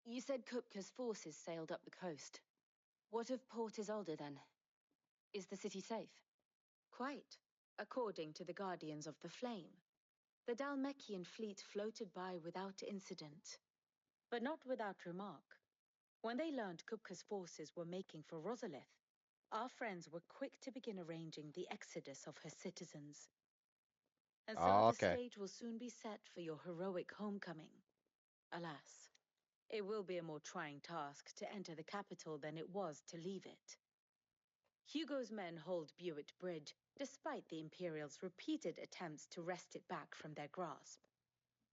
You said Kupka's forces sailed up the coast. What of Port Isolde then? Is the city safe? Quite, according to the Guardians of the Flame. The Dalmekian fleet floated by without incident, but not without remark. When they learned Kupka's forces were making for Rosalith, our friends were quick to begin arranging the exodus of her citizens. And so the Okay. stage will soon be set for your heroic homecoming. Alas, it will be a more trying task to enter the capital than it was to leave it. Hugo's men hold Buett Bridge, despite the Imperials' repeated attempts to wrest it back from their grasp.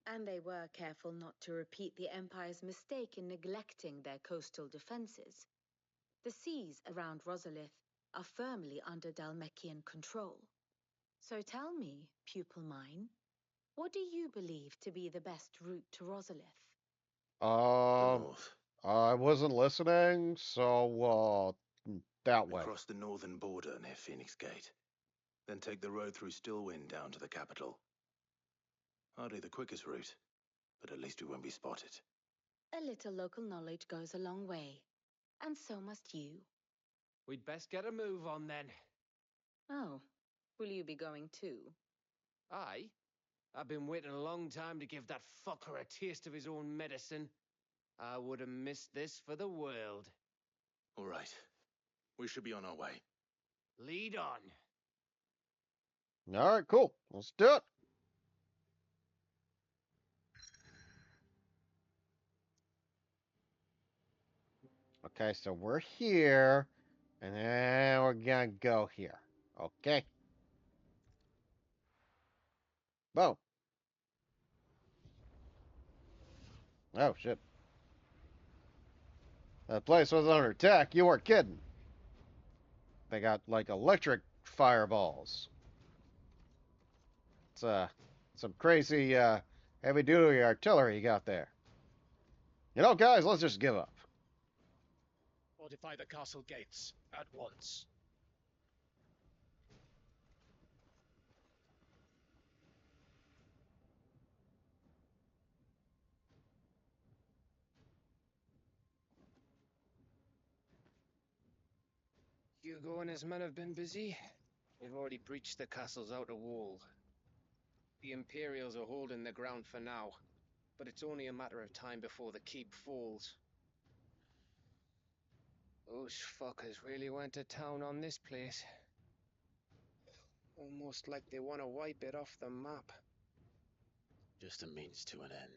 And they were careful not to repeat the Empire's mistake in neglecting their coastal defenses. The seas around Rosalith are firmly under Dhalmekian control. So tell me, pupil mine, what do you believe to be the best route to Rosalith? North. I wasn't listening, so, that way. Across the northern border near Phoenix Gate. Then take the road through Stillwind down to the capital. Hardly the quickest route, but at least we won't be spotted. A little local knowledge goes a long way, and so must you. We'd best get a move on then. Oh, will you be going too? Aye. I've been waiting a long time to give that fucker a taste of his own medicine. I would have missed this for the world. All right. We should be on our way. Lead on. All right, cool. Let's do it. Okay, so we're here, and then we're gonna go here. Okay. Boom. Oh, shit. That place was under attack. You weren't kidding. They got, like, electric fireballs. It's, some crazy, heavy-duty artillery you got there. You know, guys, let's just give up. Fortify the castle gates at once. Hugo and his men have been busy. They've already breached the castle's outer wall. The Imperials are holding the ground for now, but it's only a matter of time before the keep falls. Those fuckers really went to town on this place. Almost like they want to wipe it off the map. Just a means to an end.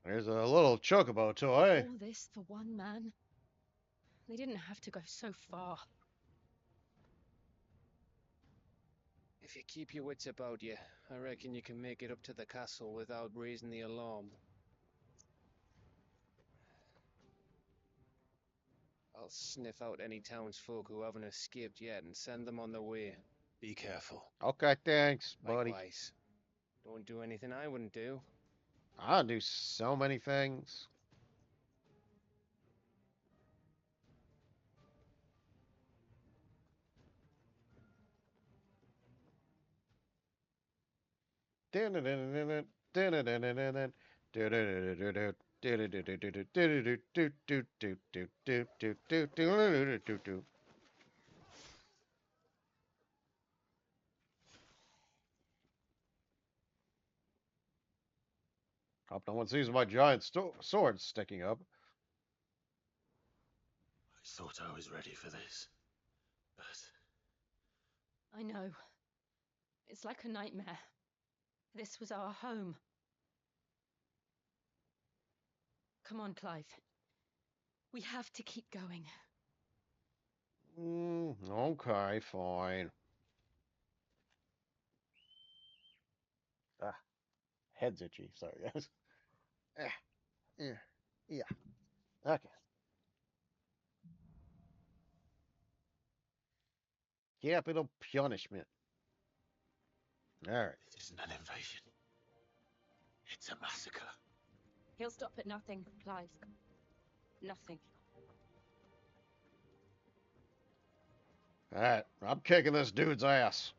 There's a little chocobo toy. All this for one man? They didn't have to go so far. If you keep your wits about you, I reckon you can make it up to the castle without raising the alarm. I'll sniff out any townsfolk who haven't escaped yet and send them on their way. Be careful. Okay, thanks, buddy. Likewise. Don't do anything I wouldn't do. I do so many things. Hope no one sees my giant sword sticking up. I thought I was ready for this, but... I know. It's like a nightmare. This was our home. Come on, Clive. We have to keep going. Okay, fine. Ah, head's itchy. Sorry, guys. Yeah. Okay. Capital punishment. All right. This isn't an invasion. It's a massacre. He'll stop at nothing, Clive. Nothing. All right. I'm kicking this dude's ass.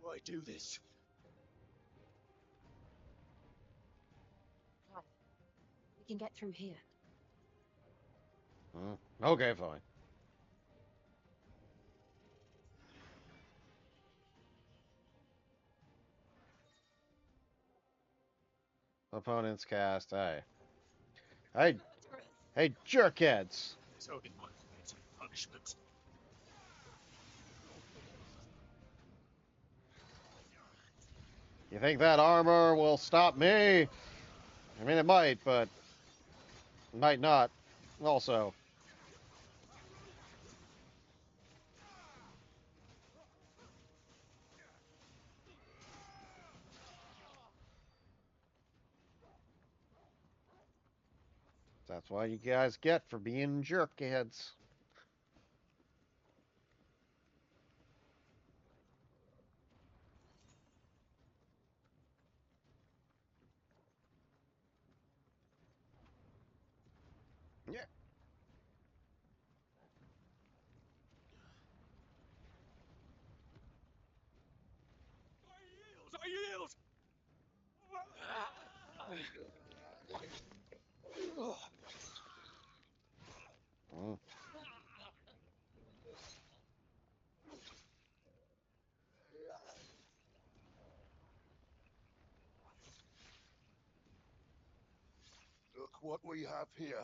Why do this? Clive, we can get through here. Okay, fine. opponents cast. Hey, jerkheads! So it was its punishment. You think that armor will stop me? I mean, it might, but it might not. Also, that's what you guys get for being jerkheads. Yeah. I yield! Mm. Look what we have here.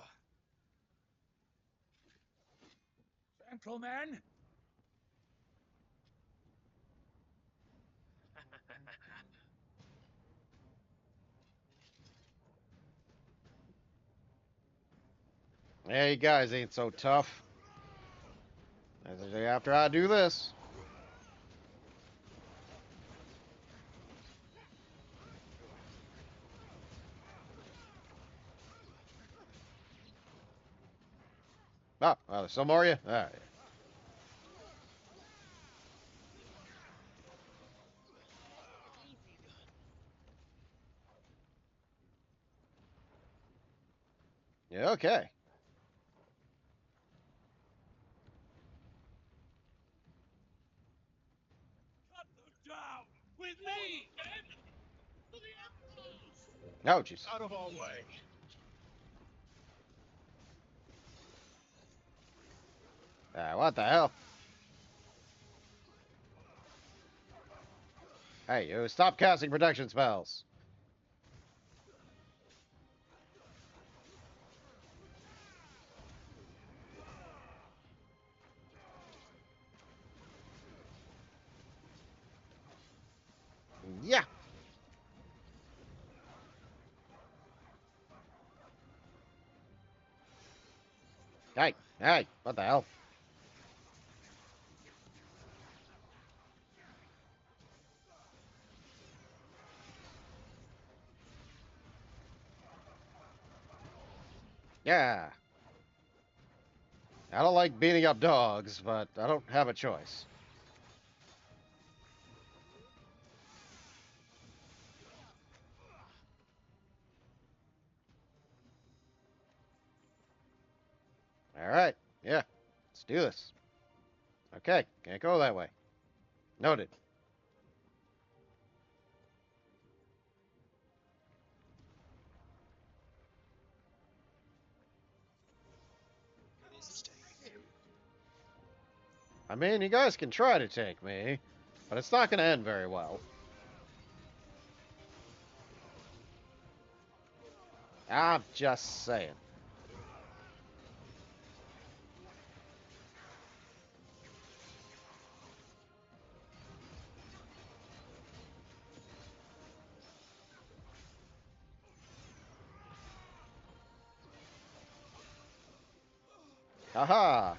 Gentlemen! Yeah, you guys ain't so tough. After I do this. Oh, there's some more of you? Alright. Yeah, okay. Cut them down! With me! To the Oh, jeez. Out of our way! What the hell? Hey, you stop casting protection spells. Yeah. Hey, what the hell? Yeah. I don't like beating up dogs, but I don't have a choice. Alright, yeah. Let's do this. Okay, can't go that way. Noted. I mean, you guys can try to take me, but it's not going to end very well. I'm just saying. Haha.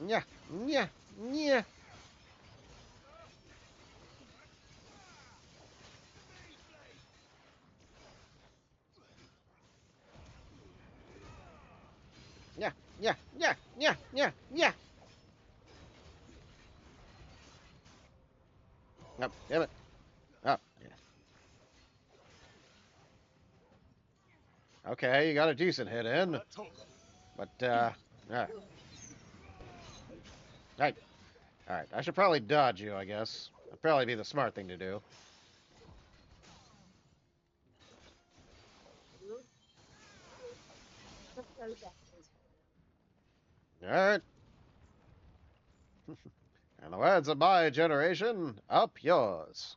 Yeah, yeah, yeah. Yeah, yeah, yeah, yeah, yeah, yeah. Oh, damn it. Oh, yeah. Okay, you got a decent hit in. But, alright. Alright. Alright, I should probably dodge you, I guess. That'd probably be the smart thing to do. Alright. In the words of my generation, up yours.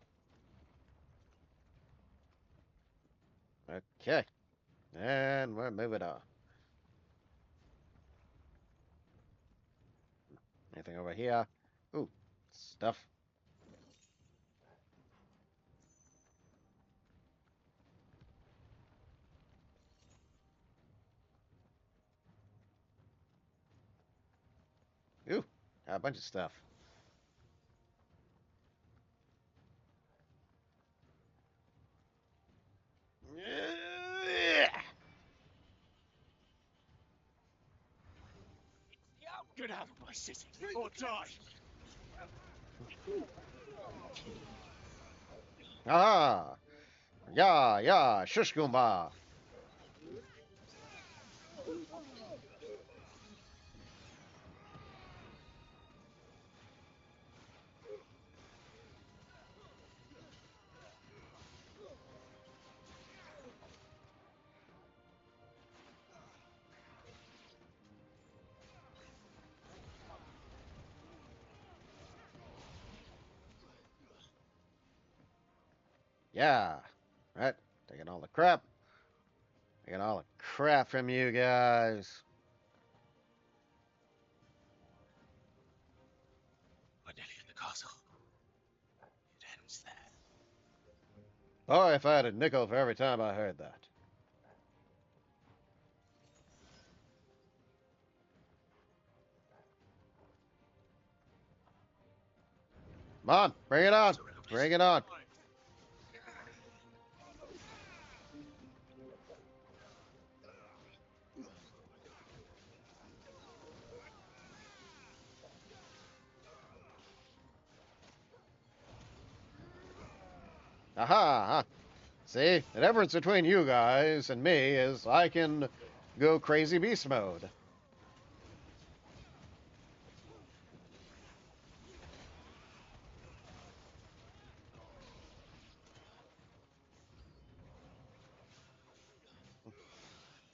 Okay. And we're moving on. Anything over here? Ooh, stuff. Ooh, got a bunch of stuff. Get out of my city or die! Ah! Yeah, yeah, Shushkumba. Yeah. Right. Taking all the crap. Taking all the crap from you guys. We're nearly in the castle. It ends there. Oh, if I had a nickel for every time I heard that. Come on, bring it on. Bring it on. Aha! See, the difference between you guys and me is I can go crazy beast mode.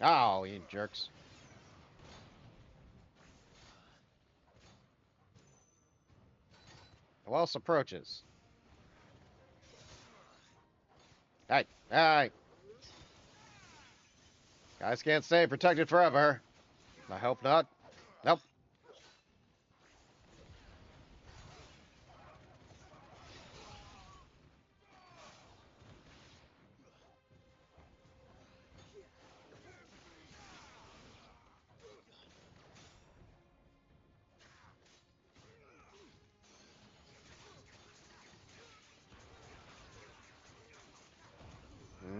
Oh, you jerks. Wells approaches. Hey, hey. Guys can't stay protected forever. I hope not. Nope.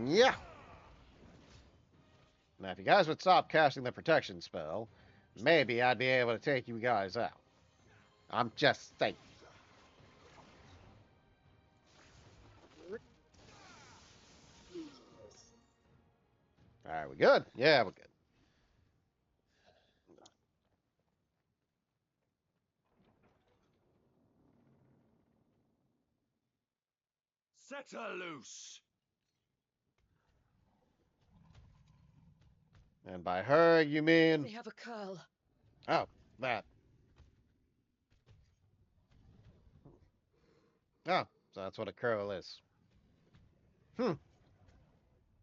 Yeah. Now, if you guys would stop casting the protection spell, maybe I'd be able to take you guys out. I'm just saying. Alright, we good? Yeah, we're good. Set her loose! And by her, you mean... They have a curl. Oh, that. Oh, so that's what a curl is. Hmm.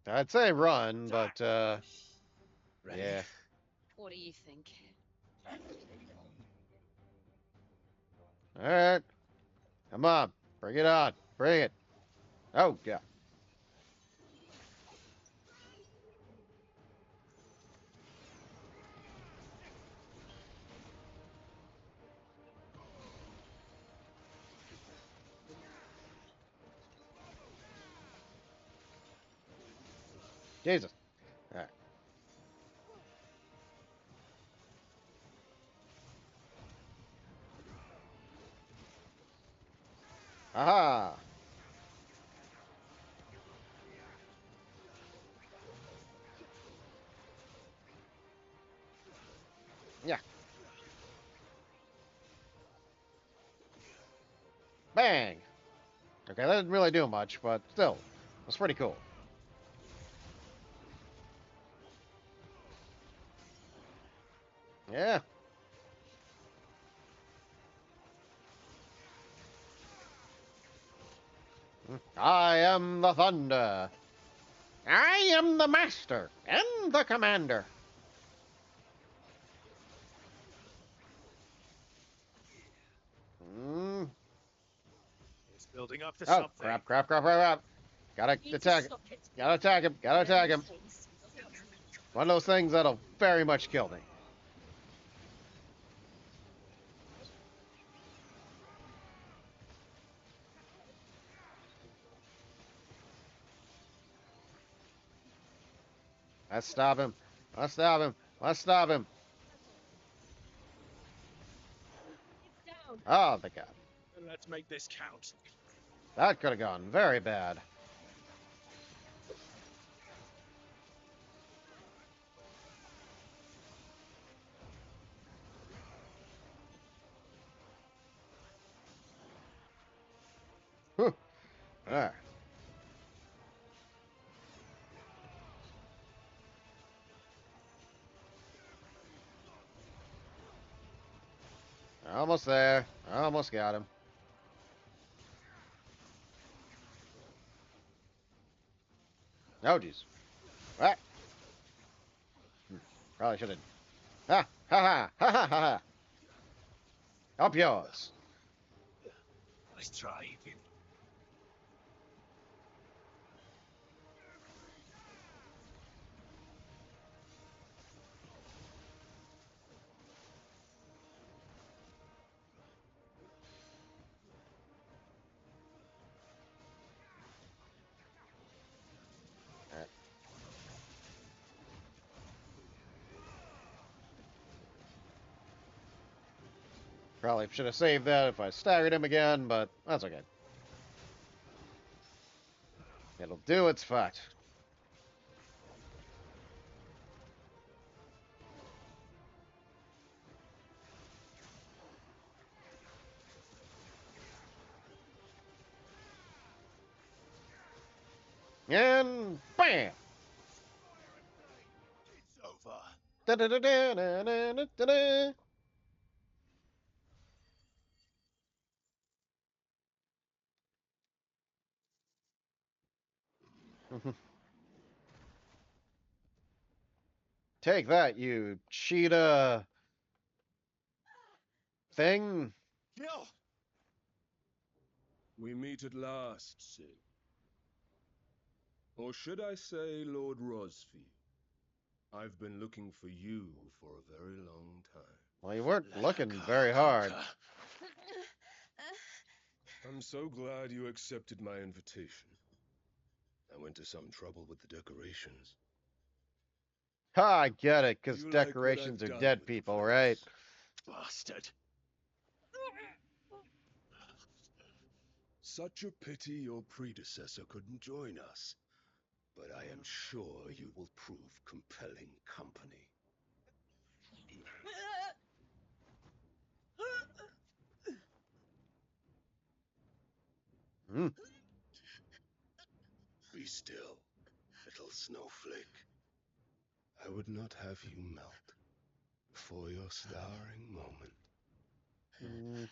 I'd say run, but, Ready? yeah. What do you think? Alright. Come on. Bring it on. Bring it. Oh, yeah. Jesus. Alright. Aha! Yeah. Bang! Okay, that didn't really do much, but still. That's pretty cool. Yeah. I am the thunder. I am the master and the commander. Mm. It's building up to Oh, something. crap, crap, crap, crap, crap. Gotta attack. Gotta attack him. Gotta attack him. One of those things that'll very much kill me. Let's stop him. Let's stop him. Let's stop him. Oh, the God. Let's make this count. That could have gone very bad. Whew. There. Almost there. Almost got him. Oh, jeez. Ah. Probably should have. Ha! Ha ha! Ha ha ha! Up yours. Nice try. Right. Probably should have saved that if I staggered him again, but that's okay. It'll do its fact. And bam! It's over. Da da da da da da da da. Take that, you cheetah thing. Kill! We meet at last, Sid. Or should I say, Lord Rosfield? I've been looking for you for a very long time. Well, you weren't looking very hard. I'm so glad you accepted my invitation. I went to some trouble with the decorations. Ha, I get it, because You like what decorations I've are done dead with the people, place? right? Bastard. Such a pity your predecessor couldn't join us. But I am sure you will prove compelling company. Hmm. Be still, little snowflake. I would not have you melt before your starring moment. Mm.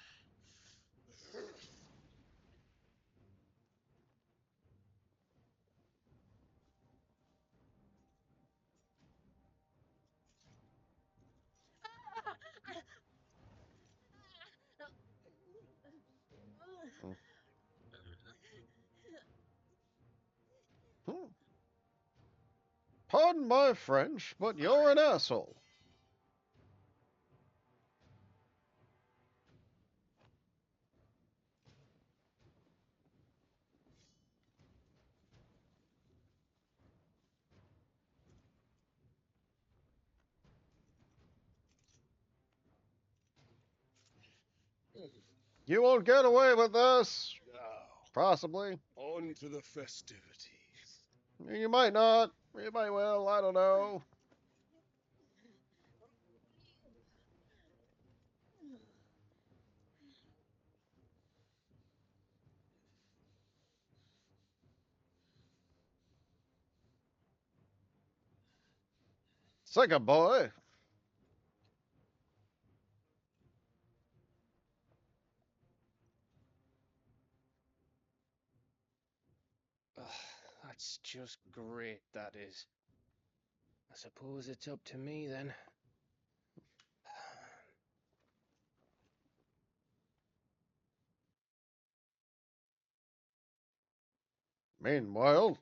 Hmm. Pardon my French, but you're an asshole. You won't get away with this. Now, Possibly. on to the festivities. You might not. You might well. I don't know. Sick a boy. That's just great, that is. I suppose it's up to me then. Meanwhile,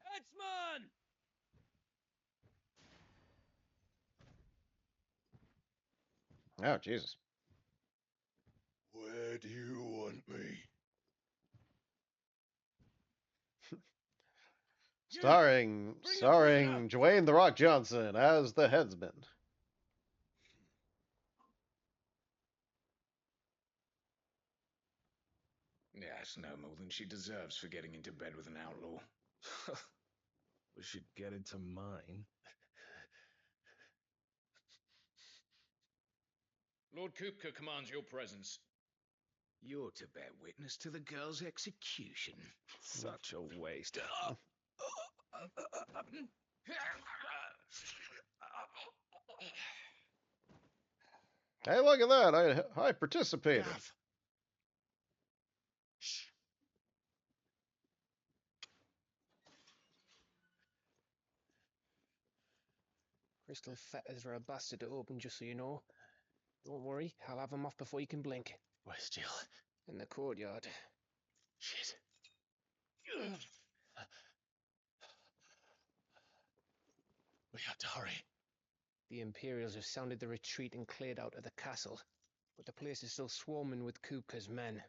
Headsman! oh Jesus. Where do you want me? Starring Dwayne The Rock Johnson as the headsman. Yes, no more than she deserves for getting into bed with an outlaw. We should get into mine. Lord Kupka commands your presence. You're to bear witness to the girl's execution. Such a waste. Hey, look at that! I participated. Gav. Crystal fetters are a bastard to open, just so you know. Don't worry, I'll have them off before you can blink. Where's Jill? In the courtyard. Shit. We have to hurry. The Imperials have sounded the retreat and cleared out of the castle, but the place is still swarming with Kupka's men.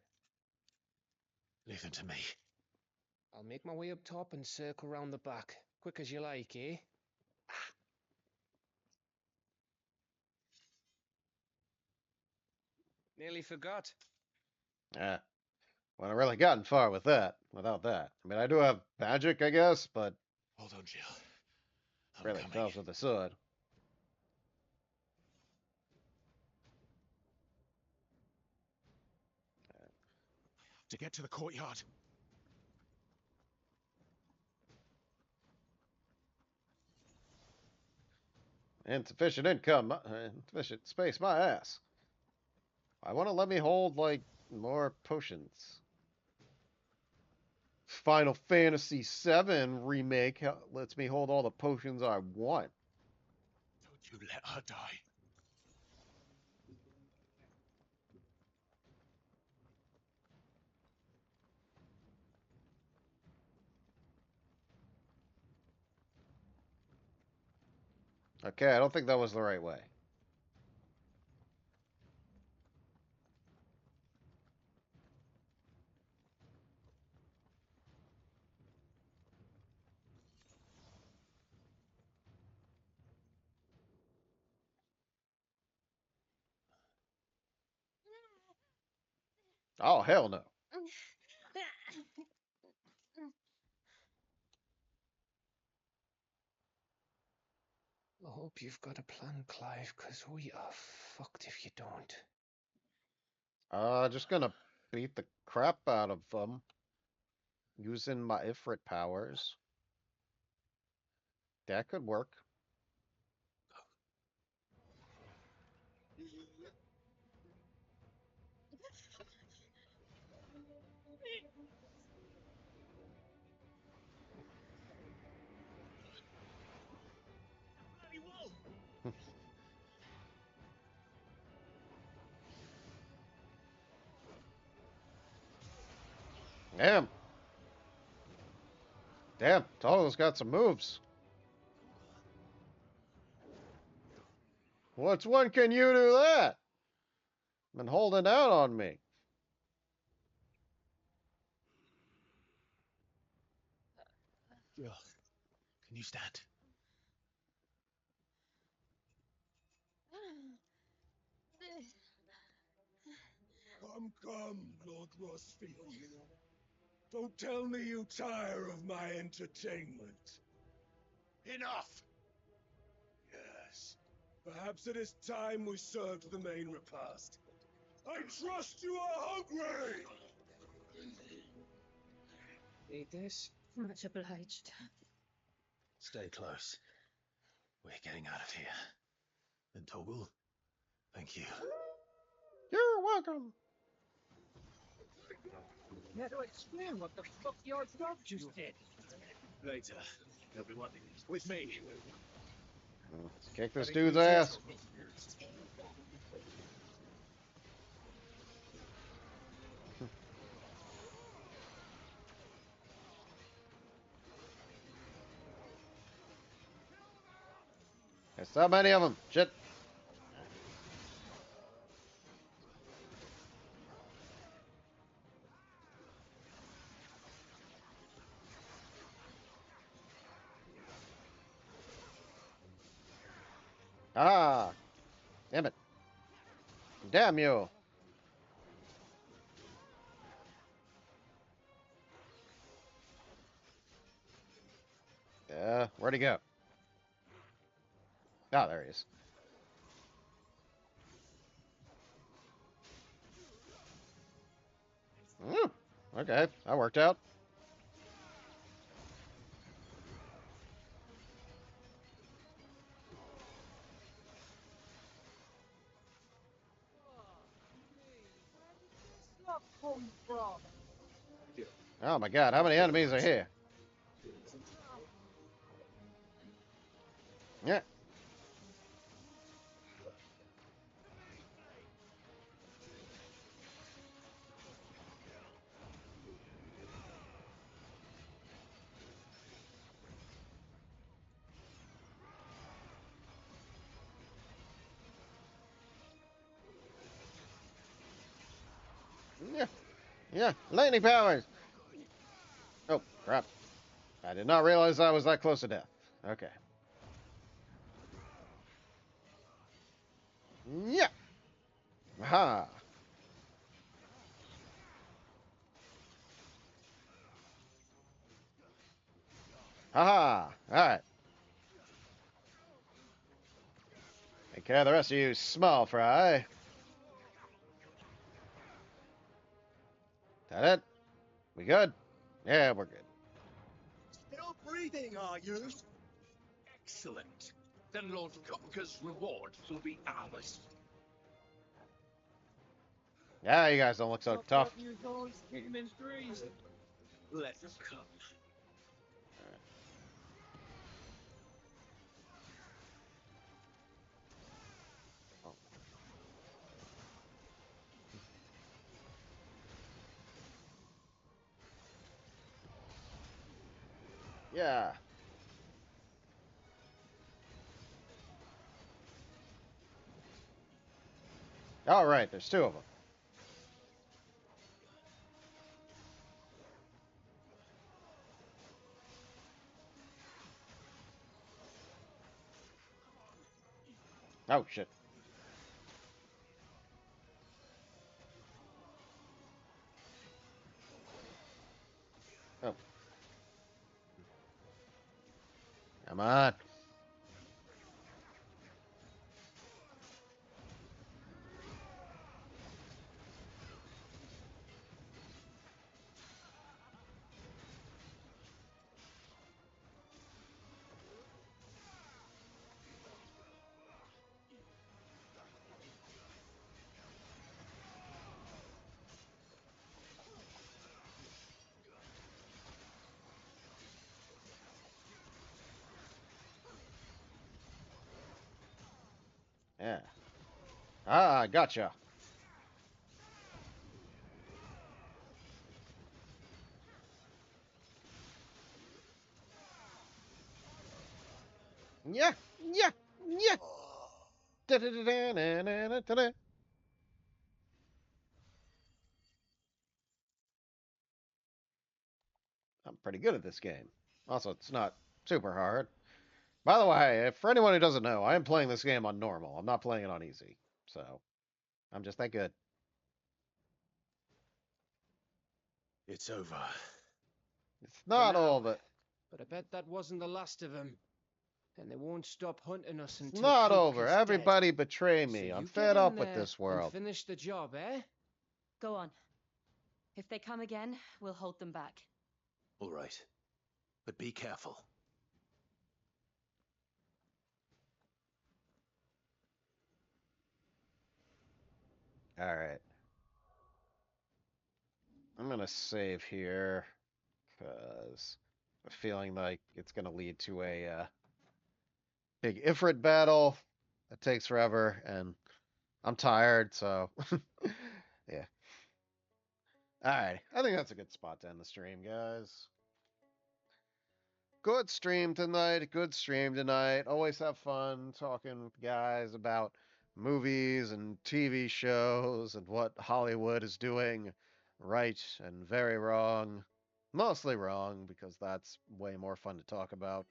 Leave them to me. I'll make my way up top and circle round the back. Quick as you like, eh? Nearly forgot. Yeah. Well, I really gotten far with that. Without that, I mean, I do have magic, I guess, but Hold on, Jill. I'm really coming. fails with the sword. To get to the courtyard. Insufficient income, insufficient space, my ass. I want to let me hold, like, more potions. Final Fantasy VII Remake lets me hold all the potions I want. Don't you let her die. Okay, I don't think that was the right way. Oh, hell no. I hope you've got a plan, Clive, because we are fucked if you don't. Just gonna beat the crap out of them. Using my Ifrit powers. That could work. Damn. Damn, Toto's got some moves. What's one can you do that? Been holding out on me. Jill, can you stand? Come, Lord Rossfield. Don't tell me you tire of my entertainment. Enough! Yes. Perhaps it is time we served the main repast. I trust you are hungry! Eat this? Much obliged. Stay close. We're getting out of here. And Toggle, thank you. You're welcome. Now to explain what the fuck your dog just did. Later, everyone, with me. Let's kick this dude's ass. There's so many of them. Shit. Ah. Damn it. Damn you. Where'd he go? Oh, there he is. Okay, that worked out. Come from? Oh my god, how many enemies are here? Yeah. Yeah. Yeah. Lightning powers. Oh, crap. I did not realize I was that close to death. Okay. Yeah. Aha. Haha. Alright. Take care of the rest of you, small fry. That it? We good? Yeah, we're good. Still breathing, are you? Excellent. Then Lord Conker's reward will be ours. Yeah, you guys don't look so tough. Let's come. Yeah. All right, there's two of them. Oh, shit. Oh. Come on. Yeah. Ah, gotcha. Yeah. Yeah. Yeah. Da-da-da-da-da-da-da-da. I'm pretty good at this game. Also, it's not super hard. By the way, for anyone who doesn't know, I am playing this game on normal. I'm not playing it on easy. So, I'm just that good. It's over. It's not For now. all, but But I bet that wasn't the last of them. And they won't stop hunting us it's until not Cloak over. is dead. Everybody betray So me. I'm you fed get in up with there this and world. finish the job, eh? Go on. If they come again, we'll hold them back. All right. But be careful. All right. I'm gonna save here because I'm feeling like it's gonna lead to a big Ifrit battle that takes forever, and I'm tired, so yeah. All right, I think that's a good spot to end the stream, guys. Good stream tonight. Good stream tonight. Always have fun talking with guys about movies and TV shows and what Hollywood is doing right and very wrong. Mostly wrong because that's way more fun to talk about.